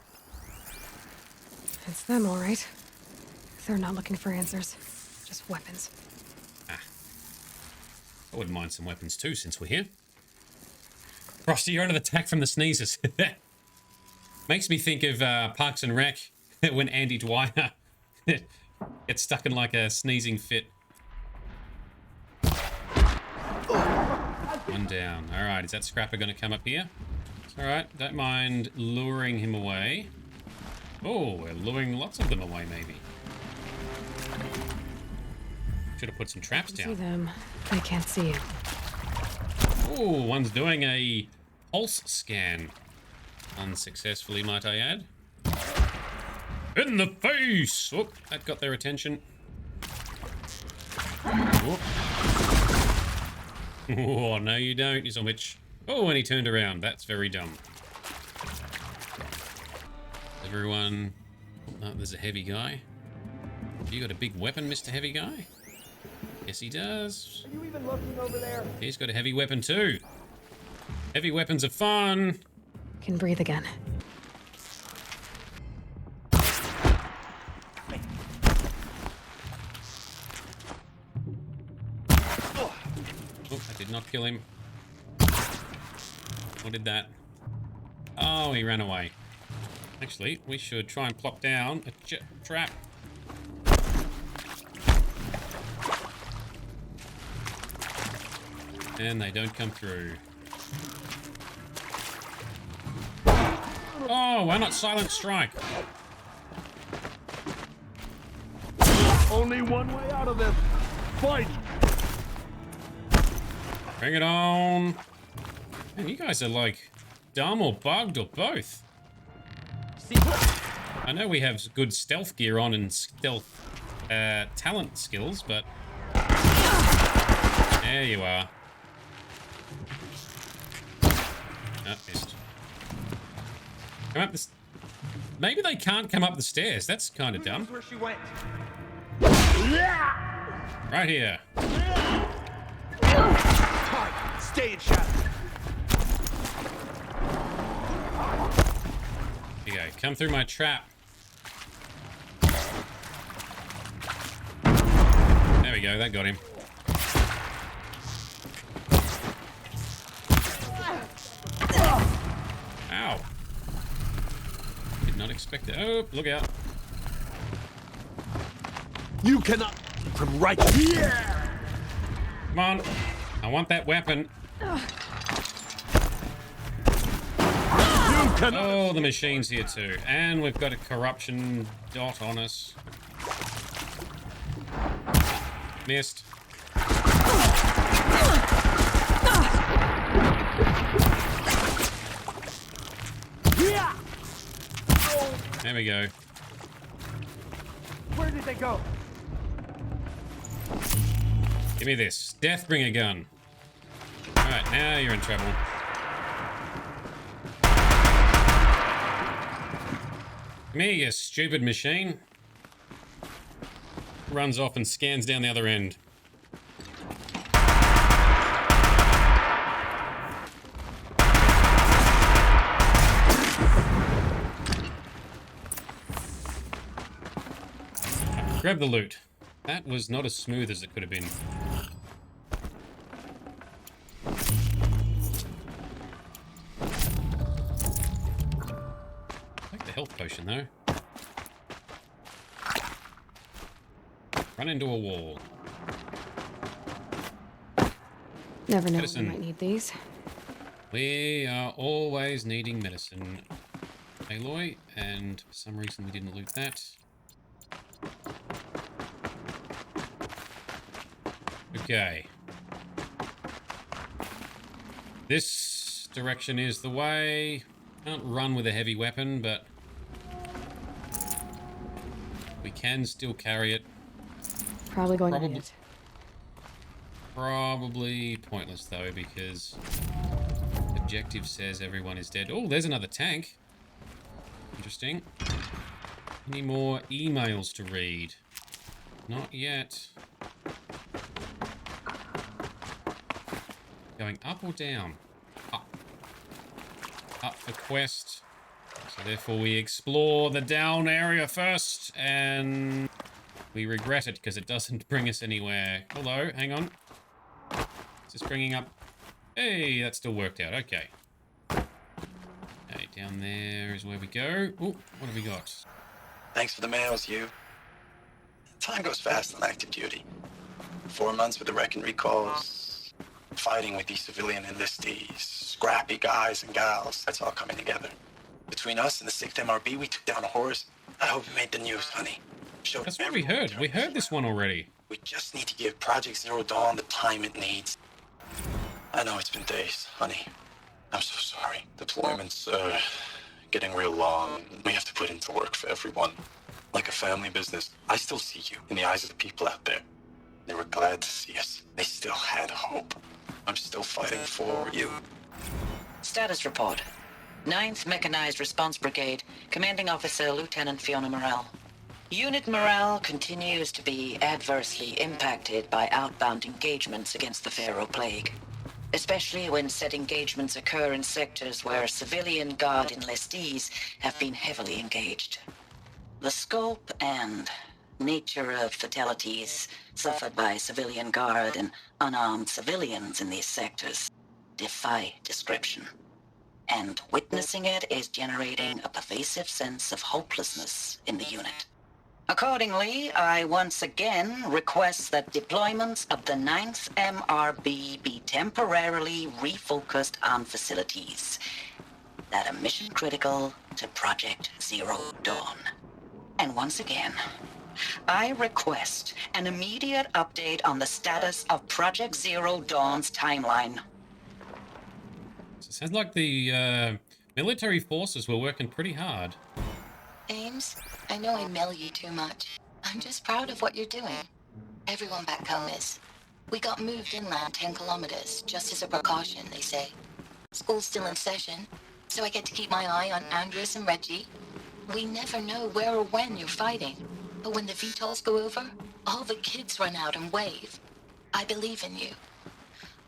It's them, all right. They're not looking for answers, just weapons. Ah. I wouldn't mind some weapons too, since we're here. Frosty, you're under attack from the sneezes. Makes me think of Parks and Rec when Andy Dwyer gets stuck in like a sneezing fit. One down. All right, is that Scrapper going to come up here? All right, don't mind luring him away. Oh, we're luring lots of them away, maybe. Should have put some traps down. See them. I can't see you. Oh, one's doing a pulse scan. Unsuccessfully, might I add. In the face! Oh, that got their attention. Oh, oh no you don't, you son of a bitch. Oh, and he turned around. That's very dumb. Everyone... Oh, there's a heavy guy. Have you got a big weapon, Mr. Heavy Guy? Yes, he does. Are you even looking over there? He's got a heavy weapon too. Heavy weapons are fun. Can breathe again. Oh, I did not kill him. What did that? Oh, he ran away. Actually, we should try and plop down a trap. And they don't come through. Oh, why not Silent Strike? Only one way out of this. Fight! Bring it on. Man, you guys are like dumb or bugged or both. I know we have good stealth gear on and stealth talent skills, but... There you are. Oh, missed. Come up this... Maybe they can't come up the stairs. That's kind of dumb. Where she went. Right here. Stay in shadow. Here you go. Come through my trap. There we go. That got him. Ow. Did not expect it. Oh, look out. You cannot from right here. Come on. I want that weapon. Oh, the machine's here too. And we've got a corruption dot on us. Missed. There we go. Where did they go? Give me this. Deathbringer gun. Alright, now you're in trouble. Come here, you stupid machine. Runs off and scans down the other end. Grab the loot. That was not as smooth as it could have been. I like the health potion though. Run into a wall. Never know Medicine. when we might need these. We are always needing medicine, Aloy, and for some reason we didn't loot that. Okay. This direction is the way. Can't run with a heavy weapon, but we can still carry it. Probably going to need it. Probably pointless though, because objective says everyone is dead. Oh, there's another tank. Interesting. Any more emails to read? Not yet. Going up or down? Up. Up for quest. So therefore we explore the down area first, and we regret it because it doesn't bring us anywhere. Although, hang on. Is this bringing up? Hey, that still worked out. Okay. Okay, down there is where we go. Oh, what have we got? Thanks for the mails, you. Time goes fast on active duty. 4 months with the wreck and recalls, fighting with these civilian enlistees, scrappy guys and gals. That's all coming together. Between us and the 6th MRB, we took down a horse. I hope it made the news, honey. That's what we heard. We heard this one already. We just need to give Project Zero Dawn the time it needs. I know it's been days, honey. I'm so sorry. Deployments are getting real long. We have to put into work for everyone. Like a family business. I still see you in the eyes of the people out there. They were glad to see us. They still had hope. I'm still fighting for you. Status report. 9th Mechanized Response Brigade, Commanding Officer Lieutenant Fiona Morrell. Unit morale continues to be adversely impacted by outbound engagements against the Pharaoh Plague, especially when said engagements occur in sectors where civilian guard enlistees have been heavily engaged. The scope and nature of fatalities suffered by civilian guard and unarmed civilians in these sectors defy description. And witnessing it is generating a pervasive sense of hopelessness in the unit. Accordingly, I once again request that deployments of the 9th MRB be temporarily refocused on facilities that are mission critical to Project Zero Dawn. And once again, I request an immediate update on the status of Project Zero Dawn's timeline. So it sounds like the military forces were working pretty hard. Ames, I know I mail you too much. I'm just proud of what you're doing. Everyone back home is. We got moved inland 10 kilometers, just as a precaution, they say. School's still in session, so I get to keep my eye on Andres and Reggie. We never know where or when you're fighting, but when the VTOLs go over, all the kids run out and wave. I believe in you.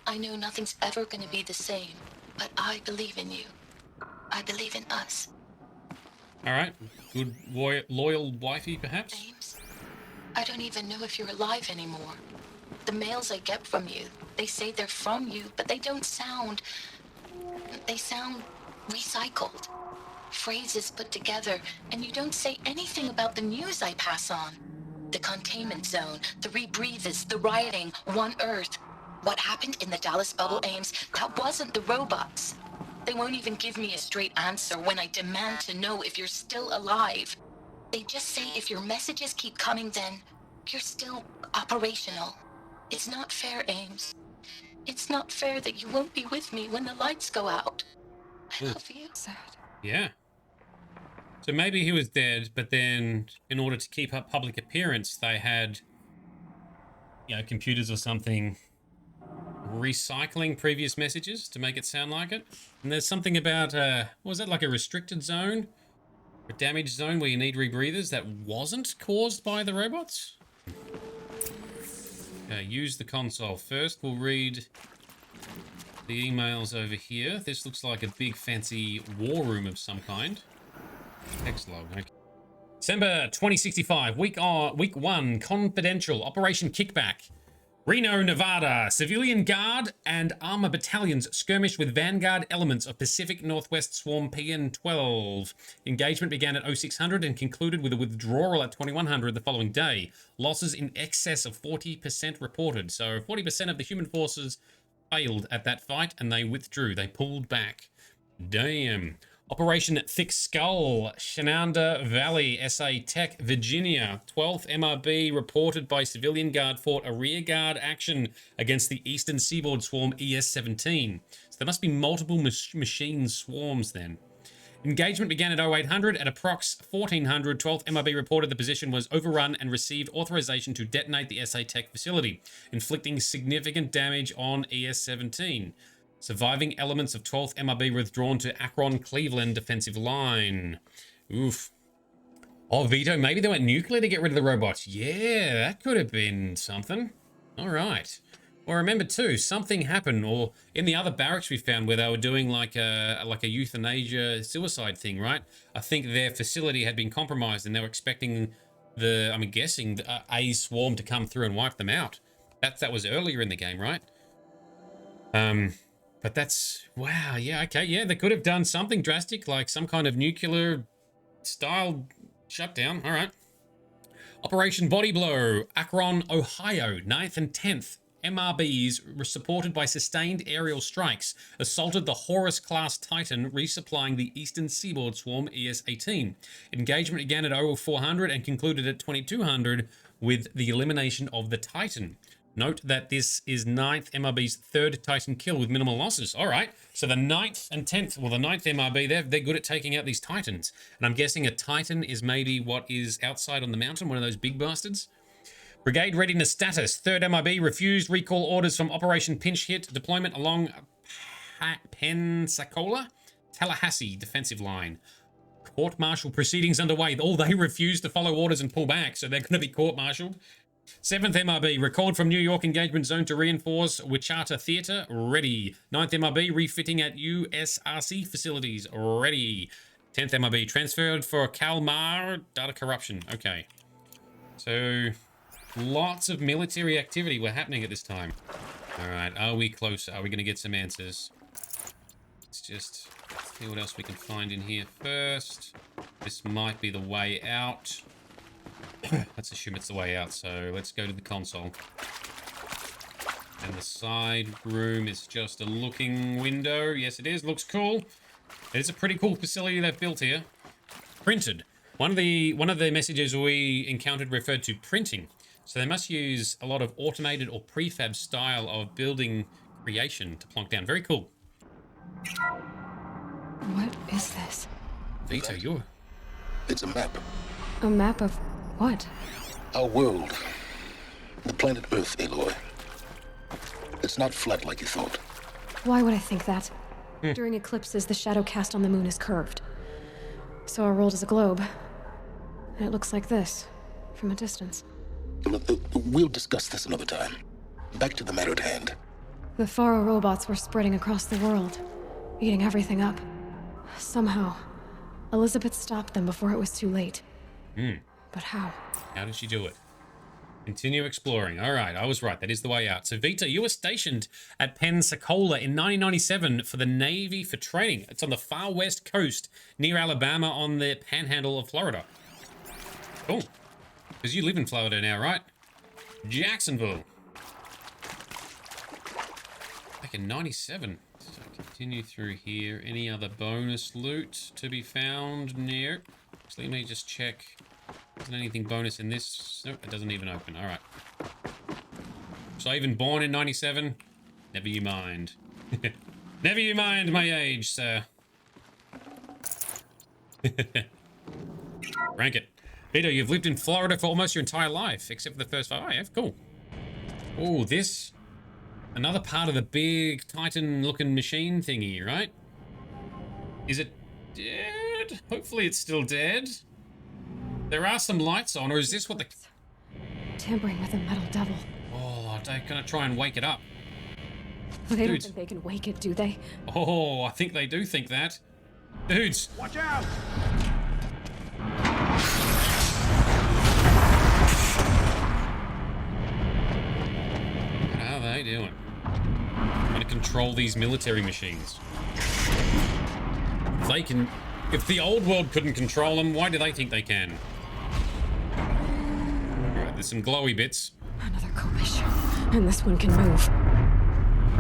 I know nothing's ever going to be the same, but I believe in you. I believe in us. All right. Good, loyal wifey, perhaps? James, I don't even know if you're alive anymore. The mails I get from you, they say they're from you, but they don't sound... They sound recycled. Phrases put together, and you don't say anything about the news I pass on. The containment zone, the rebreathers, the rioting, One Earth. What happened in the Dallas bubble, Ames, that wasn't the robots. They won't even give me a straight answer when I demand to know if you're still alive. They just say if your messages keep coming, then you're still operational. It's not fair, Ames. It's not fair that you won't be with me when the lights go out. I love you. Sad. Yeah. So maybe he was dead, but then in order to keep up public appearance, they had, you know, computers or something recycling previous messages to make it sound like it. And there's something about, what was that, like a restricted zone? A damaged zone where you need rebreathers that wasn't caused by the robots? Use the console. First, we'll read the emails over here. This looks like a big fancy war room of some kind. Text log. Okay. December 2065, week 1, confidential, Operation Kickback. Reno, Nevada, civilian guard and armor battalions skirmish with vanguard elements of Pacific Northwest Swarm PN-12. Engagement began at 0600 and concluded with a withdrawal at 2100 the following day. Losses in excess of 40% reported. So 40% of the human forces failed at that fight and they withdrew. They pulled back. Damn. Operation Thick Skull, Shenandoah Valley, SA Tech, Virginia. 12th MRB reported by civilian guard fought a rearguard action against the Eastern Seaboard Swarm ES-17. So there must be multiple machine swarms then. Engagement began at 0800. At approx 1400, 12th MRB reported the position was overrun and received authorization to detonate the SA Tech facility, inflicting significant damage on ES-17. Surviving elements of 12th MRB withdrawn to Akron, Cleveland defensive line. Oof. Oh, Vito, maybe they went nuclear to get rid of the robots. Yeah, that could have been something. All right. Well, remember too, something happened, or in the other barracks we found where they were doing like a euthanasia suicide thing, right? I think their facility had been compromised, and they were expecting I'm guessing a swarm to come through and wipe them out. That was earlier in the game, right? But that's wow, yeah, okay, yeah, they could have done something drastic, like some kind of nuclear style shutdown. All right. Operation Body Blow, Akron, Ohio, 9th and 10th. MRBs were supported by sustained aerial strikes, assaulted the Horus-class Titan, resupplying the Eastern Seaboard Swarm ES-18. Engagement began at 0400 and concluded at 2200 with the elimination of the Titan. Note that this is 9th MRB's third Titan kill with minimal losses. All right, so the 9th and 10th, well, the 9th MRB, they're good at taking out these Titans. And I'm guessing a Titan is maybe what is outside on the mountain, one of those big bastards. Brigade readiness status. 3rd MRB refused recall orders from Operation Pinch Hit deployment along Pensacola, Tallahassee defensive line. Court-martial proceedings underway. Oh, they refused to follow orders and pull back, so they're going to be court-martialed. 7th MRB, recalled from New York engagement zone to reinforce Wichita Theater, ready. 9th MRB, refitting at USRC facilities, ready. 10th MRB, transferred for Kalmar, data corruption. Okay. So, lots of military activity were happening at this time. All right, are we close? Are we going to get some answers? Let's just see what else we can find in here first. This might be the way out. Let's assume it's the way out, so let's go to the console. And the side room is just a looking window. Yes, it is. Looks cool. It's a pretty cool facility they've built here. Printed. One of the messages we encountered referred to printing. So they must use a lot of automated or prefab style of building creation to plonk down. Very cool. What is this? Vito, you're... It's a map. A map of what? Our world. The planet Earth, Aloy. It's not flat like you thought. Why would I think that? During eclipses, the shadow cast on the moon is curved. So our world is a globe. And it looks like this, from a distance. We'll discuss this another time. Back to the matter at hand. The Faro robots were spreading across the world, eating everything up. Somehow, Elizabeth stopped them before it was too late. But how? How did she do it? Continue exploring. All right, I was right. That is the way out. So, Vito, you were stationed at Pensacola in 1997 for the Navy for training. It's on the far west coast, near Alabama on the panhandle of Florida. Cool. Because you live in Florida now, right? Jacksonville. Back in 97. So, continue through here. Any other bonus loot to be found? No. So let me just check. Isn't anything bonus in this? Nope, it doesn't even open. All right. So even born in 97? Never you mind. Never you mind my age, sir. Rank it. Vito, you've lived in Florida for almost your entire life, except for the first 5. Oh, yeah, cool. Oh, this... Another part of the big Titan-looking machine thingy, right? Is it dead? Hopefully it's still dead. There are some lights on, or is this what the... Tampering with a metal devil. Oh, they're gonna try and wake it up. They don't think they can wake it, do they? Oh, I think they do think that. Dudes. Watch out! What are they doing? I'm gonna control these military machines. They can... If the old world couldn't control them, why do they think they can? Alright, there's some glowy bits. Another Koresh. And this one can move.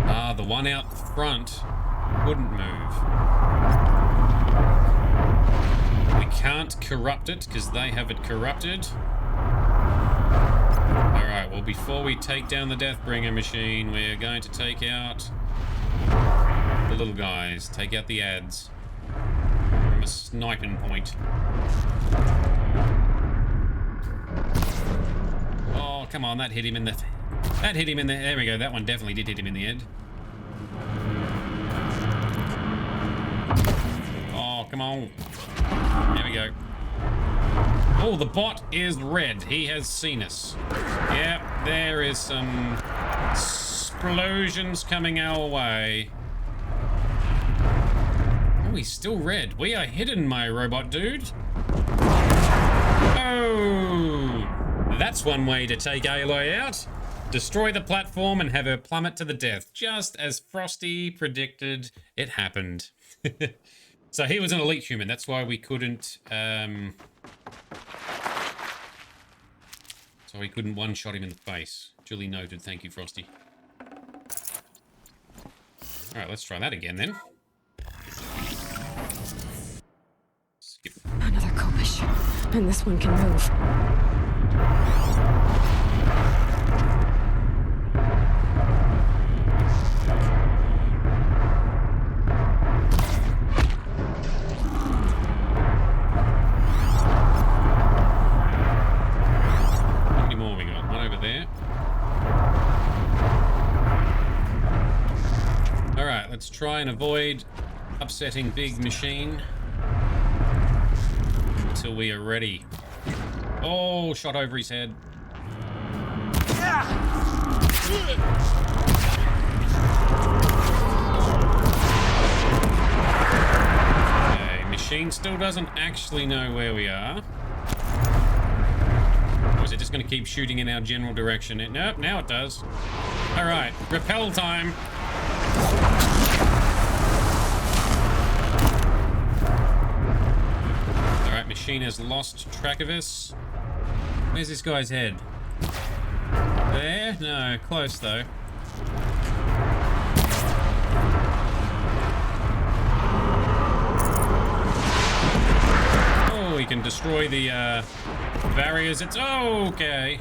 Ah, the one out front wouldn't move. We can't corrupt it because they have it corrupted. Alright, well, before we take down the Deathbringer machine, we're going to take out the little guys. Take out the ads. From a sniping point. Oh, come on, that hit him in the... That hit him in the... There we go, that one definitely did hit him in the head. Oh, come on. There we go. Oh, the bot is red. He has seen us. Yep, there is some explosions coming our way. Oh, he's still red. We are hidden, my robot dude. Oh, that's one way to take Aloy out. Destroy the platform and have her plummet to the death, just as Frosty predicted it happened. So he was an elite human. That's why we couldn't. So we couldn't one-shot him in the face. Duly noted. Thank you, Frosty. All right, let's try that again then. Skip. Another Kopish, and this one can move. Let's try and avoid upsetting Big Machine until we are ready. Oh, shot over his head. Okay, Machine still doesn't actually know where we are. Or is it just going to keep shooting in our general direction? Nope, now it does. All right, repel time. Machine has lost track of us. Where's this guy's head? There? No, close though. Oh, we can destroy the barriers. It's okay.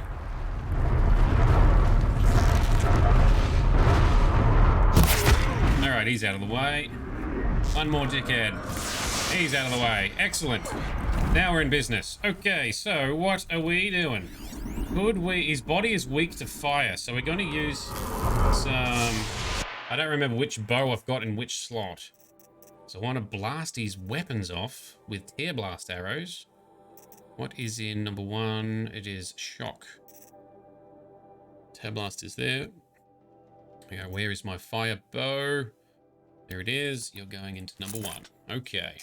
Alright, he's out of the way. One more dickhead. He's out of the way. Excellent. Now we're in business. Okay, so what are we doing? Could we... His body is weak to fire, so we're going to use some... I don't remember which bow I've got in which slot. So I want to blast his weapons off with tear blast arrows. What is in number 1? It is shock. Tear blast is there. Okay, where is my fire bow? There it is. You're going into number 1. Okay.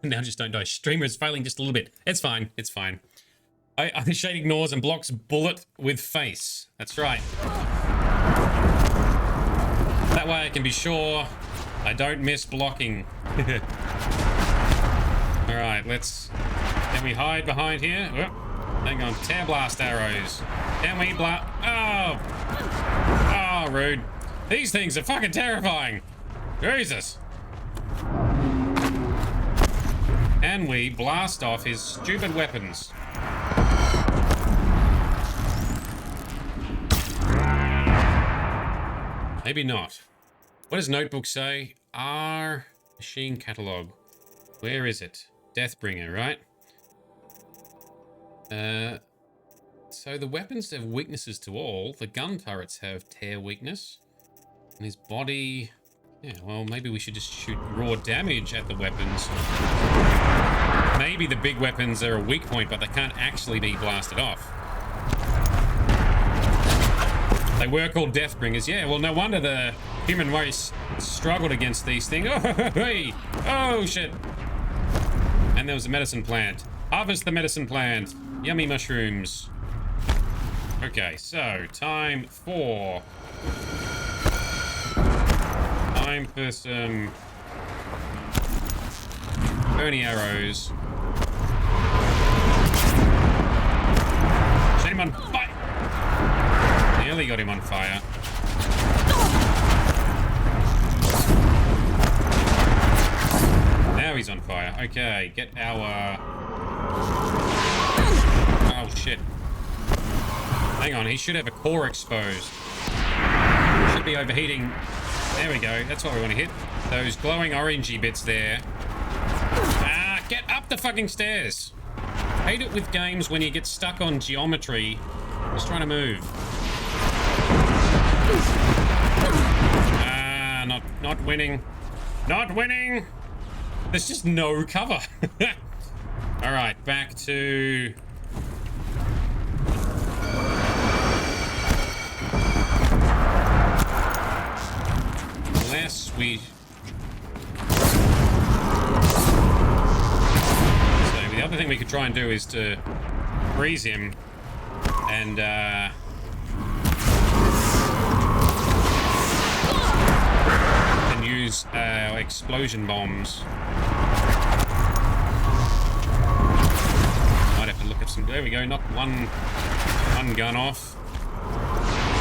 Now just don't die. Streamer is failing just a little bit. It's fine. It's fine. Shade ignores and blocks bullet with face. That's right. That way I can be sure I don't miss blocking. Alright, let's... Can we hide behind here? Oh, hang on. Tear blast arrows. Can we blast... Oh! Oh, rude. These things are fucking terrifying. Jesus. And we blast off his stupid weapons. Maybe not. What does Notebook say? R machine catalog. Where is it? Deathbringer, right? So the weapons have weaknesses to all. The gun turrets have tear weakness. And his body... Yeah, well, maybe we should just shoot raw damage at the weapons. Maybe the big weapons are a weak point, but they can't actually be blasted off. They were called Deathbringers. Yeah, well, no wonder the human race struggled against these things. Oh, hey! Oh, shit! And there was a medicine plant. Harvest the medicine plant. Yummy mushrooms. Okay, so time for some burning arrows. Set him on fire. Nearly got him on fire. Now he's on fire. Okay, get our... Oh, shit. Hang on, he should have a core exposed. Should be overheating. There we go. That's what we want to hit. Those glowing orangey bits there. Ah, get up the fucking stairs. Hate it with games when you get stuck on geometry. Just trying to move. Ah, not winning. Not winning. There's just no cover. All right, back to... maybe... So the other thing we could try and do is to freeze him and use explosion bombs. Might have to look at some... There we go, knock one gun off.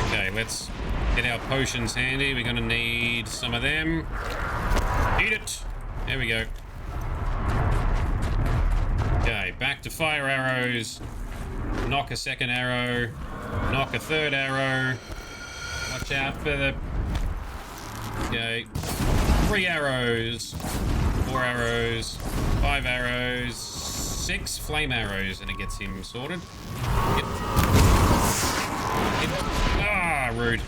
Okay, let's get our potions handy. We're gonna need some of them. Eat it! There we go. Okay, back to fire arrows. Knock a second arrow. Knock a third arrow. Watch out for the... Okay. 3 arrows. 4 arrows. 5 arrows. 6 flame arrows. And it gets him sorted. Ah, rude.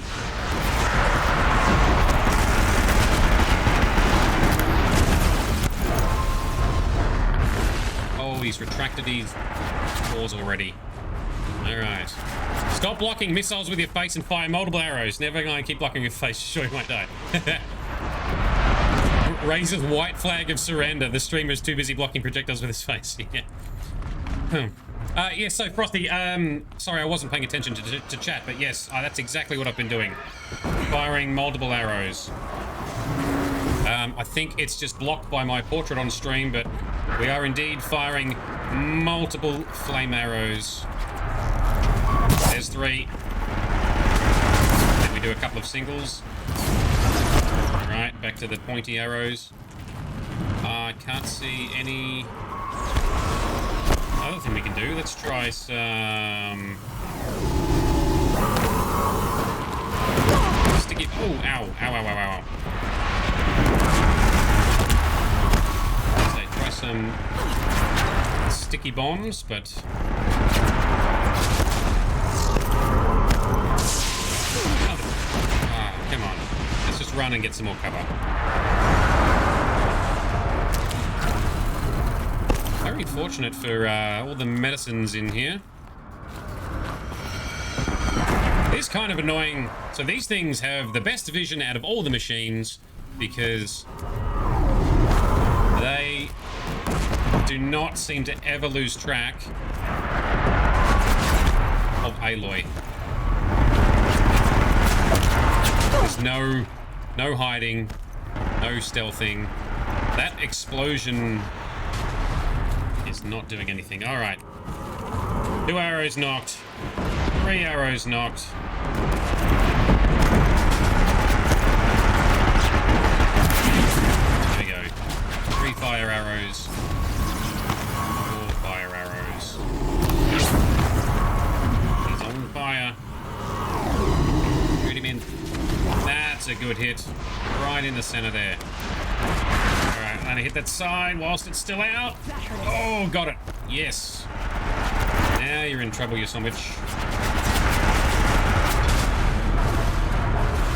Oh, he's retracted his claws already. Alright. Stop blocking missiles with your face and fire multiple arrows. Never gonna keep blocking your face. Sure, you might die. Raises white flag of surrender. The streamer is too busy blocking projectiles with his face. Yeah. Yeah, so Frosty, sorry, I wasn't paying attention to chat, but yes, that's exactly what I've been doing. Firing multiple arrows. I think it's just blocked by my portrait on stream, but we are indeed firing multiple flame arrows. There's 3. Then we do a couple of singles. Alright, back to the pointy arrows. I can't see any other thing we can do. Let's try some... Sticky... Oh, ow. Ow, ow, ow, ow, ow. Try some sticky bombs, but... Come on. Let's just run and get some more cover. Very fortunate for all the medicines in here. It's kind of annoying. So these things have the best vision out of all the machines because they do not seem to ever lose track of Aloy. There's no hiding, no stealthing. That explosion is not doing anything. All right. 2 arrows knocked. 3 arrows knocked. There we go. 3 fire arrows. 4 fire arrows. He's on fire. Shoot him in. That's a good hit. Right in the center there. Alright, I'm gonna hit that side whilst it's still out. Oh, got it. Yes. Now you're in trouble, you sandwich.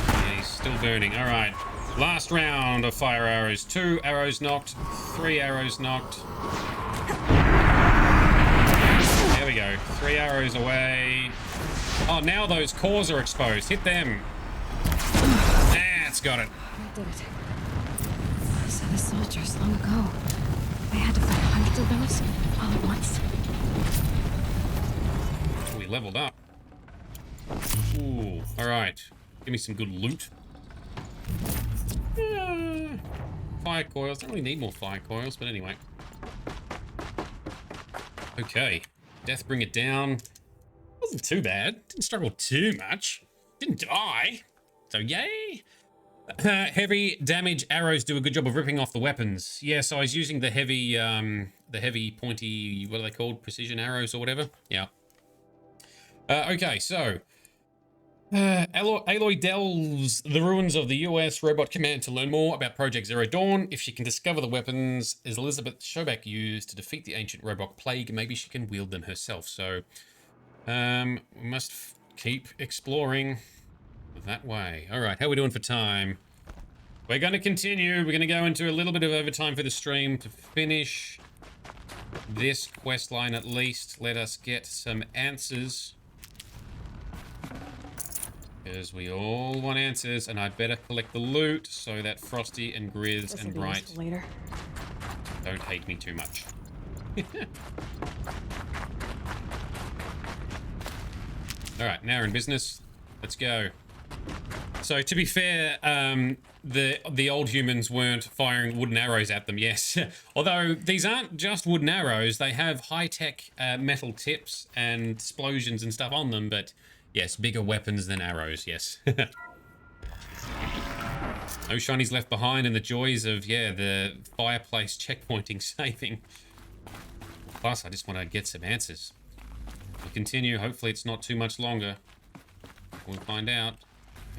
Yeah, he's still burning. Alright. Last round of fire arrows. 2 arrows knocked. 3 arrows knocked. There we go. 3 arrows away. Oh, now those cores are exposed. Hit them. That's got it. I did it. I saw the soldiers long ago. They had to fight hundreds of those all at once. We leveled up. Ooh, alright. Give me some good loot. Fire coils. Don't really need more fire coils, but anyway. Okay. Death bring it down. Wasn't too bad. Didn't struggle too much. Didn't die. So yay. Heavy damage arrows do a good job of ripping off the weapons. Yeah, so I was using the heavy pointy, what are they called? Precision arrows or whatever. Yeah. Okay, so Aloy delves the ruins of the US robot command to learn more about Project Zero Dawn. If she can discover the weapons as Elizabeth Shobak used to defeat the ancient robot plague, maybe she can wield them herself. So we must keep exploring that way. All right, how are we doing for time? We're going to continue. We're going to go into a little bit of overtime for the stream to finish this quest line at least. Let us get some answers. Because we all want answers, and I better collect the loot so that Frosty and Grizz and Bright later. don't hate me too much. Alright, now we're in business. Let's go. So, to be fair, the old humans weren't firing wooden arrows at them, yes. Although, these aren't just wooden arrows. They have high-tech metal tips and explosions and stuff on them, but yes, bigger weapons than arrows, yes. No shinies left behind, and the joys of, yeah, the fireplace checkpointing saving. Plus, I just want to get some answers. We'll continue. Hopefully it's not too much longer. We'll find out.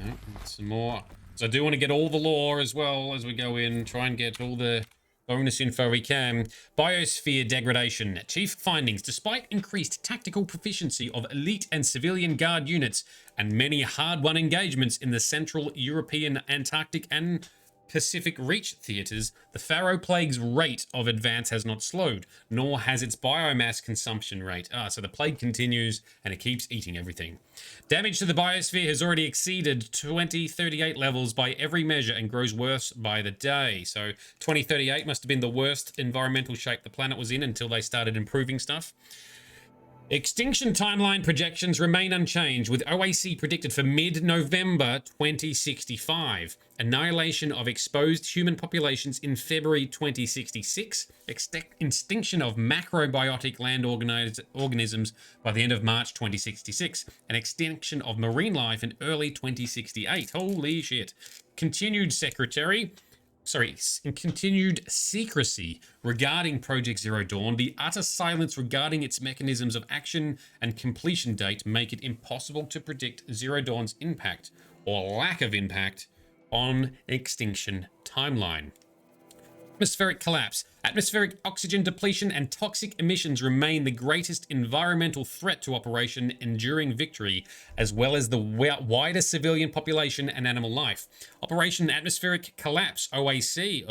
Oh, some more. So I do want to get all the lore as well as we go in. Try and get all the bonus info we can. Biosphere degradation. Chief findings. Despite increased tactical proficiency of elite and civilian guard units and many hard-won engagements in the Central European, Antarctic, and Pacific Reach theaters, the Pharaoh Plague's rate of advance has not slowed, nor has its biomass consumption rate. So the plague continues, and it keeps eating everything. Damage to the biosphere has already exceeded 2038 levels by every measure and grows worse by the day. So 2038 must have been the worst environmental shape the planet was in until they started improving stuff. Extinction timeline projections remain unchanged, with OAC predicted for mid-November 2065. Annihilation of exposed human populations in February 2066. Extinction of macrobiotic land organisms by the end of March 2066. And extinction of marine life in early 2068. Holy shit. Continued secrecy regarding Project Zero Dawn, the utter silence regarding its mechanisms of action and completion date make it impossible to predict Zero Dawn's impact or lack of impact on extinction timeline. Atmospheric collapse. Atmospheric oxygen depletion and toxic emissions remain the greatest environmental threat to Operation Enduring Victory, as well as the wider civilian population and animal life. Operation Atmospheric Collapse, OAC,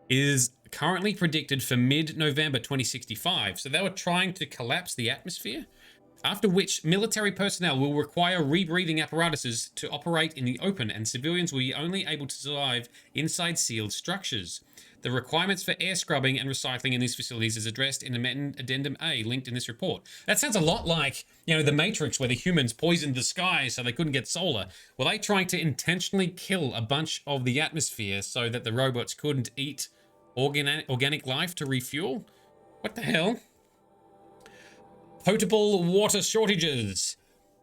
is currently predicted for mid-November 2065. So they were trying to collapse the atmosphere? After which military personnel will require rebreathing apparatuses to operate in the open, and civilians will be only able to survive inside sealed structures. The requirements for air scrubbing and recycling in these facilities is addressed in Addendum A, linked in this report. That sounds a lot like, you know, the Matrix, where the humans poisoned the sky so they couldn't get solar. Were they trying to intentionally kill a bunch of the atmosphere so that the robots couldn't eat organic life to refuel? What the hell? Potable water shortages.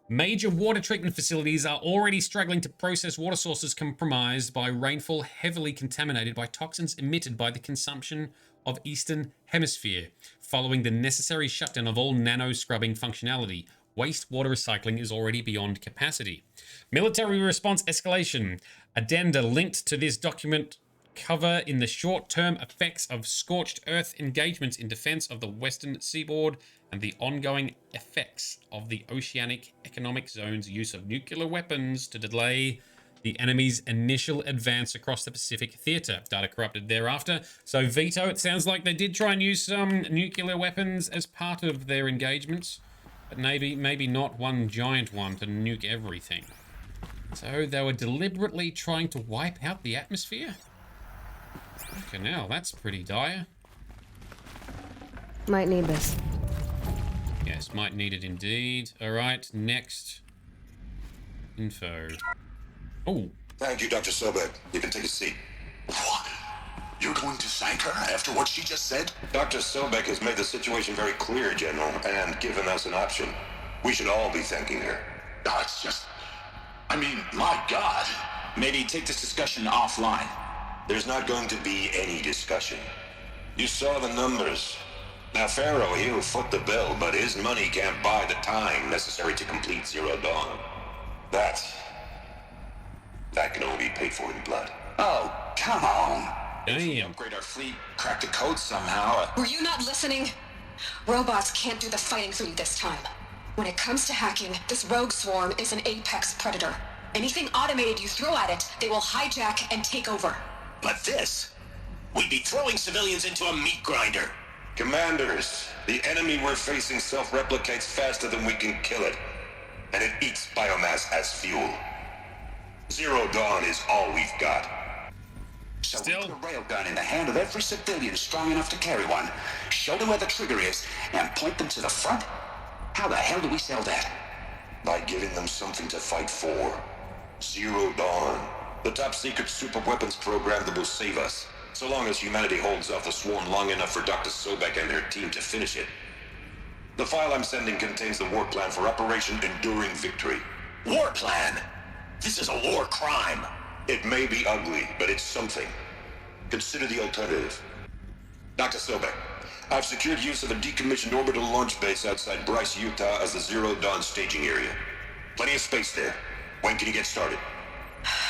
Major water treatment facilities are already struggling to process water sources compromised by rainfall heavily contaminated by toxins emitted by the consumption of Eastern Hemisphere. Following the necessary shutdown of all nano-scrubbing functionality, wastewater recycling is already beyond capacity. Military response escalation. Addenda linked to this document cover in the short-term effects of scorched earth engagements in defense of the western seaboard and the ongoing effects of the oceanic economic zone's use of nuclear weapons to delay the enemy's initial advance across the Pacific theater. Data corrupted thereafter. So Veto, it sounds like they did try and use some nuclear weapons as part of their engagements, but maybe not one giant one to nuke everything. So they were deliberately trying to wipe out the atmosphere? Okay, now that's pretty dire. Might need this. Yes, might need it indeed. All right, next info. Oh. Thank you, Dr. Sobek. You can take a seat. What? You're going to thank her after what she just said? Dr. Sobek has made the situation very clear, General, and given us an option. We should all be thanking her. Oh, it's just... I mean, my God. Maybe take this discussion offline. There's not going to be any discussion. You saw the numbers. Now, Pharaoh, he'll foot the bill, but his money can't buy the time necessary to complete Zero Dawn. That can only be paid for in blood. Oh, come on. Damn. Upgrade our fleet, crack the code somehow. Were you not listening? Robots can't do the fighting for you this time. When it comes to hacking, this rogue swarm is an apex predator. Anything automated you throw at it, they will hijack and take over. But this? We'd be throwing civilians into a meat grinder. Commanders, the enemy we're facing self-replicates faster than we can kill it. and it eats biomass as fuel. Zero Dawn is all we've got. So we put a railgun in the hand of every civilian strong enough to carry one, show them where the trigger is, and point them to the front? How the hell do we sell that? By giving them something to fight for. Zero Dawn. The top-secret superweapons program that will save us, so long as humanity holds off the swarm long enough for Dr. Sobek and her team to finish it. The file I'm sending contains the war plan for Operation Enduring Victory. War plan? This is a war crime. It may be ugly, but it's something. Consider the alternative. Dr. Sobek, I've secured use of a decommissioned orbital launch base outside Bryce, Utah as the Zero Dawn staging area. Plenty of space there. When can you get started?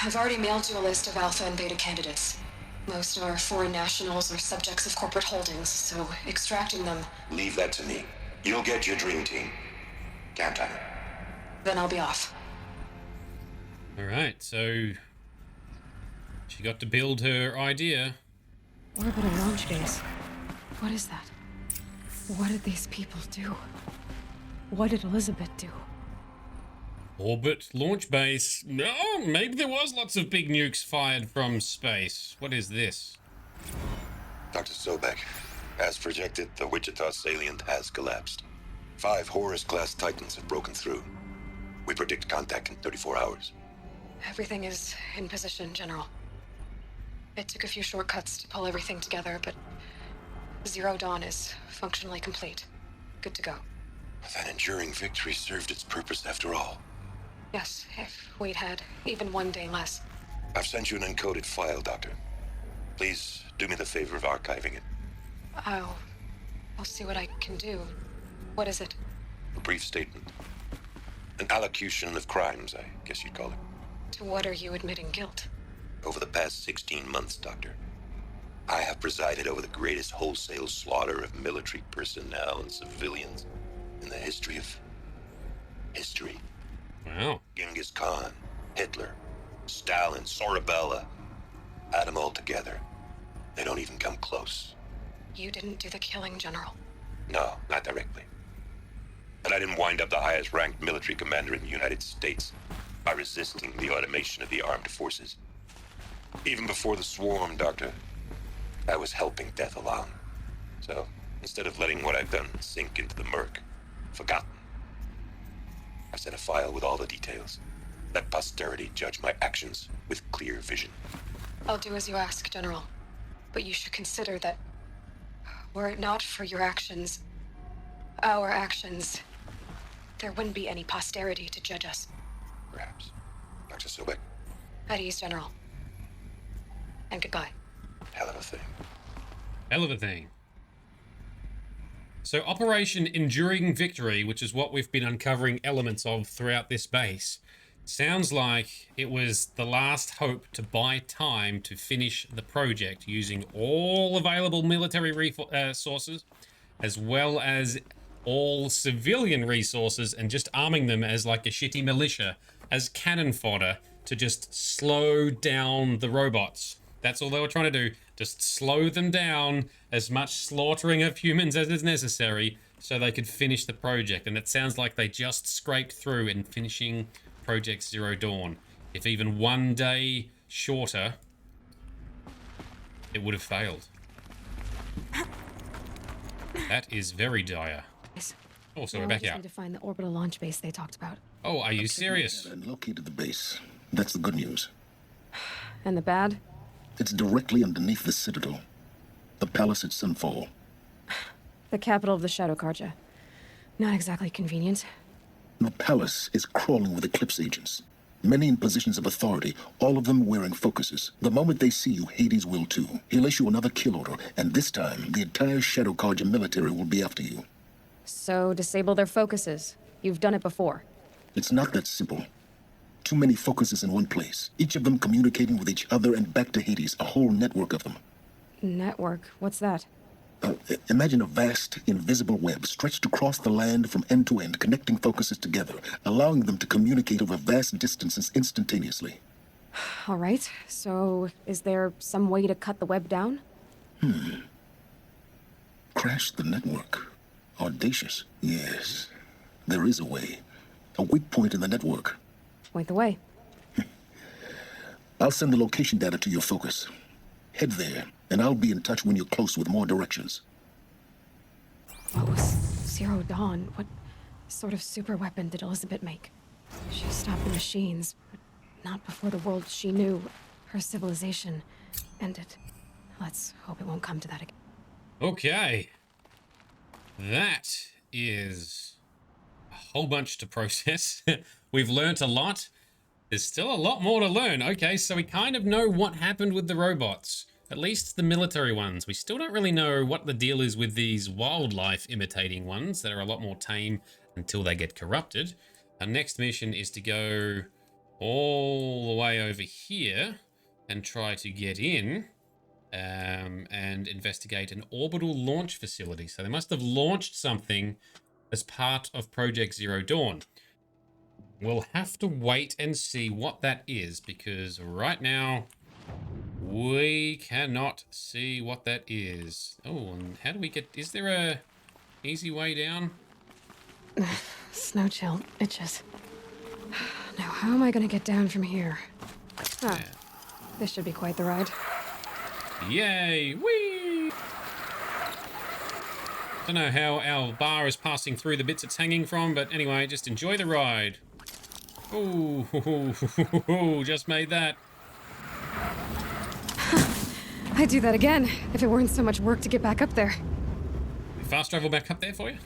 I've already mailed you a list of Alpha and Beta candidates. Most are foreign nationals or subjects of corporate holdings, so extracting them... Leave that to me. You'll get your dream team. Count on it. Then I'll be off. Alright, so... she got to build her idea. Orbital launch base. What is that? What did these people do? What did Elizabeth do? Orbit launch base. No, maybe there was lots of big nukes fired from space. What is this? Dr. Sobek, as projected, the Wichita salient has collapsed. 5 Horus-class Titans have broken through. We predict contact in 34 hours. Everything is in position, General. It took a few shortcuts to pull everything together, but Zero Dawn is functionally complete. Good to go. That enduring victory served its purpose after all. Yes, if we'd had even one day less. I've sent you an encoded file, Doctor. Please do me the favor of archiving it. I'll see what I can do. What is it? A brief statement. An allocution of crimes, I guess you'd call it. To what are you admitting guilt? Over the past 16 months, Doctor, I have presided over the greatest wholesale slaughter of military personnel and civilians in the history of... history. Wow. Genghis Khan, Hitler, Stalin, Sorabella. Add them all together. They don't even come close. You didn't do the killing, General. No, not directly. And I didn't wind up the highest-ranked military commander in the United States by resisting the automation of the armed forces. Even before the swarm, Doctor, I was helping death along. So, instead of letting what I've done sink into the murk, forgotten, I sent a file with all the details. Let posterity judge my actions with clear vision. I'll do as you ask, General. But you should consider that were it not for your actions, our actions, there wouldn't be any posterity to judge us. Perhaps. Dr. Sobek. At ease, General. And goodbye. Hell of a thing. Hell of a thing. So Operation Enduring Victory, which is what we've been uncovering elements of throughout this base, sounds like it was the last hope to buy time to finish the project using all available military resources, as well as all civilian resources, and just arming them as like a shitty militia, as cannon fodder to just slow down the robots. That's all they were trying to do. Just slow them down, as much slaughtering of humans as is necessary, so they could finish the project. And it sounds like they just scraped through in finishing Project Zero Dawn. If even one day shorter, it would have failed. That is very dire. Oh, so we're back out. Need to find the orbital launch base they talked about. Oh, are you serious? And located the base. That's the good news. And the bad? It's directly underneath the Citadel. The palace at Sunfall. The capital of the Shadow Carja. Not exactly convenient. The palace is crawling with Eclipse agents. Many in positions of authority, all of them wearing focuses. The moment they see you, Hades will too. He'll issue another kill order, and this time, the entire Shadow Carja military will be after you. So, disable their focuses. You've done it before. It's not that simple. Too many focuses in one place, each of them communicating with each other and back to Hades, a whole network of them. Network? What's that? Imagine a vast, invisible web stretched across the land from end to end, connecting focuses together, allowing them to communicate over vast distances instantaneously. All right, so is there some way to cut the web down? Crash the network. Audacious. Yes, there is a way. a weak point in the network. Point the way. I'll send the location data to your focus. Head there, and I'll be in touch when you're close with more directions. What was Zero Dawn? What sort of super weapon did Elizabeth make? She stopped the machines, but not before the world she knew, her civilization, ended. Let's hope it won't come to that again. Okay. That is a whole bunch to process. We've learnt a lot. There's still a lot more to learn. Okay, so we kind of know what happened with the robots. At least the military ones. We still don't really know what the deal is with these wildlife imitating ones that are a lot more tame until they get corrupted. Our next mission is to go all the way over here and try to get in and investigate an orbital launch facility. So they must have launched something as part of Project Zero Dawn. We'll have to wait and see what that is, because right now we cannot see what that is. Oh, and how do we get... Is there a easy way down? Snow chill itches. Now, how am I gonna get down from here? Ah, this should be quite the ride. Yay! Whee! Don't know how our bar is passing through the bits it's hanging from, but anyway, just enjoy the ride. Oh, just made that. I'd do that again if it weren't so much work to get back up there. Fast travel back up there for you?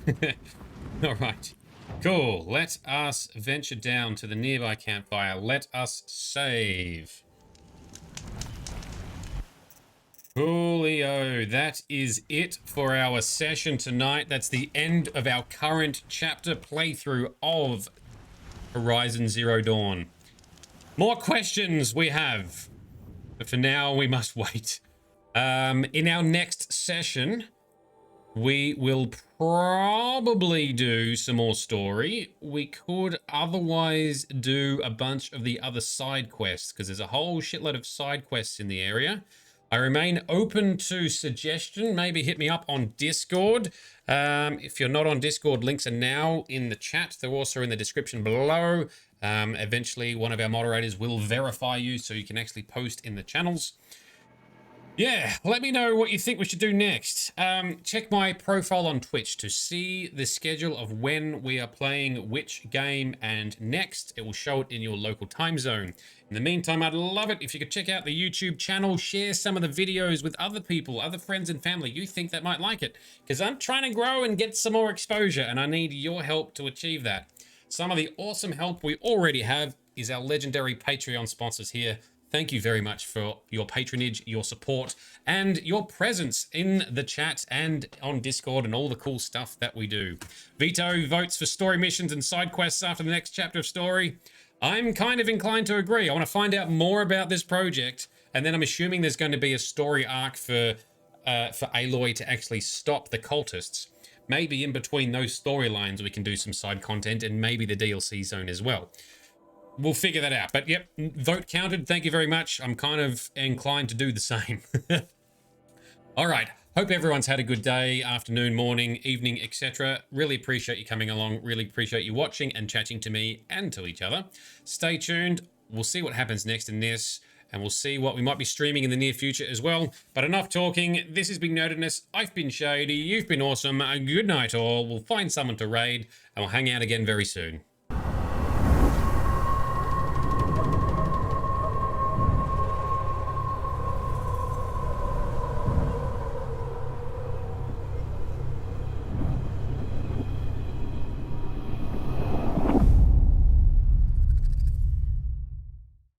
All right. Cool. Let us venture down to the nearby campfire. Let us save. Coolio. That is it for our session tonight. That's the end of our current chapter playthrough of Horizon Zero Dawn. More questions we have, but for now we must wait. In our next session, we will probably do some more story. We could otherwise do a bunch of the other side quests, because there's a whole shitload of side quests in the area. I remain open to suggestion. Maybe hit me up on Discord. If you're not on Discord, links are now in the chat. They're also in the description below. Eventually, one of our moderators will verify you so you can actually post in the channels. Yeah, let me know what you think we should do next. Check my profile on Twitch to see the schedule of when we are playing which game, and next it will show it in your local time zone. In the meantime, I'd love it if you could check out the YouTube channel, share some of the videos with other people, other friends and family you think that might like it, because I'm trying to grow and get some more exposure, and I need your help to achieve that. Some of the awesome help we already have is our legendary Patreon sponsors here. Thank you very much for your patronage, your support, and your presence in the chat and on Discord and all the cool stuff that we do. Vito votes for story missions and side quests after the next chapter of story. I'm kind of inclined to agree. I want to find out more about this project, and then I'm assuming there's going to be a story arc for Aloy to actually stop the cultists. Maybe in between those storylines we can do some side content and maybe the DLC zone as well. We'll figure that out. But yep, vote counted. Thank you very much. I'm kind of inclined to do the same. All right. Hope everyone's had a good day, afternoon, morning, evening, etc. Really appreciate you coming along. Really appreciate you watching and chatting to me and to each other. Stay tuned. We'll see what happens next in this, and we'll see what we might be streaming in the near future as well. But enough talking. This has been Nerdedness. I've been Shady. You've been awesome. Good night all. We'll find someone to raid, and we'll hang out again very soon.